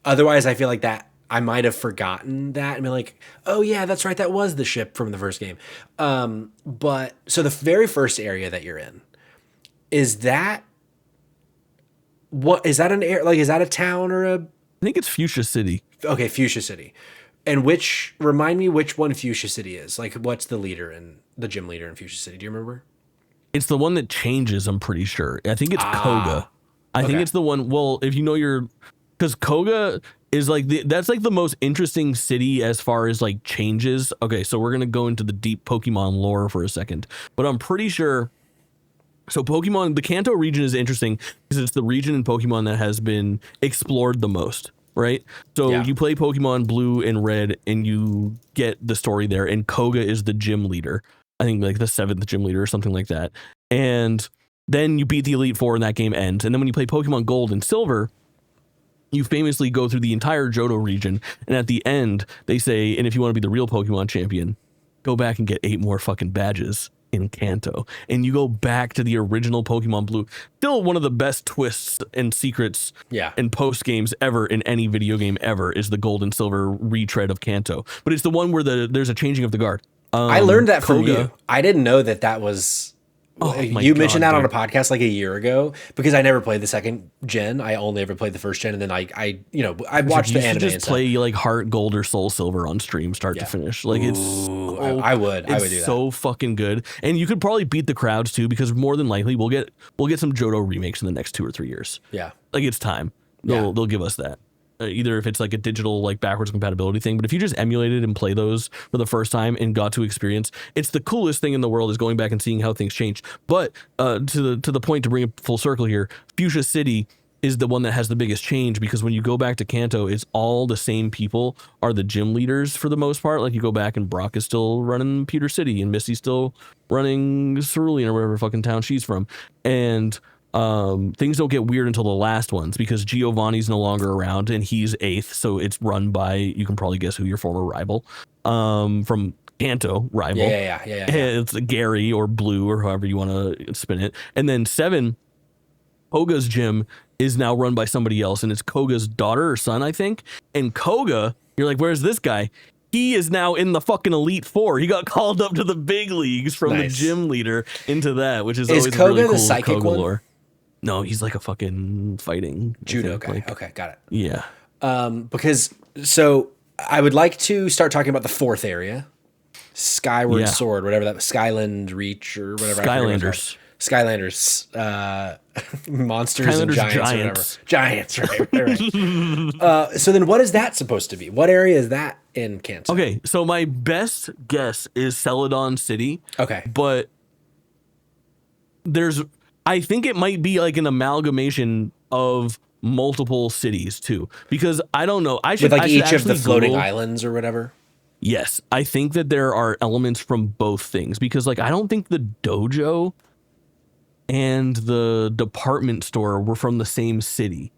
Otherwise, I feel like that I might have forgotten that and be like, oh yeah, that's right, that was the ship from the first game. But so the very first area that you're in, is that an area, like, is that a town or
I think it's Fuchsia City.
Okay, Fuchsia City. And remind me which one Fuchsia City is. Like, what's the gym leader in Fuchsia City? Do you remember?
It's the one that changes, I'm pretty sure. I think it's Koga. I think it's the one, well, if you know because Koga is like that's like the most interesting city as far as like changes. Okay, so we're gonna go into the deep Pokemon lore for a second, but I'm pretty sure. So the Kanto region is interesting because it's the region in Pokemon that has been explored the most, right? So you play Pokemon Blue and Red and you get the story there, and Koga is the gym leader. I think like the 7th gym leader or something like that. And then you beat the Elite Four and that game ends. And then when you play Pokemon Gold and Silver, you famously go through the entire Johto region, and at the end they say, and if you want to be the real Pokemon champion, go back and get 8 more fucking badges. in Kanto, and you go back to the original Pokemon Blue. Still one of the best twists and secrets and post games ever in any video game ever is the Gold and Silver retread of Kanto. But it's the one where there's a changing of the guard.
I learned that from you. I didn't know that was. You mentioned that on a podcast like a year ago because I never played the second gen. I only ever played the first gen, and then I watched the anime.
Just play like Heart Gold or Soul Silver on stream, start to finish. Like
I would do that.
So fucking good, and you could probably beat the crowds too because more than likely we'll get some Johto remakes in the next 2 or 3 years.
Yeah,
like it's time. They'll give us that. Either if it's like a digital like backwards compatibility thing, but if you just emulated and play those for the first time and got to experience, it's the coolest thing in the world is going back and seeing how things change. But to the point, to bring it full circle here, Fuchsia City is the one that has the biggest change because when you go back to Kanto, it's all the same people are the gym leaders for the most part. Like you go back and Brock is still running Pewter City and Misty's still running Cerulean or whatever fucking town she's from. And things don't get weird until the last ones because Giovanni's no longer around and he's 8th, so it's run by, you can probably guess who your former rival from Kanto rival.
Yeah.
It's Gary or Blue or however you want to spin it. And then 7, Koga's gym is now run by somebody else, and it's Koga's daughter or son, I think. And Koga, you're like, where's this guy? He is now in the fucking Elite Four. He got called up to the big leagues from the gym leader into that, which is always
Koga
really cool
the psychic
Koga
one?
lore. No, he's like a fucking fighting
judo guy. Okay, got it.
Yeah.
Because so I would like to start talking about the 4th area, Skyward Sword, whatever that was, Skyland Reach or whatever. Skylanders, monsters
Skylanders
and giants, or whatever. Giants, right. So then, what is that supposed to be? What area is that in Kanto?
Okay, so my best guess is Celadon City.
Okay,
but I think it might be like an amalgamation of multiple cities too, because I don't know. I should
with like
each
of the floating
Google,
islands or whatever.
Yes, I think that there are elements from both things because like I don't think the dojo and the department store were from the same city.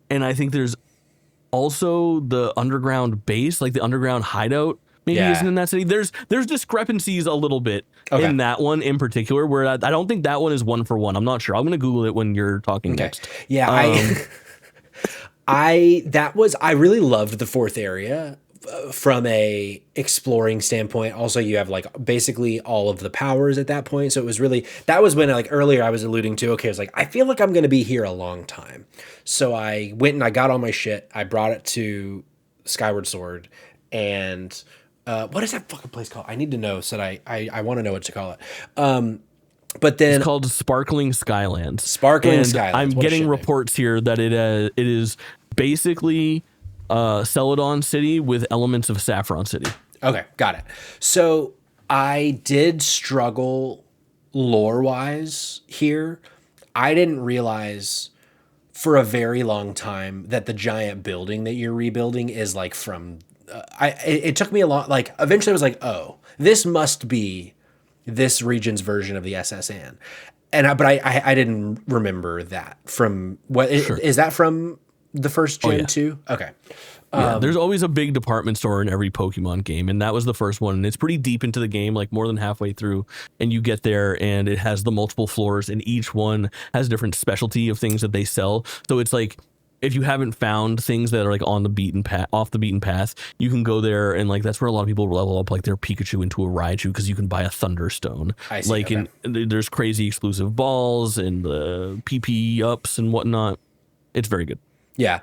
And I think there's also the underground base, like the underground hideout maybe isn't in that city. There's discrepancies a little bit in that one in particular where I don't think that one is 1 for 1. I'm not sure. I'm going to Google it when you're talking next.
Yeah, I really loved the 4th area from a exploring standpoint. Also, you have like basically all of the powers at that point. So it was really, that was when like earlier I was alluding to, okay, I was like, I feel like I'm going to be here a long time. So I went and I got all my shit. I brought it to Skyward Sword and what is that fucking place called? I need to know so that I want to know what to call it. But then
it's called Sparkling Skylands.
Skylands.
I'm getting reports here that it is basically Celadon City with elements of Saffron City.
Okay, got it. So I did struggle lore-wise here. I didn't realize for a very long time that the giant building that you're rebuilding is like from... it took me a lot. Like eventually I was like, oh, this must be this region's version of the SSN. But I didn't remember that from what is that from the first gen too? Okay.
There's always a big department store in every Pokemon game, and that was the first one. And it's pretty deep into the game, like more than halfway through. And you get there, and it has the multiple floors, and each one has a different specialty of things that they sell. So it's like if you haven't found things that are like on the beaten path, off the beaten path, you can go there, and like that's where a lot of people level up like their Pikachu into a Raichu because you can buy a Thunderstone.
I see,
like, and there's crazy exclusive balls and the PP ups and whatnot. It's very good.
Yeah.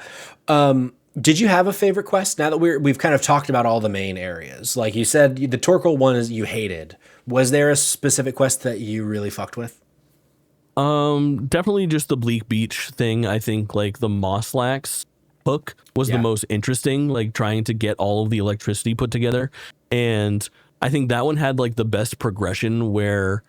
Did you have a favorite quest? Now that we've kind of talked about all the main areas, like you said, the Torkoal one is you hated. Was there a specific quest that you really fucked with?
Definitely just the Bleak Beach thing. I think like the Mosslax hook was the most interesting, like trying to get all of the electricity put together. And I think that one had like the best progression where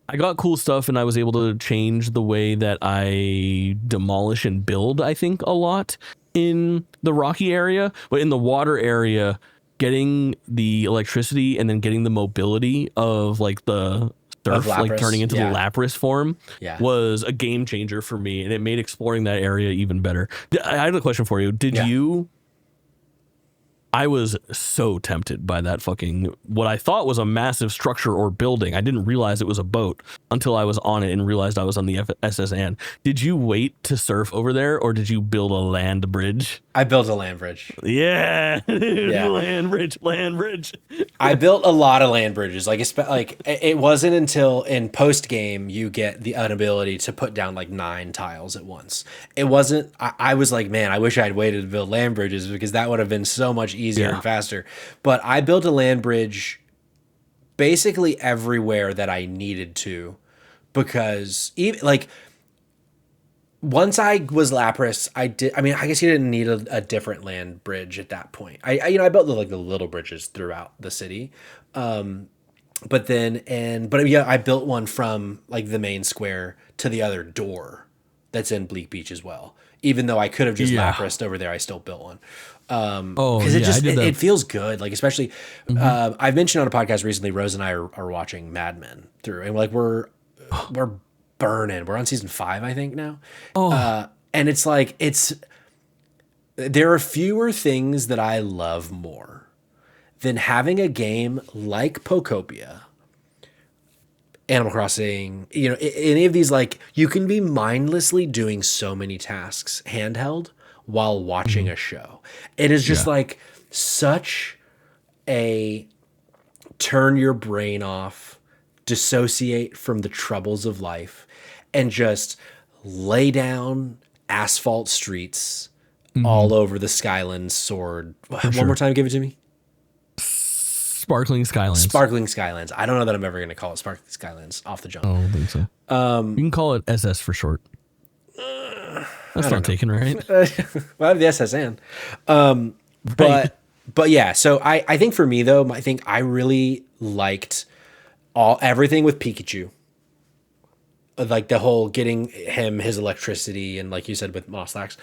I got cool stuff and I was able to change the way that I demolish and build, I think, a lot in the rocky area. But in the water area, getting the electricity and then getting the mobility of like the surf, like turning into the Lapras form was a game changer for me. And it made exploring that area even better. I had a question for you. Did you I was so tempted by that fucking, what I thought was a massive structure or building. I didn't realize it was a boat until I was on it and realized I was on the SS Anne. Did you wait to surf over there, or did you build a land bridge?
I built a land bridge.
Yeah,
Yeah.
land bridge.
I built a lot of land bridges. Like it wasn't until in post game you get the ability to put down like 9 tiles at once. It wasn't. I was like, man, I wish I had waited to build land bridges because that would have been so much easier and faster. But I built a land bridge basically everywhere that I needed to, because even like once I was Lapras, I did. I mean, I guess you didn't need a different land bridge at that point. I built the little bridges throughout the city, but yeah, I built one from like the main square to the other door that's in Bleak Beach as well. Even though I could have just Lapras over there, I still built one. Because it feels good. Like, especially, I've mentioned on a podcast recently, Rose and I are watching Mad Men through, and like we're burning. We're on season 5, I think now. And it's like, there are fewer things that I love more than having a game like Pokopia, Animal Crossing, any of these, like, you can be mindlessly doing so many tasks handheld while watching a show. It is just like such a turn your brain off, dissociate from the troubles of life, and just lay down asphalt streets all over the Skylands sword. One more time, give it to me.
Sparkling Skylands.
Sparkling Skylands. I don't know that I'm ever going to call it Sparkling Skylands off the jump.
I don't think so. You can call it SS for short. That's not taken, right?
Well, I have the SSN. But yeah, so I think for me though, I think I really liked everything with Pikachu. Like the whole getting him his electricity, and like you said with Moslax.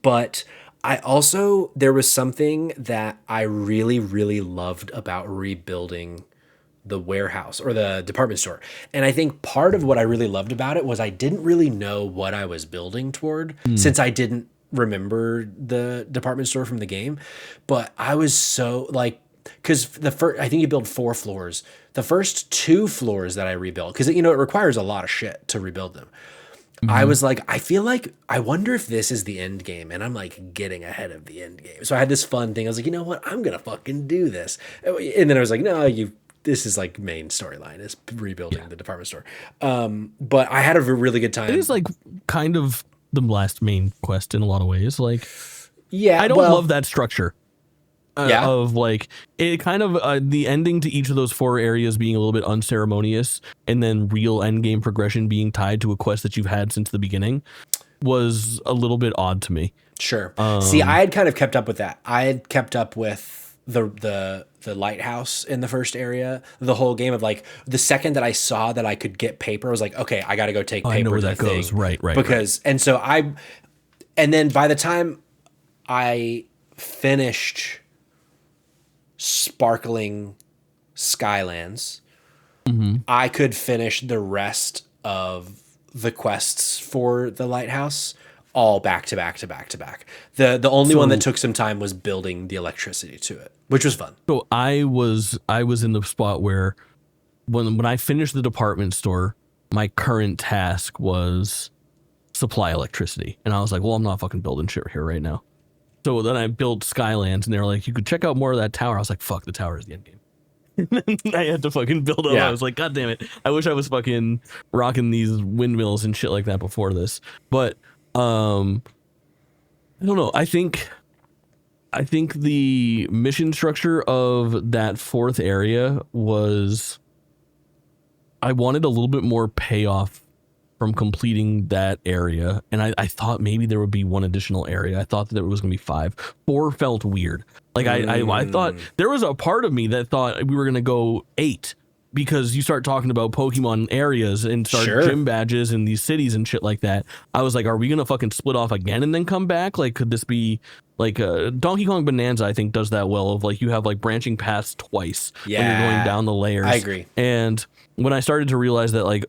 But there was something that I really, really loved about rebuilding the warehouse or the department store. And I think part of what I really loved about it was I didn't really know what I was building toward, since I didn't remember the department store from the game. But I was so like, because I think you build 4 floors. The first 2 floors that I rebuilt, because it requires a lot of shit to rebuild them. I was like, I wonder if this is the end game, and I'm like getting ahead of the end game. So I had this fun thing. I was like, you know what? I'm gonna fucking do this. And then I was like, no, this is like main storyline is rebuilding the department store. But I had a really good time.
It is like kind of the last main quest in a lot of ways. Like,
yeah,
I don't love that structure.
Yeah.
Of like it kind of the ending to each of those 4 areas being a little bit unceremonious, and then real end game progression being tied to a quest that you've had since the beginning was a little bit odd to me.
Sure. See, I had kind of kept up with that. I had kept up with the lighthouse in the first area, the whole game of like the second that I saw that I could get paper, I was like, okay, I got to go take paper.
I know where
to
that
the
goes.
thing.
Right.
Because and then by the time I finished Sparkling Skylands, I could finish the rest of the quests for the lighthouse all back to back to back to back. The only one that took some time was building the electricity to it, which was fun.
So I was in the spot where when I finished the department store, my current task was supply electricity, and I was like, well, I'm not fucking building shit here right now. So then I built Skylands, and they're like, you could check out more of that tower. I was like, fuck, the tower is the end game. I had to fucking build up. Yeah. I was like, God damn it. I wish I was fucking rocking these windmills and shit like that before this. But I don't know. I think the mission structure of that 4th area was, I wanted a little bit more payoff from completing that area, and I thought maybe there would be 1 additional area. I thought that there was gonna be 5. 4 felt weird. Like I thought there was a part of me that thought we were gonna go 8, because you start talking about Pokemon areas and start gym badges in these cities and shit like that. I was like, are we gonna fucking split off again and then come back? Like, could this be like Donkey Kong Bonanza? I think does that well, of like you have like branching paths twice when you're going down the layers.
I agree.
And when I started to realize that, like,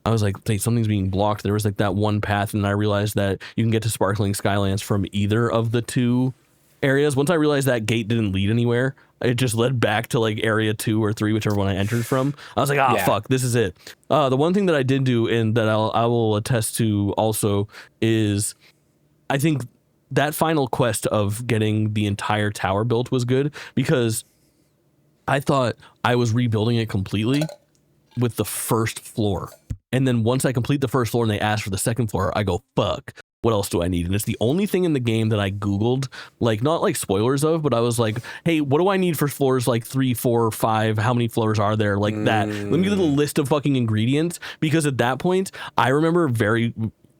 I was like, hey, something's being blocked. There was like that one path, and I realized that you can get to Sparkling Skylands from either of the 2 areas. Once I realized that gate didn't lead anywhere, it just led back to like area 2 or 3, whichever one I entered from. I was like, fuck, this is it. The one thing that I did do, and that I will attest to also, is I think that final quest of getting the entire tower built was good, because I thought I was rebuilding it completely with the first floor. And then once I complete the first floor and they ask for the second floor, I go, fuck, what else do I need? And it's the only thing in the game that I Googled, like, not like spoilers of, but I was like, hey, what do I need for floors like 3, 4, 5? How many floors are there? Like that. Let me get a list of fucking ingredients, because at that point, I remember very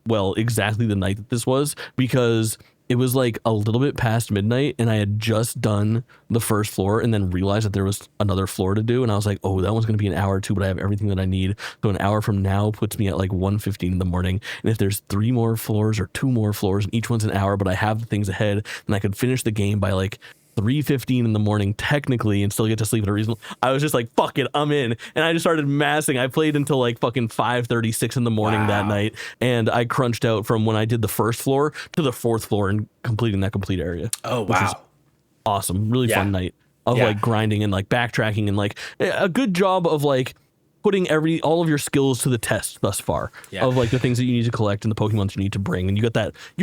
well exactly the night that this was, because it was like a little bit past midnight and I had just done the first floor and then realized that there was another floor to do. And I was like, oh, that one's going to be an hour or two, but I have everything that I need. So an hour from now puts me at like 1:15 in the morning. And if there's 3 more floors or 2 more floors and each one's an hour, but I have the things ahead, then I could finish the game by like 3:15 in the morning technically and still get to sleep at a reasonable. I was just like, fuck it, I'm in. And I just started massing. I played until like fucking 5:36 in the morning that night, and I crunched out from when I did the first floor to the 4th floor and completing that complete area.
Oh, wow.
Which was awesome. Really fun night of like grinding and like backtracking and like a good job of like putting all of your skills to the test thus far of like the things that you need to collect and the Pokemon you need to bring. And you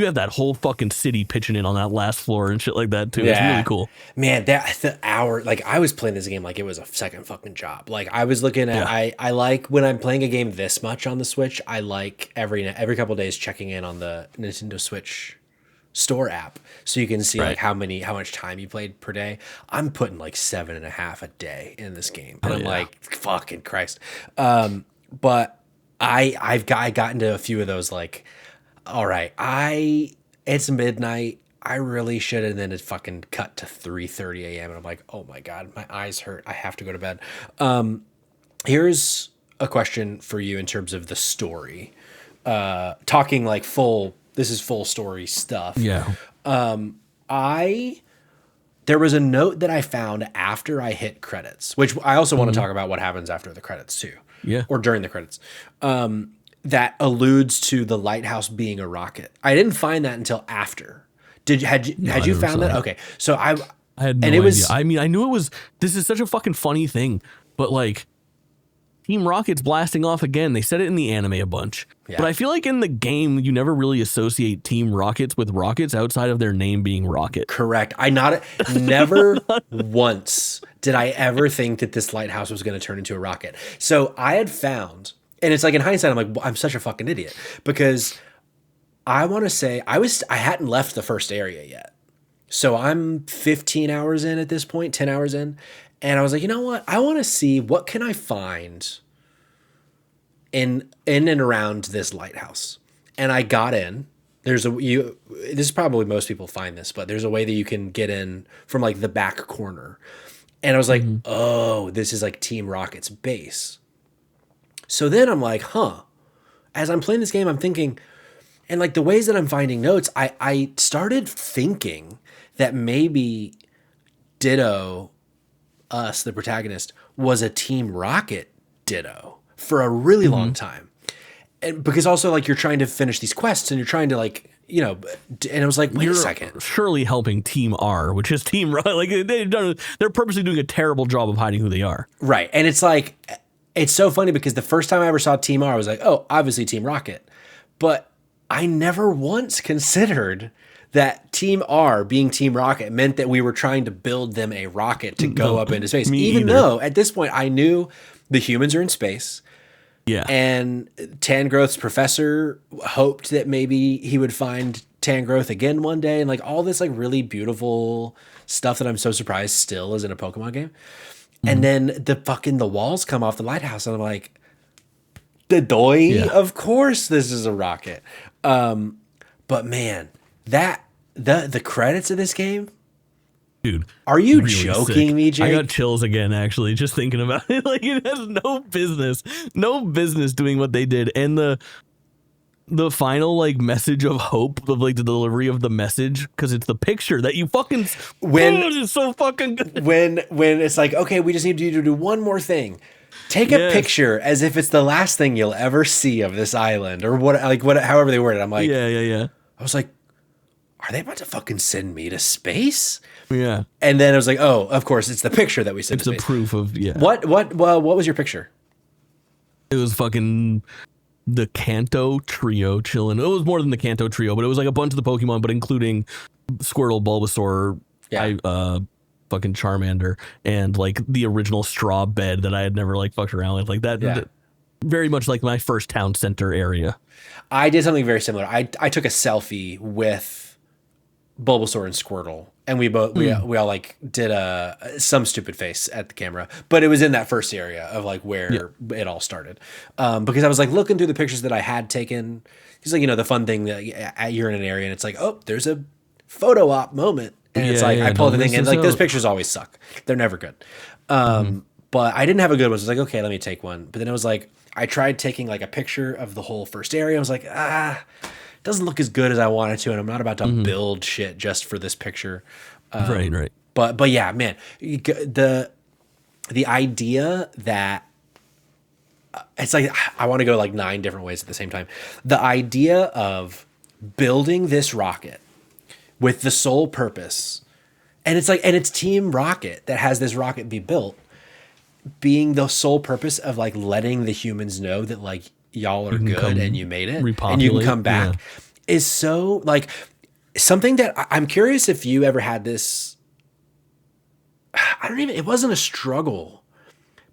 have that whole fucking city pitching in on that last floor and shit like that too. It's really cool.
Man, the hour, like I was playing this game like it was a second fucking job. Like I was looking at, I like when I'm playing a game this much on the Switch, I like every couple of days checking in on the Nintendo Switch store app so you can see like how much time you played per day. I'm putting like 7.5 a day in this game, and I'm like, fucking Christ. But I've gotten to a few of those, like, all right, it's midnight, I really should, and then it fucking cut to 3:30 a.m. and I'm like, oh my god, my eyes hurt, I have to go to bed. Here's a question for you in terms of the story, talking like this is full story stuff.
Yeah.
There was a note that I found after I hit credits, which I also want to talk about what happens after the credits too.
Yeah.
Or during the credits. That alludes to the lighthouse being a rocket. I didn't find that until after. Had you found that? Okay. So I
had no idea. I mean, I knew it was, this is such a fucking funny thing, but like, Team Rocket's blasting off again. They said it in the anime a bunch. Yeah. But I feel like in the game, you never really associate Team Rockets with rockets outside of their name being Rocket.
Correct. Never once did I ever think that this lighthouse was going to turn into a rocket. So I had found, and it's like in hindsight, I'm like, I'm such a fucking idiot, because I want to say I hadn't left the first area yet. So I'm 15 hours in at this point, 10 hours in. And I was like, you know what? I want to see what can I find in and around this lighthouse. And I got in. This is probably most people find this, but there's a way that you can get in from like the back corner. And I was like, oh, this is like Team Rocket's base. So then I'm like, as I'm playing this game, I'm thinking, and like the ways that I'm finding notes, I started thinking that maybe Ditto, us, the protagonist, was a Team Rocket Ditto for a really long time. And because also like you're trying to finish these quests and you're trying to like, you know, and I was like, wait a second.
Surely helping Team R, which is Team Rocket. Like they're purposely doing a terrible job of hiding who they are.
Right. And it's like, it's so funny because the first time I ever saw Team R, I was like, oh, obviously Team Rocket. But I never once considered that Team R being Team Rocket meant that we were trying to build them a rocket to go up into space. Even though at this point I knew the humans are in space.
Yeah.
And Tangrowth's professor hoped that maybe he would find Tangrowth again one day, and like all this like really beautiful stuff that I'm so surprised still is in a Pokemon game. And then the walls come off the lighthouse and I'm like, of course this is a rocket. But man, that the credits of this game,
dude,
are you really joking me, Jake?
I got chills again, actually, just thinking about it. Like, it has no business doing what they did. And the final like message of hope of like the delivery of the message, because it's the picture that you fucking it's so fucking good. When
it's like, okay, we just need you to do one more thing. Take a picture as if it's the last thing you'll ever see of this island, or however they word it. I'm like,
yeah.
I was like, are they about to fucking send me to space?
Yeah.
And then I was like, oh, of course, it's the picture that we sent
It's
to
a
space.
proof of, yeah.
What was your picture?
It was fucking the Kanto trio chilling. It was more than the Kanto trio, but it was like a bunch of the Pokemon, but including Squirtle, Bulbasaur, fucking Charmander, and like the original straw bed that I had never like fucked around with. Like that very much like my first town center area.
I did something very similar. I took a selfie with Bulbasaur and Squirtle, and we all like did some stupid face at the camera, but it was in that first area of like where it all started, because I was like looking through the pictures that I had taken. He's like, the fun thing that you're in an area and it's like, oh, there's a photo op moment, and it's like I pull the thing and like those pictures always suck. They're never good. But I didn't have a good one. So I was like, okay, let me take one. But then it was like I tried taking like a picture of the whole first area. I was like, it doesn't look as good as I wanted to, and I'm not about to build shit just for this picture.
Right.
But yeah, man, the idea that it's like I want to go like 9 different ways at the same time. The idea of building this rocket with the sole purpose, and it's Team Rocket that has this rocket be built, being the sole purpose of like letting the humans know that like y'all are good and you made it and you can come back is so like something that I'm curious if you ever had this. It wasn't a struggle,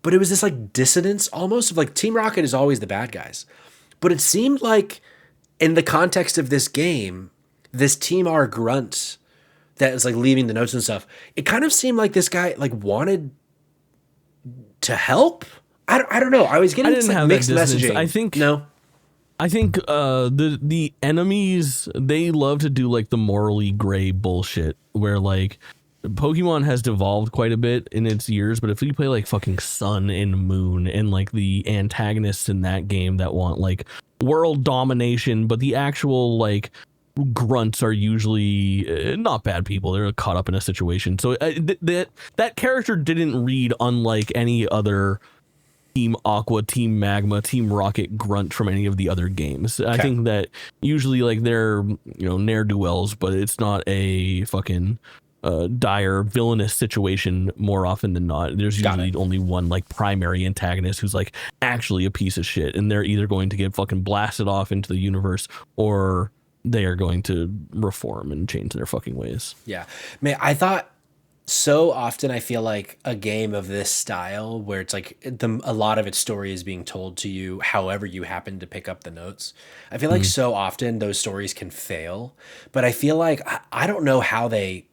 but it was this like dissonance almost of like Team Rocket is always the bad guys. But it seemed like in the context of this game, this Team R grunt that is like leaving the notes and stuff, it kind of seemed like this guy like wanted to help. I don't know. I was getting this like mixed messaging.
I think the enemies, they love to do like the morally gray bullshit where like Pokemon has devolved quite a bit in its years, but if you play like fucking Sun and Moon and like the antagonists in that game that want like world domination, but the actual like grunts are usually not bad people. They're caught up in a situation. So that character didn't read unlike any other Team Aqua, Team Magma, Team Rocket grunt from any of the other games. Okay. I think that usually like they're, ne'er-do-wells, but it's not a fucking dire villainous situation more often than not. There's usually only one like primary antagonist who's like actually a piece of shit, and they're either going to get fucking blasted off into the universe or they are going to reform and change their fucking ways.
Yeah. Man, I thought so often I feel like a game of this style where it's like a lot of its story is being told to you however you happen to pick up the notes. I feel like so often those stories can fail, but I feel like I don't know how they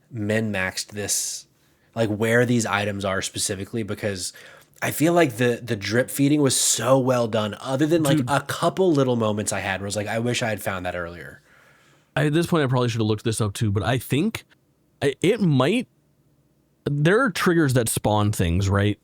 min-maxed this, like where these items are specifically, because I feel like the drip feeding was so well done, other than like a couple little moments I had where I was like, I wish I had found that earlier.
At this point, I probably should have looked this up too, but I think it might. There are triggers that spawn things, right?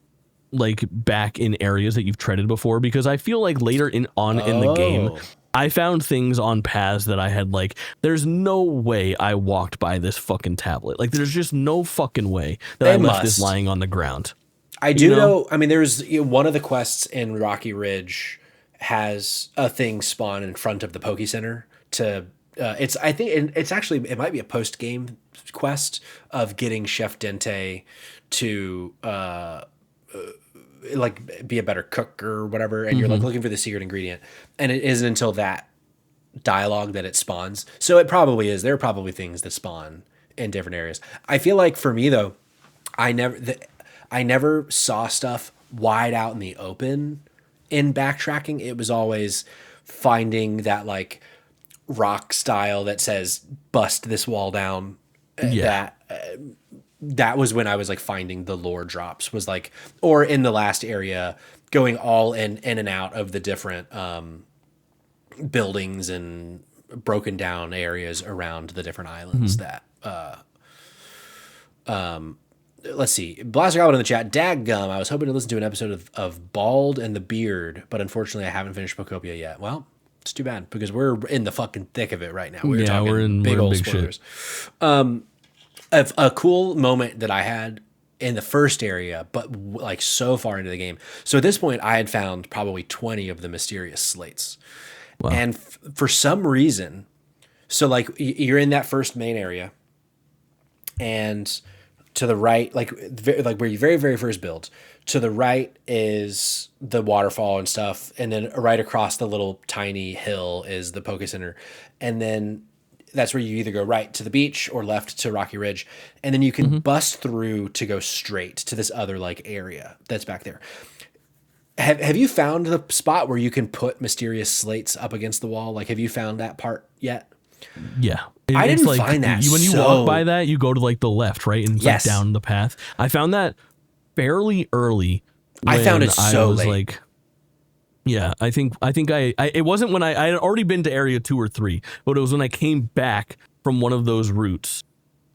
Like back in areas that you've treaded before, because I feel like later in the game, I found things on paths that I had like, there's no way I walked by this fucking tablet. Like there's just no fucking way that I left this lying on the ground.
I do know. I mean, there's one of the quests in Rocky Ridge has a thing spawn in front of the Poke Center to. It might be a post game quest of getting Chef Dente to like be a better cook or whatever, and you're like looking for the secret ingredient, and it isn't until that dialogue that it spawns. So it probably is. There are probably things that spawn in different areas. I feel like for me though, I never saw stuff wide out in the open in backtracking. It was always finding that like rock style that says bust this wall down. That was when I was like finding the lore drops, was like, or in the last area going all in and out of the different buildings and broken down areas around the different islands that let's see. Blaster Goblin in the chat. Daggum. I was hoping to listen to an episode of Bald and the Beard, but unfortunately I haven't finished Pokopia yet. Well, it's too bad because we're in the fucking thick of it right now. We're talking big old spoilers. A cool moment that I had in the first area, but like so far into the game. So at this point I had found probably 20 of the mysterious slates. Wow. And for some reason, So like you're in that first main area, and to the right, like where you very very first build, to the right is the waterfall and stuff, and then right across the little tiny hill is the Poke Center, and then that's where you either go right to the beach or left to Rocky Ridge, and then you can bust through to go straight to this other like area that's back there. Have you found the spot where you can put mysterious slates up against the wall? Like, have you found that part yet?
Yeah.
I
It's
didn't
like,
find that.
when you walk by that, you go to like the left, right? And it's
Yes.
like down the path. I found that fairly early.
I found it so late.
Like, yeah, I think it wasn't when I had already been to area 2 or 3, but it was when I came back from one of those routes.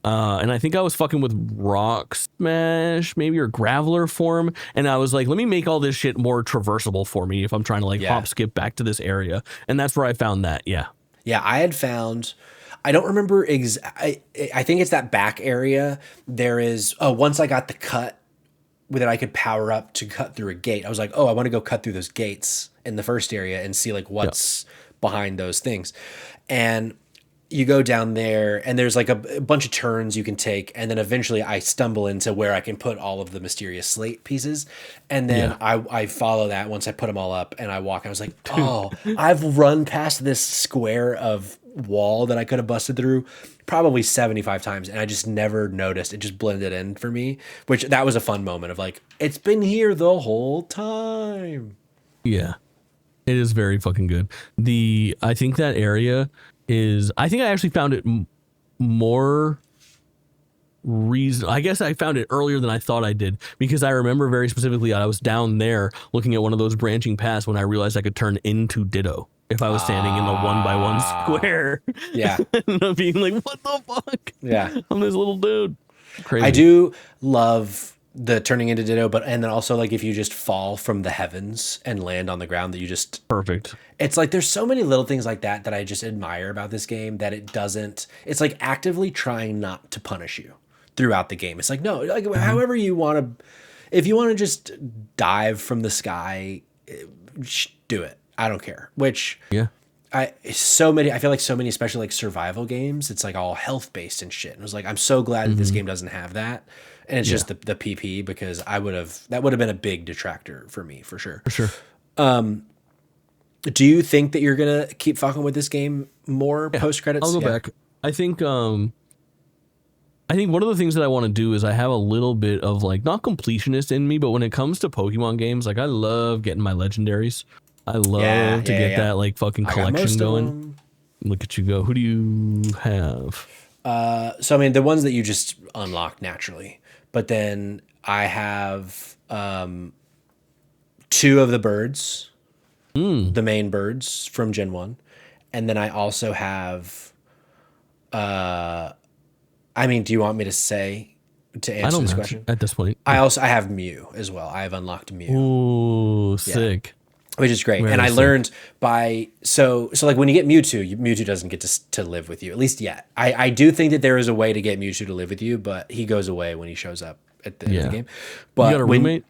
And I think I was fucking with Rock Smash, maybe, or Graveler form. And I was like, let me make all this shit more traversable for me if I'm trying to like hop skip back to this area. And that's where I found that. Yeah.
Yeah, I had found, I don't remember, I think it's that back area. There is, once I got the cut that I could power up to cut through a gate, I was like, I want to go cut through those gates in the first area and see like what's behind those things. And you go down there and there's like a bunch of turns you can take. And then eventually I stumble into where I can put all of the mysterious slate pieces. And then I follow that once I put them all up and I walk. I was like, I've run past this square of wall that I could have busted through probably 75 times. And I just never noticed. It just blended in for me, which that was a fun moment of like, it's been here the whole time.
Yeah. It is very fucking good. I think that area I think I actually found it more reason. I guess I found it earlier than I thought I did, because I remember very specifically I was down there looking at one of those branching paths when I realized I could turn into Ditto if I was standing in the 1x1 square.
Yeah.
And being like, what the fuck?
Yeah.
I'm this little dude. Crazy.
I do love the turning into Ditto, and then also like if you just fall from the heavens and land on the ground, that you just
perfect.
It's like there's so many little things like that I just admire about this game, that it's like actively trying not to punish you throughout the game. It's like, no, like however you want to, if you want to just dive from the sky, do it. I don't care. Which I feel like so many, especially like survival games, it's like all health based and shit. And I was like, I'm so glad that this game doesn't have that. And it's just the PP, because that would have been a big detractor for me, for sure.
For sure.
Do you think that you're gonna keep fucking with this game more post credits?
I'll go back. I think one of the things that I want to do is I have a little bit of like, not completionist in me, but when it comes to Pokemon games, like I love getting my legendaries. I love to get that like fucking collection going. Look at you go. Who do you have?
So I mean, the ones that you just unlock naturally, but then I have 2 of the birds, the main birds from Gen 1, and then I also have. I mean, do you want me to answer this question
at this point?
I have Mew as well. I have unlocked Mew.
Ooh, sick.
Which is great. And I learned so like when you get Mewtwo doesn't get to live with you, at least yet. I do think that there is a way to get Mewtwo to live with you, but he goes away when he shows up at the end of the game. But
you got a roommate?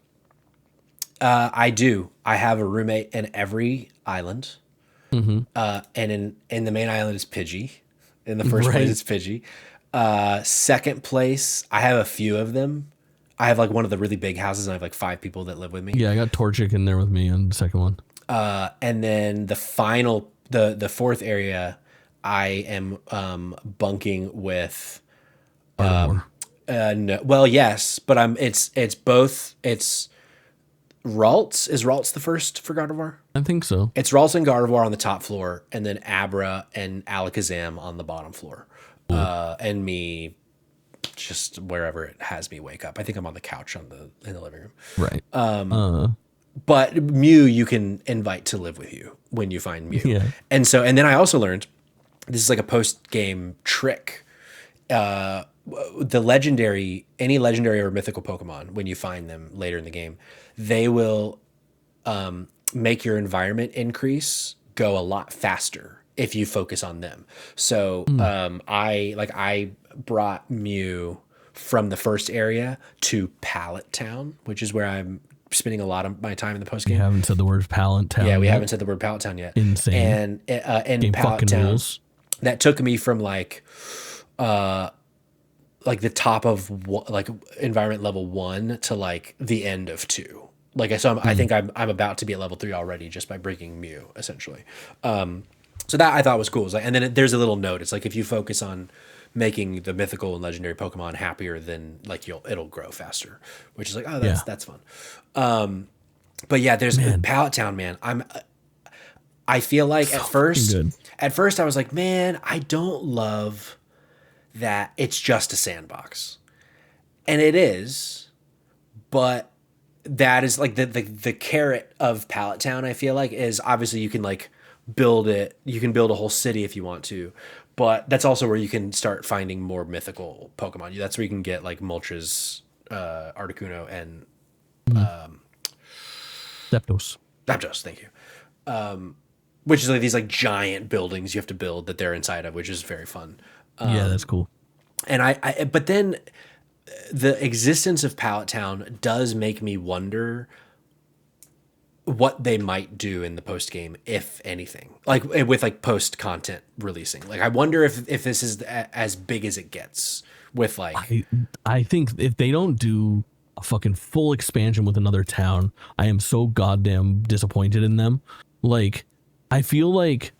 I do. I have a roommate in every island. And in the main island is Pidgey. In the first place, it's Pidgey. Second place, I have a few of them. I have like one of the really big houses, and I have like 5 people that live with me.
Yeah, I got Torchic in there with me on the second one.
And then the final, the fourth area, I am bunking with. No, well, yes, but it's both. It's Ralts. Is Ralts the first for Gardevoir?
I think so.
It's Ralts and Gardevoir on the top floor, and then Abra and Alakazam on the bottom floor. And me just wherever it has me wake up. I think I'm on the couch in the living room.
Right.
But Mew you can invite to live with you when you find Mew.
Yeah.
And then I also learned, this is like a post-game trick. Any legendary or mythical Pokemon, when you find them later in the game, they will make your environment increase go a lot faster if you focus on them. So I brought Mew from the first area to Pallet Town, which is where I'm spending a lot of my time in the post game.
We haven't said the word Pallet Town.
Yeah, we haven't said the word Pallet Town yet.
Insane.
And in
Game
Pallet
fucking
Town,
rules.
that took me from like the top of like environment level 1 to like the end of 2. Like I think I'm about to be at level 3 already just by breaking Mew essentially. So that I thought was cool. It was like, and then there's a little note. It's like if you focus on making the mythical and legendary Pokemon happier, then like it'll grow faster, which is like, oh, that's fun. But yeah, there's Pallet Town, man. I feel like at first I was like, man, I don't love that it's just a sandbox, and it is, but that is like the carrot of Pallet Town. I feel like is obviously you can like build it. You can build a whole city if you want to, but that's also where you can start finding more mythical Pokemon. That's where you can get like Moltres, Articuno, and
Zapdos.
Thank you. Which is like these like giant buildings you have to build that they're inside of, which is very fun.
Yeah, that's cool.
And but then the existence of Pallet Town does make me wonder what they might do in the post game, if anything, like with like post content releasing. Like, I wonder if this is as big as it gets with like,
I think if they don't do a fucking full expansion with another town, I am so goddamn disappointed in them. Like, I feel like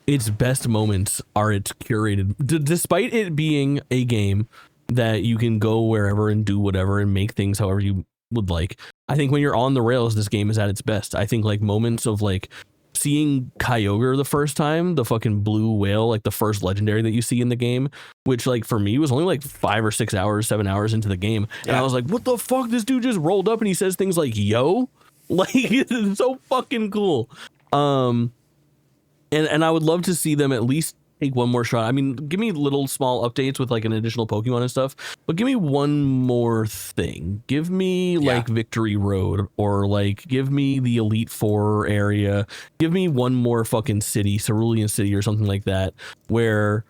its best moments are its curated, despite it being a game that you can go wherever and do whatever and make things however you would like. I think when you're on the rails, this game is at its best. I think like moments of like seeing Kyogre the first time, the fucking blue whale, like the first legendary that you see in the game, which like for me was only like 5 or 6 hours, 7 hours into the game. Yeah. And I was like, what the fuck? This dude just rolled up and he says things like, yo, like it's so fucking cool. And I would love to see them at least take one more shot. I mean, give me little small updates with like an additional Pokemon and stuff, but give me one more thing. Give me like Victory Road, or like give me the Elite Four area. Give me one more fucking city, Cerulean City or something like that, where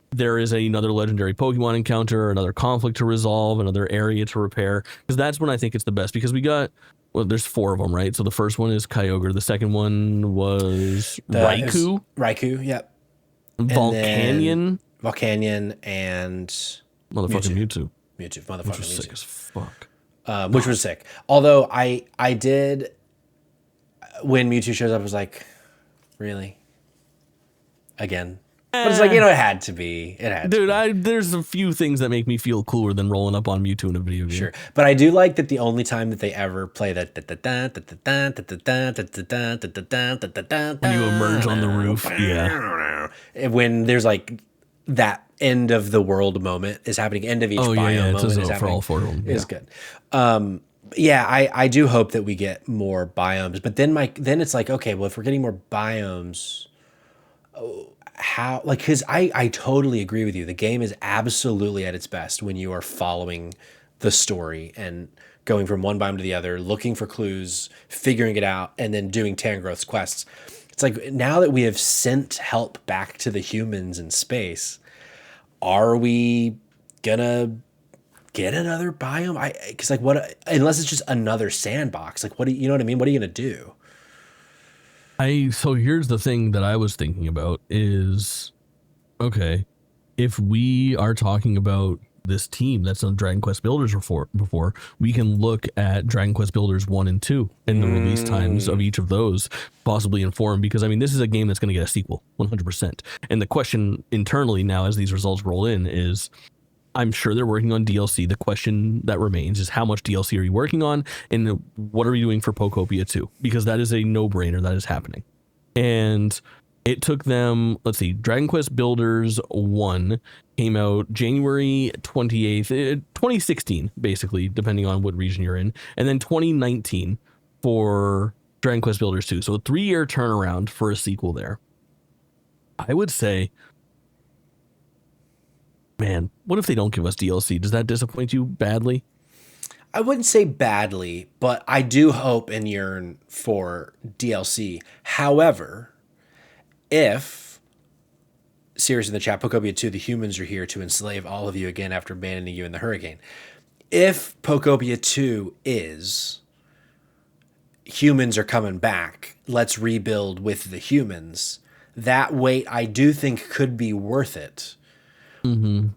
there is another legendary Pokemon encounter, another conflict to resolve, another area to repair. Because that's when I think it's the best. Because we got, well, there's 4 of them, right? So the first one is Kyogre. The second one was Raikou.
Raikou, yep.
Volcanion
and
motherfucking Mewtwo,
motherfucking
which was
Mewtwo.
sick as fuck.
Which was sick. Although I did, when Mewtwo shows up, I was like, really? Again? But it's like, you know, it had to be. It had
Dude,
to be.
There's a few things that make me feel cooler than rolling up on Mewtwo in a video game.
Sure. But I do like that the only time that they ever play that
when you emerge on the roof, yeah.
When there's like that end of the world moment is happening, end of each biome moment is happening.
For all 4 of them.
It's good. Yeah, I do hope that we get more biomes, but then it's like, okay, well, if we're getting more biomes, how, like, because I totally agree with you. The game is absolutely at its best when you are following the story and going from one biome to the other, looking for clues, figuring it out, and then doing Tangrowth's quests. It's like, now that we have sent help back to the humans in space, are we gonna get another biome? Because like, what, unless it's just another sandbox, like, what do you know what I mean? What are you gonna do?
So here's the thing that I was thinking about is, okay, if we are talking about this team that's on Dragon Quest Builders before, we can look at Dragon Quest Builders 1 and 2 and the release times of each of those, possibly inform, because I mean, this is a game that's going to get a sequel 100%. And the question internally now, as these results roll in, is, I'm sure they're working on DLC. The question that remains is, how much DLC are you working on, and what are we doing for Pokopia 2? Because that is a no-brainer that is happening. And it took them, let's see, Dragon Quest Builders 1 came out January 28th, 2016, basically, depending on what region you're in, and then 2019 for Dragon Quest Builders 2. So a 3-year turnaround for a sequel there. I would say, man, what if they don't give us DLC? Does that disappoint you badly?
I wouldn't say badly, but I do hope and yearn for DLC. However, if, serious in the chat, Pokopia 2, the humans are here to enslave all of you again after abandoning you in the hurricane. If Pokopia 2 is humans are coming back, let's rebuild with the humans, that wait I do think could be worth it.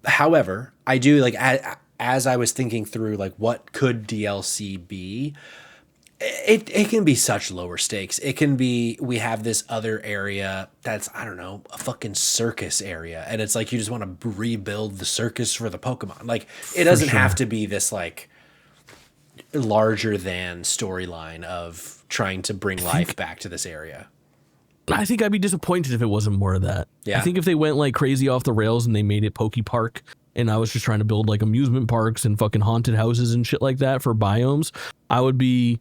However, I do like as I was thinking through like what could DLC be, it can be such lower stakes. It can be we have this other area that's I don't know, a fucking circus area, and it's like you just want to rebuild the circus for the Pokemon. Like it doesn't have to be this like larger than storyline of trying to bring life back to this area.
I think I'd be disappointed if it wasn't more of that.
Yeah.
I think if they went like crazy off the rails and they made it Poke Park and I was just trying to build like amusement parks and fucking haunted houses and shit like that for biomes, I would be...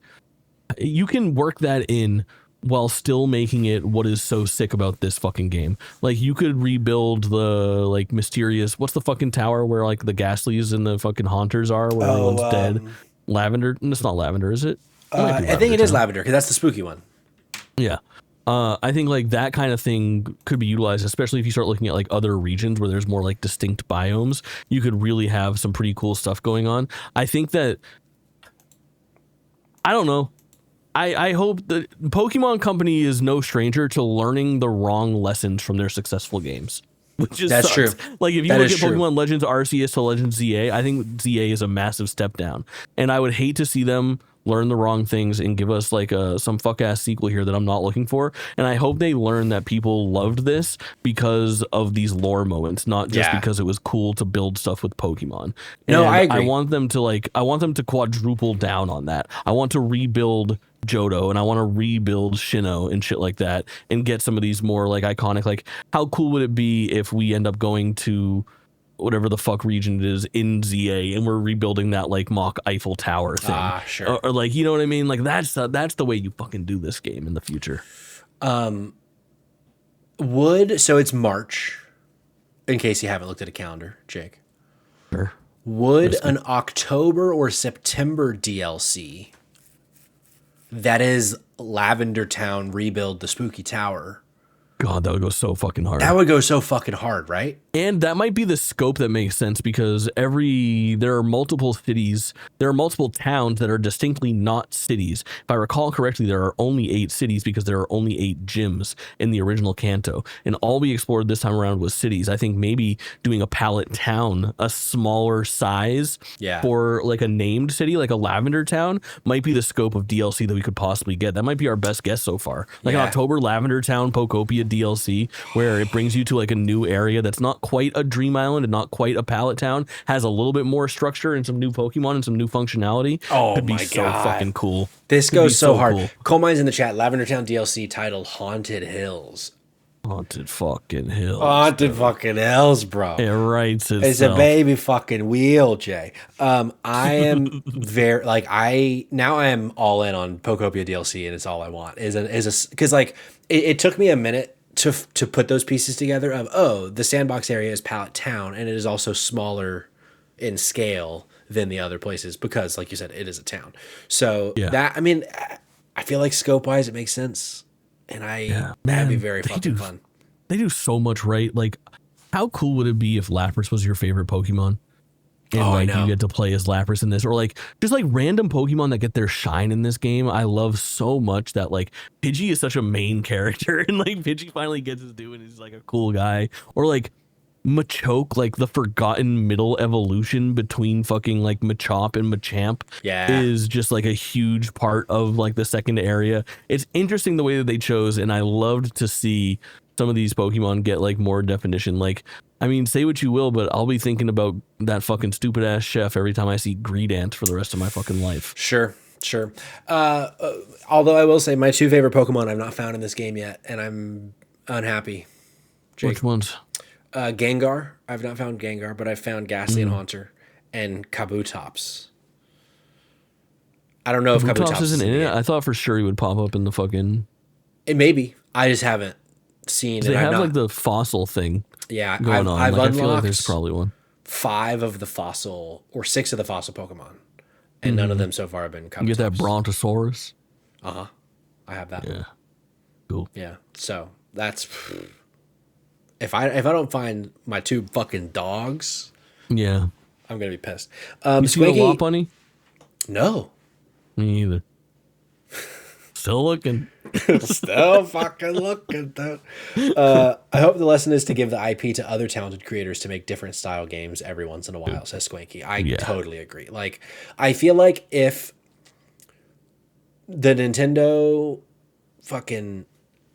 You can work that in while still making it what is so sick about this fucking game. Like you could rebuild the like mysterious... What's the fucking tower where like the Ghastlies and the fucking Haunters are where everyone's dead? Lavender? It's not Lavender, is it?
I think it is Lavender because that's the spooky one.
Yeah. I think like that kind of thing could be utilized, especially if you start looking at like other regions where there's more like distinct biomes. You could really have some pretty cool stuff going on. I think that, I don't know. I hope that Pokemon Company is no stranger to learning the wrong lessons from their successful games. Which is
That's true.
Like if you look at Pokemon Legends Arceus to Legends ZA, I think ZA is a massive step down. And I would hate to see them learn the wrong things and give us like some fuck ass sequel here that I'm not looking for. And I hope they learn that people loved this because of these lore moments, not just because it was cool to build stuff with Pokemon.
No,
and
I agree.
I want them to quadruple down on that. I want to rebuild Johto and I want to rebuild Sinnoh and shit like that and get some of these more like iconic, like how cool would it be if we end up going to whatever the fuck region it is in ZA and we're rebuilding that like mock Eiffel Tower thing.
Sure.
Or like, you know what I mean? Like that's the way you fucking do this game in the future.
So it's March, in case you haven't looked at a calendar, Jake.
Sure.
Would an October or September DLC that is Lavender Town rebuild the Spooky Tower?
God, that would go so fucking hard.
That would go so fucking hard, right?
And that might be the scope that makes sense because there are multiple cities, there are multiple towns that are distinctly not cities. If I recall correctly, there are only 8 cities because there are only 8 gyms in the original Kanto. And all we explored this time around was cities. I think maybe doing a palette town, a smaller size for like a named city, like a Lavender Town, might be the scope of DLC that we could possibly get. That might be our best guess so far. Like an October Lavender Town Pokopia DLC where it brings you to like a new area that's not quite a Dream Island and not quite a pallet town, has a little bit more structure and some new Pokemon and some new functionality. Could be so fucking cool.
This goes so hard. Cool. Coal Mines in the chat, Lavender Town DLC titled Haunted Hills.
Haunted fucking hills.
Haunted fucking hills, bro.
It writes itself.
It's a baby fucking wheel, Jay. I am very like I am all in on Pokopia DLC, and it's all I want because like it took me a minute to put those pieces together of the sandbox area is Pallet Town and it is also smaller in scale than the other places because like you said it is a town. So that I mean I feel like scope wise it makes sense and that'd be very fucking fun.
They do so much right. Like how cool would it be if Lapras was your favorite Pokemon? And you get to play as Lapras in this, or like just like random Pokemon that get their shine in this game. I love so much that like Pidgey is such a main character, and like Pidgey finally gets his due, and he's like a cool guy. Or like Machoke, like the forgotten middle evolution between fucking like Machop and Machamp, is just like a huge part of like the second area. It's interesting the way that they chose, and I loved to see some of these Pokemon get like more definition. Like, I mean, say what you will, but I'll be thinking about that fucking stupid ass chef every time I see Greedent for the rest of my fucking life.
Sure. Although I will say my 2 favorite Pokemon I've not found in this game yet, and I'm unhappy.
Jake. Which ones?
Gengar. I've not found Gengar, but I've found Ghastly and Haunter, and Kabutops. I don't know if Kabutops
isn't in it. I thought for sure he would pop up in the fucking...
It may be. I just haven't seen it.
They have like the fossil thing going on.
I've
like,
unlocked
I feel like there's probably one.
5 of the fossil, or 6 of the fossil Pokemon, and none of them so far have been Kabutops.
You get that Brontosaurus?
I have that.
Yeah. Cool.
Yeah. So that's... If I don't find my 2 fucking dogs, I'm gonna be pissed.
You see a Lopunny?
No.
Me either. Still looking.
Still fucking looking. I hope the lesson is to give the IP to other talented creators to make different style games every once in a while, says Squanky. I totally agree. Like, I feel like if the Nintendo fucking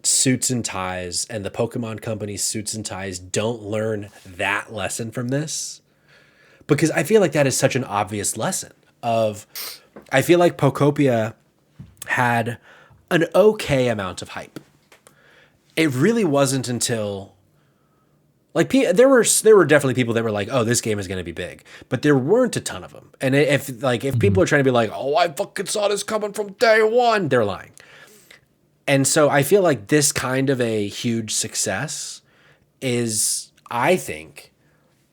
suits and ties and the Pokemon Company's suits and ties don't learn that lesson from this, because I feel like that is such an obvious lesson of, I feel like Pokopia had an okay amount of hype. It really wasn't until, like, there were definitely people that were like, oh, this game is going to be big, but there weren't a ton of them. And if people are trying to be like, oh, I fucking saw this coming from day one, they're lying. And so I feel like this kind of a huge success is, I think,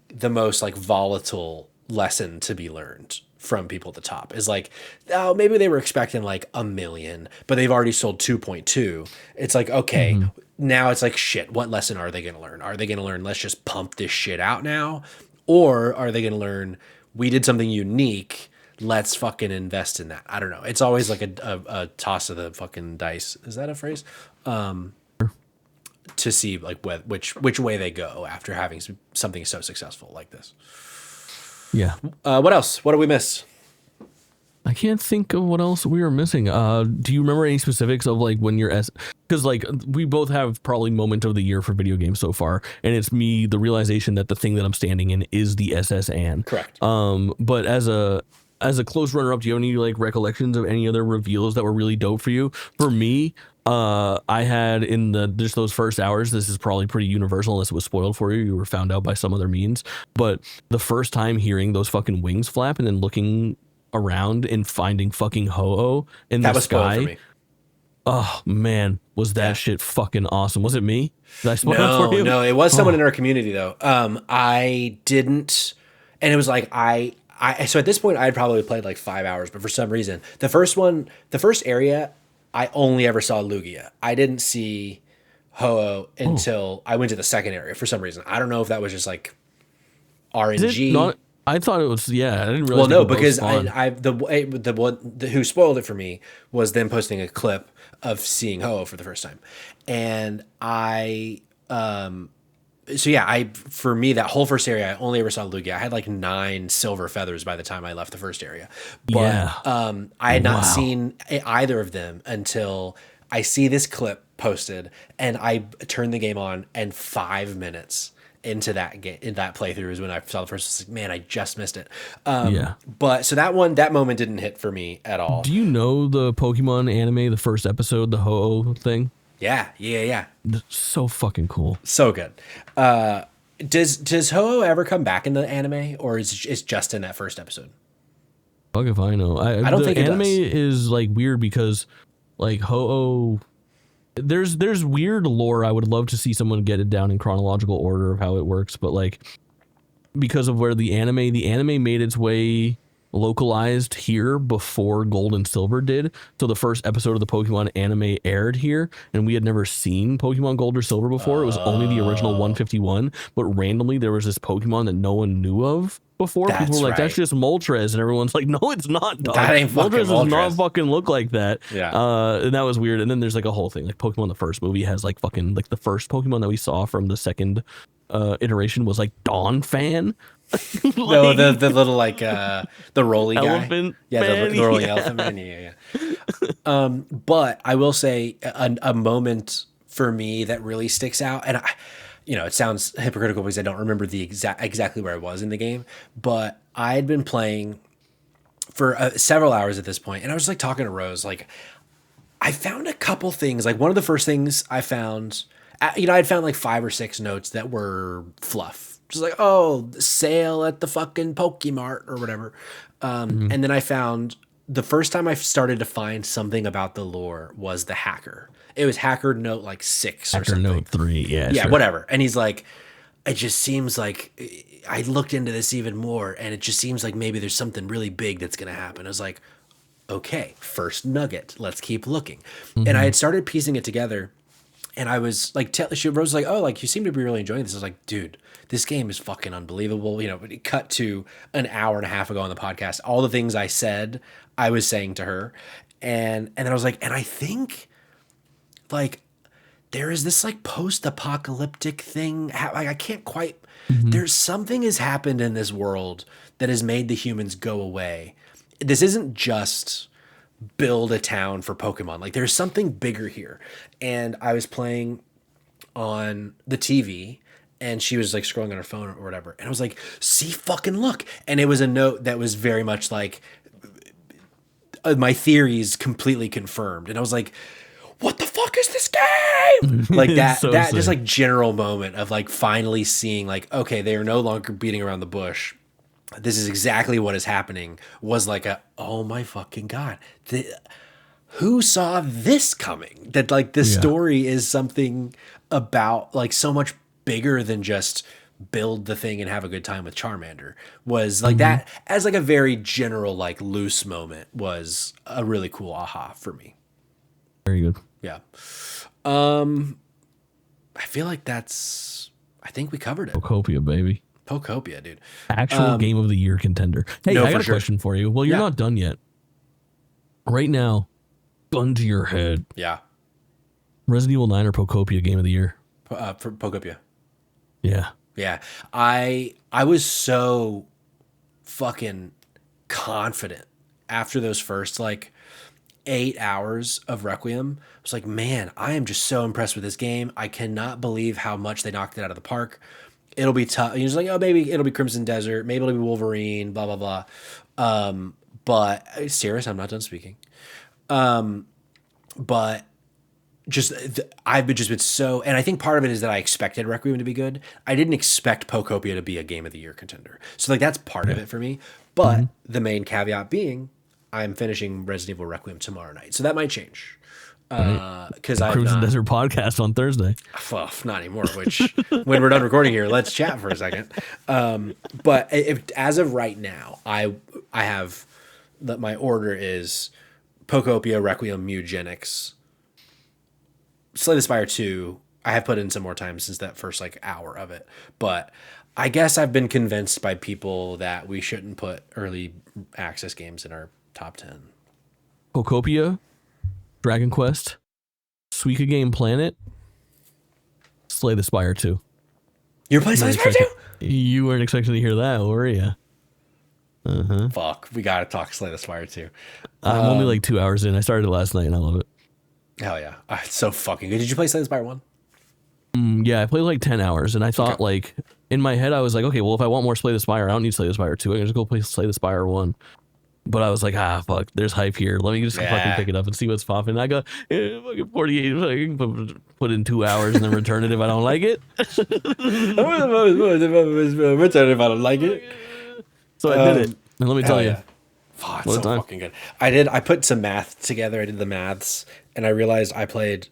the most like volatile lesson to be learned from people at the top is like, oh, maybe they were expecting like 1 million, but they've already sold 2.2. It's like, okay, now it's like, shit, what lesson are they going to learn? Are they going to learn, let's just pump this shit out now? Or are they going to learn, we did something unique, let's fucking invest in that? I don't know. It's always like a toss of the fucking dice. Is that a phrase? To see like which way they go after having something so successful like this.
Yeah.
What else? What did we miss?
I can't think of what else we were missing. Do you remember any specifics of like when you're because like we both have probably moment of the year for video games so far, and it's the realization that the thing that I'm standing in is the SSN.
Correct.
But as a close runner up, do you have any like recollections of any other reveals that were really dope for you? For me, I had in just those first hours, this is probably pretty universal unless it was spoiled for you. You were found out by some other means. But the first time hearing those fucking wings flap and then looking around and finding fucking Ho-Oh in the sky. For me. Oh man, was that shit fucking awesome? Was it me? Did I spoil it for you?
No, it was someone in our community though. I didn't, and it was like so at this point I had probably played like 5 hours, but for some reason the first area, I only ever saw Lugia. I didn't see Ho-Oh until I went to the second area for some reason. I don't know if that was just like RNG.
I thought it was, I didn't realize.
Well, no, because the one who spoiled it for me was them posting a clip of seeing Ho-Oh for the first time, and for me, that whole first area, I only ever saw Lugia. I had like 9 silver feathers by the time I left the first area. But I had not seen either of them until I see this clip posted, and I turned the game on, and 5 minutes into that game, in that playthrough is when I saw the first. I was like, man, I just missed it. But so that moment didn't hit for me at all.
Do you know the Pokemon anime, the first episode, the Ho-Oh thing?
Yeah.
So fucking cool.
So good. Does Ho-Oh ever come back in the anime, or is it just in that first episode?
Fuck if I know. I don't think it anime is like weird because like Ho-Oh, there's weird lore. I would love to see someone get it down in chronological order of how it works, but like because of where the anime made its way localized here before Gold and Silver did. So the first episode of the Pokemon anime aired here, and we had never seen Pokemon Gold or Silver before. It was only the original 151, but randomly there was this Pokemon that no one knew of before. People were like, that's just Moltres, and everyone's like, no, it's not, dog.
That ain't fucking
Moltres does not fucking look like that.
Yeah.
And that was weird. And then there's like a whole thing, like Pokemon the first movie has like fucking, like the first Pokemon that we saw from the second iteration was like Dawn Fan.
Like, no, the little like the rolly
elephant
guy. Yeah, the rolling elephant man. Yeah. But I will say a moment for me that really sticks out, and it sounds hypocritical because I don't remember the exactly where I was in the game, but I had been playing for several hours at this point, and I was like talking to Rose, like I found a couple things. Like one of the first things I found, I'd found like 5 or 6 notes that were fluff. Just like, oh, sale at the fucking Pokemart or whatever. And then I found, the first time I started to find something about the lore was the hacker. It was hacker note like 6 or something.
Hacker note 3, yeah.
Yeah,
sure.
Whatever. And he's like, it just seems like, I looked into this even more, and it just seems like maybe there's something really big that's going to happen. I was like, okay, first nugget. Let's keep looking. And I had started piecing it together. And I was like, Rose was like, oh, like you seem to be really enjoying this. I was like, dude, this game is fucking unbelievable. It cut to an hour and a half ago on the podcast. All the things I said, I was saying to her. And then I was like, and I think like there is this like post-apocalyptic thing. Like I can't quite. There's something has happened in this world that has made the humans go away. This isn't just build a town for Pokemon. Like there's something bigger here. And I was playing on the TV and she was like scrolling on her phone or whatever. And I was like, see, fucking look. And it was a note that was very much like my theories completely confirmed. And I was like, what the fuck is this game? Like that,
So
that
sick.
just like general moment of like finally seeing like, okay, they are no longer beating around the bush. This is exactly what is happening was like oh my fucking God. Who saw this coming? That like this story is something about like so much bigger than just build the thing and have a good time with Charmander was like that as like a very general, like loose moment was a really cool aha for me.
Very good.
Yeah. I feel like I think we covered it.
Pokopia, baby.
Pokopia, dude.
Actual game of the year contender. Hey,
no,
I got
for
a
sure.
question for you. Well, you're
Yeah.
not done yet. Right now, gun to your head.
Yeah.
Resident Evil 9 or Pokopia game of the year?
For Pokopia.
Yeah.
Yeah. I was so fucking confident after those first like 8 hours of Requiem. I was like, man, I am just so impressed with this game. I cannot believe how much they knocked it out of the park. It'll be tough. You're just like, oh, maybe it'll be Crimson Desert. Maybe it'll be Wolverine, blah, blah, blah. But serious, I'm not done speaking. But just I've just been so, and I think part of it is that I expected Requiem to be good. I didn't expect Pokopia to be a game of the year contender. So like that's part of it for me. But the main caveat being I'm finishing Resident Evil Requiem tomorrow night. So that might change. Because I've
Crimson
not,
Desert podcast on Thursday.
not anymore, which when we're done recording here, let's chat for a second. But as of right now, I have my order is Pokopia, Requiem, Mugenics, Slay the Spire 2. I have put in some more time since that first like hour of it, but I guess I've been convinced by people that we shouldn't put early access games in our top 10.
Pokopia, Dragon Quest, Suika Game Planet, Slay the Spire 2.
You're playing Slay the Spire 2?
You weren't expecting to hear that, were you?
Fuck, we gotta talk Slay the Spire 2.
I'm only like 2 hours in. I started it last night and I love it.
Hell yeah. It's so fucking good. Did you play Slay the Spire 1?
Yeah, I played like 10 hours and I thought like in my head I was like, okay, well if I want more Slay the Spire, I don't need Slay the Spire 2. I can just go play Slay the Spire 1. But I was like, fuck, there's hype here. Let me just fucking pick it up and see what's popping. I got fucking 48. I can put in 2 hours and then return it if I don't like it.
Return if I don't like it.
So I did it. And let me tell you.
Oh, it's
What
so
time?
fucking good. I put some math together. I did the maths and I realized I played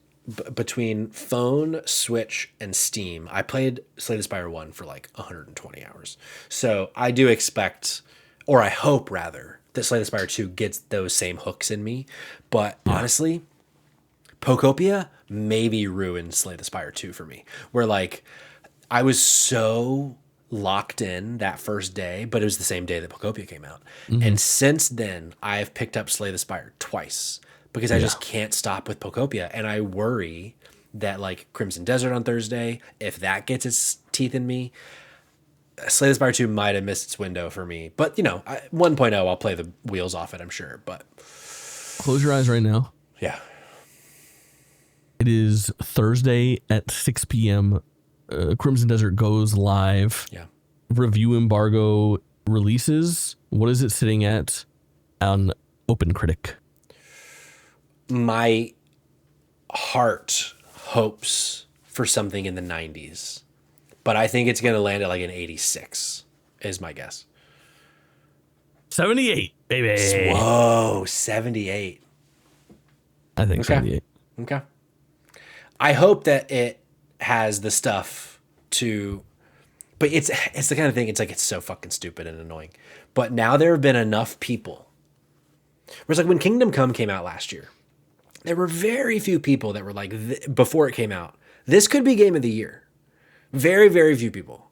between phone, Switch, and Steam. I played Slay the Spire 1 for like 120 hours. So I do expect, or I hope rather, that Slay the Spire 2 gets those same hooks in me. But honestly, Pokopia maybe ruined Slay the Spire 2 for me. Where like I was so locked in that first day, but it was the same day that Pokopia came out. And since then, I've picked up Slay the Spire twice because I just can't stop with Pokopia. And I worry that like Crimson Desert on Thursday, if that gets its teeth in me, Slay the Spire 2 might have missed its window for me. But, 1.0, I'll play the wheels off it, I'm sure. But
Close your eyes right now.
yeah.
It is Thursday at 6 p.m. Crimson Desert goes live.
Yeah.
Review embargo releases. What is it sitting at on OpenCritic?
My heart hopes for something in the 90s. But I think it's going to land at like an 86 is my guess.
78, baby.
Whoa, 78.
I think 78.
Okay. I hope that it has the stuff to, but it's the kind of thing, it's like, it's so fucking stupid and annoying. But now there have been enough people. Whereas like when Kingdom Come came out last year, there were very few people that were like, before it came out, this could be game of the year. Very, very few people.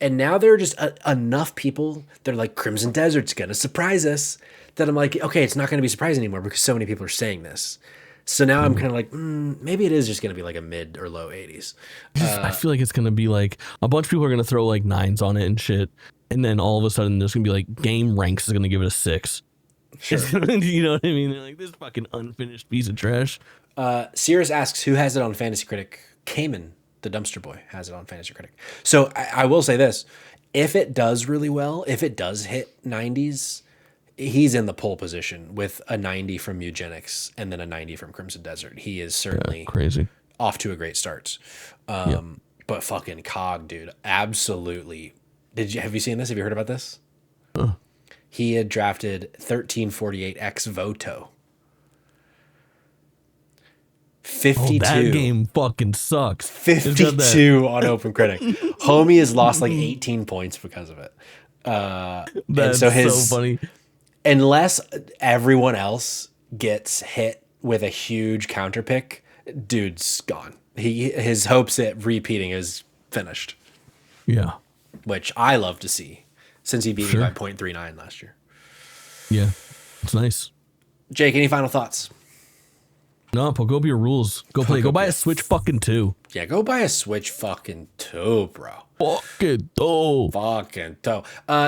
And now there are just enough people that are like, Crimson Desert's going to surprise us, that I'm like, okay, it's not going to be surprising anymore because so many people are saying this. So now I'm kind of like, maybe it is just going to be like a mid or low 80s.
I feel like it's going to be like a bunch of people are going to throw like 9s on it and shit. And then all of a sudden there's going to be like Game Ranks is going to give it a 6. Sure. You know what I mean? They're like, this fucking unfinished piece of trash.
Cirrus asks, who has it on Fantasy Critic? Cayman, the dumpster boy, has it on Fantasy Critic. So I will say this. If it does really well, if it does hit 90s, he's in the pole position with a 90 from Eugenics and then a 90 from Crimson Desert. He is certainly
crazy
off to a great start. But fucking Cog, dude, absolutely. Have you seen this? Have you heard about this? He had drafted 1348X Voto. 52.
That game fucking sucks.
52 on Open Critic. Homie has lost like 18 points because of it.
That's so funny.
Unless everyone else gets hit with a huge counter pick, dude's gone. His hopes at repeating is finished.
Yeah.
Which I love to see, since he beat me by 0.39 last year.
Yeah. It's nice.
Jake, any final thoughts?
No, Pokopia rules. Go play. Go buy a Switch fucking 2.
Yeah, go buy a Switch fucking 2, bro.
Fucking 2.
Fucking 2.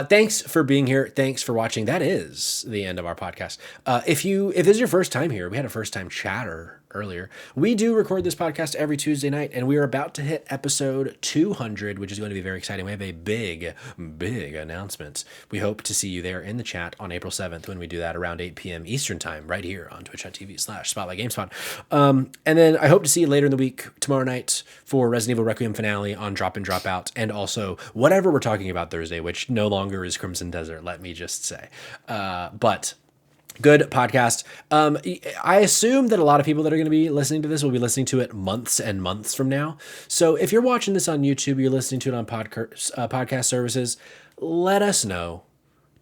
Thanks for being here. Thanks for watching. That is the end of our podcast. If this is your first time here, we had a first time chatter earlier. We do record this podcast every Tuesday night, and we are about to hit episode 200, which is going to be very exciting. We have a big announcement. We hope to see you there in the chat on April 7th when we do that around 8 p.m. Eastern time, right here on twitch.tv/SpotlightGameSpot. And then I hope to see you later in the week, tomorrow night, for Resident Evil Requiem finale on Drop In, Drop Out, and also whatever we're talking about Thursday, which no longer is Crimson Desert, let me just say. But good podcast. I assume that a lot of people that are going to be listening to this will be listening to it months and months from now. So if you're watching this on YouTube, you're listening to it on podcast services, let us know.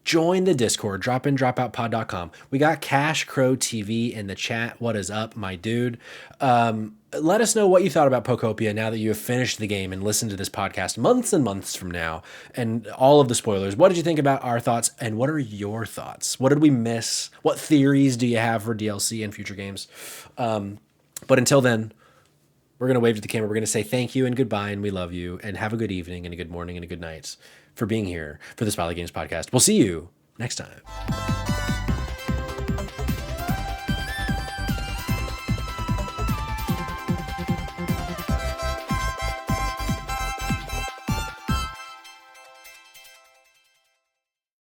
Join the Discord, dropindropoutpod.com. We got Cash Crow TV in the chat. What is up, my dude? Let us know what you thought about Pokopia now that you have finished the game and listened to this podcast months and months from now and all of the spoilers. What did you think about our thoughts and what are your thoughts? What did we miss? What theories do you have for DLC and future games? But until then, we're going to wave to the camera. We're going to say thank you and goodbye and we love you and have a good evening and a good morning and a good night for being here for the Spotlight Games podcast. We'll see you next time.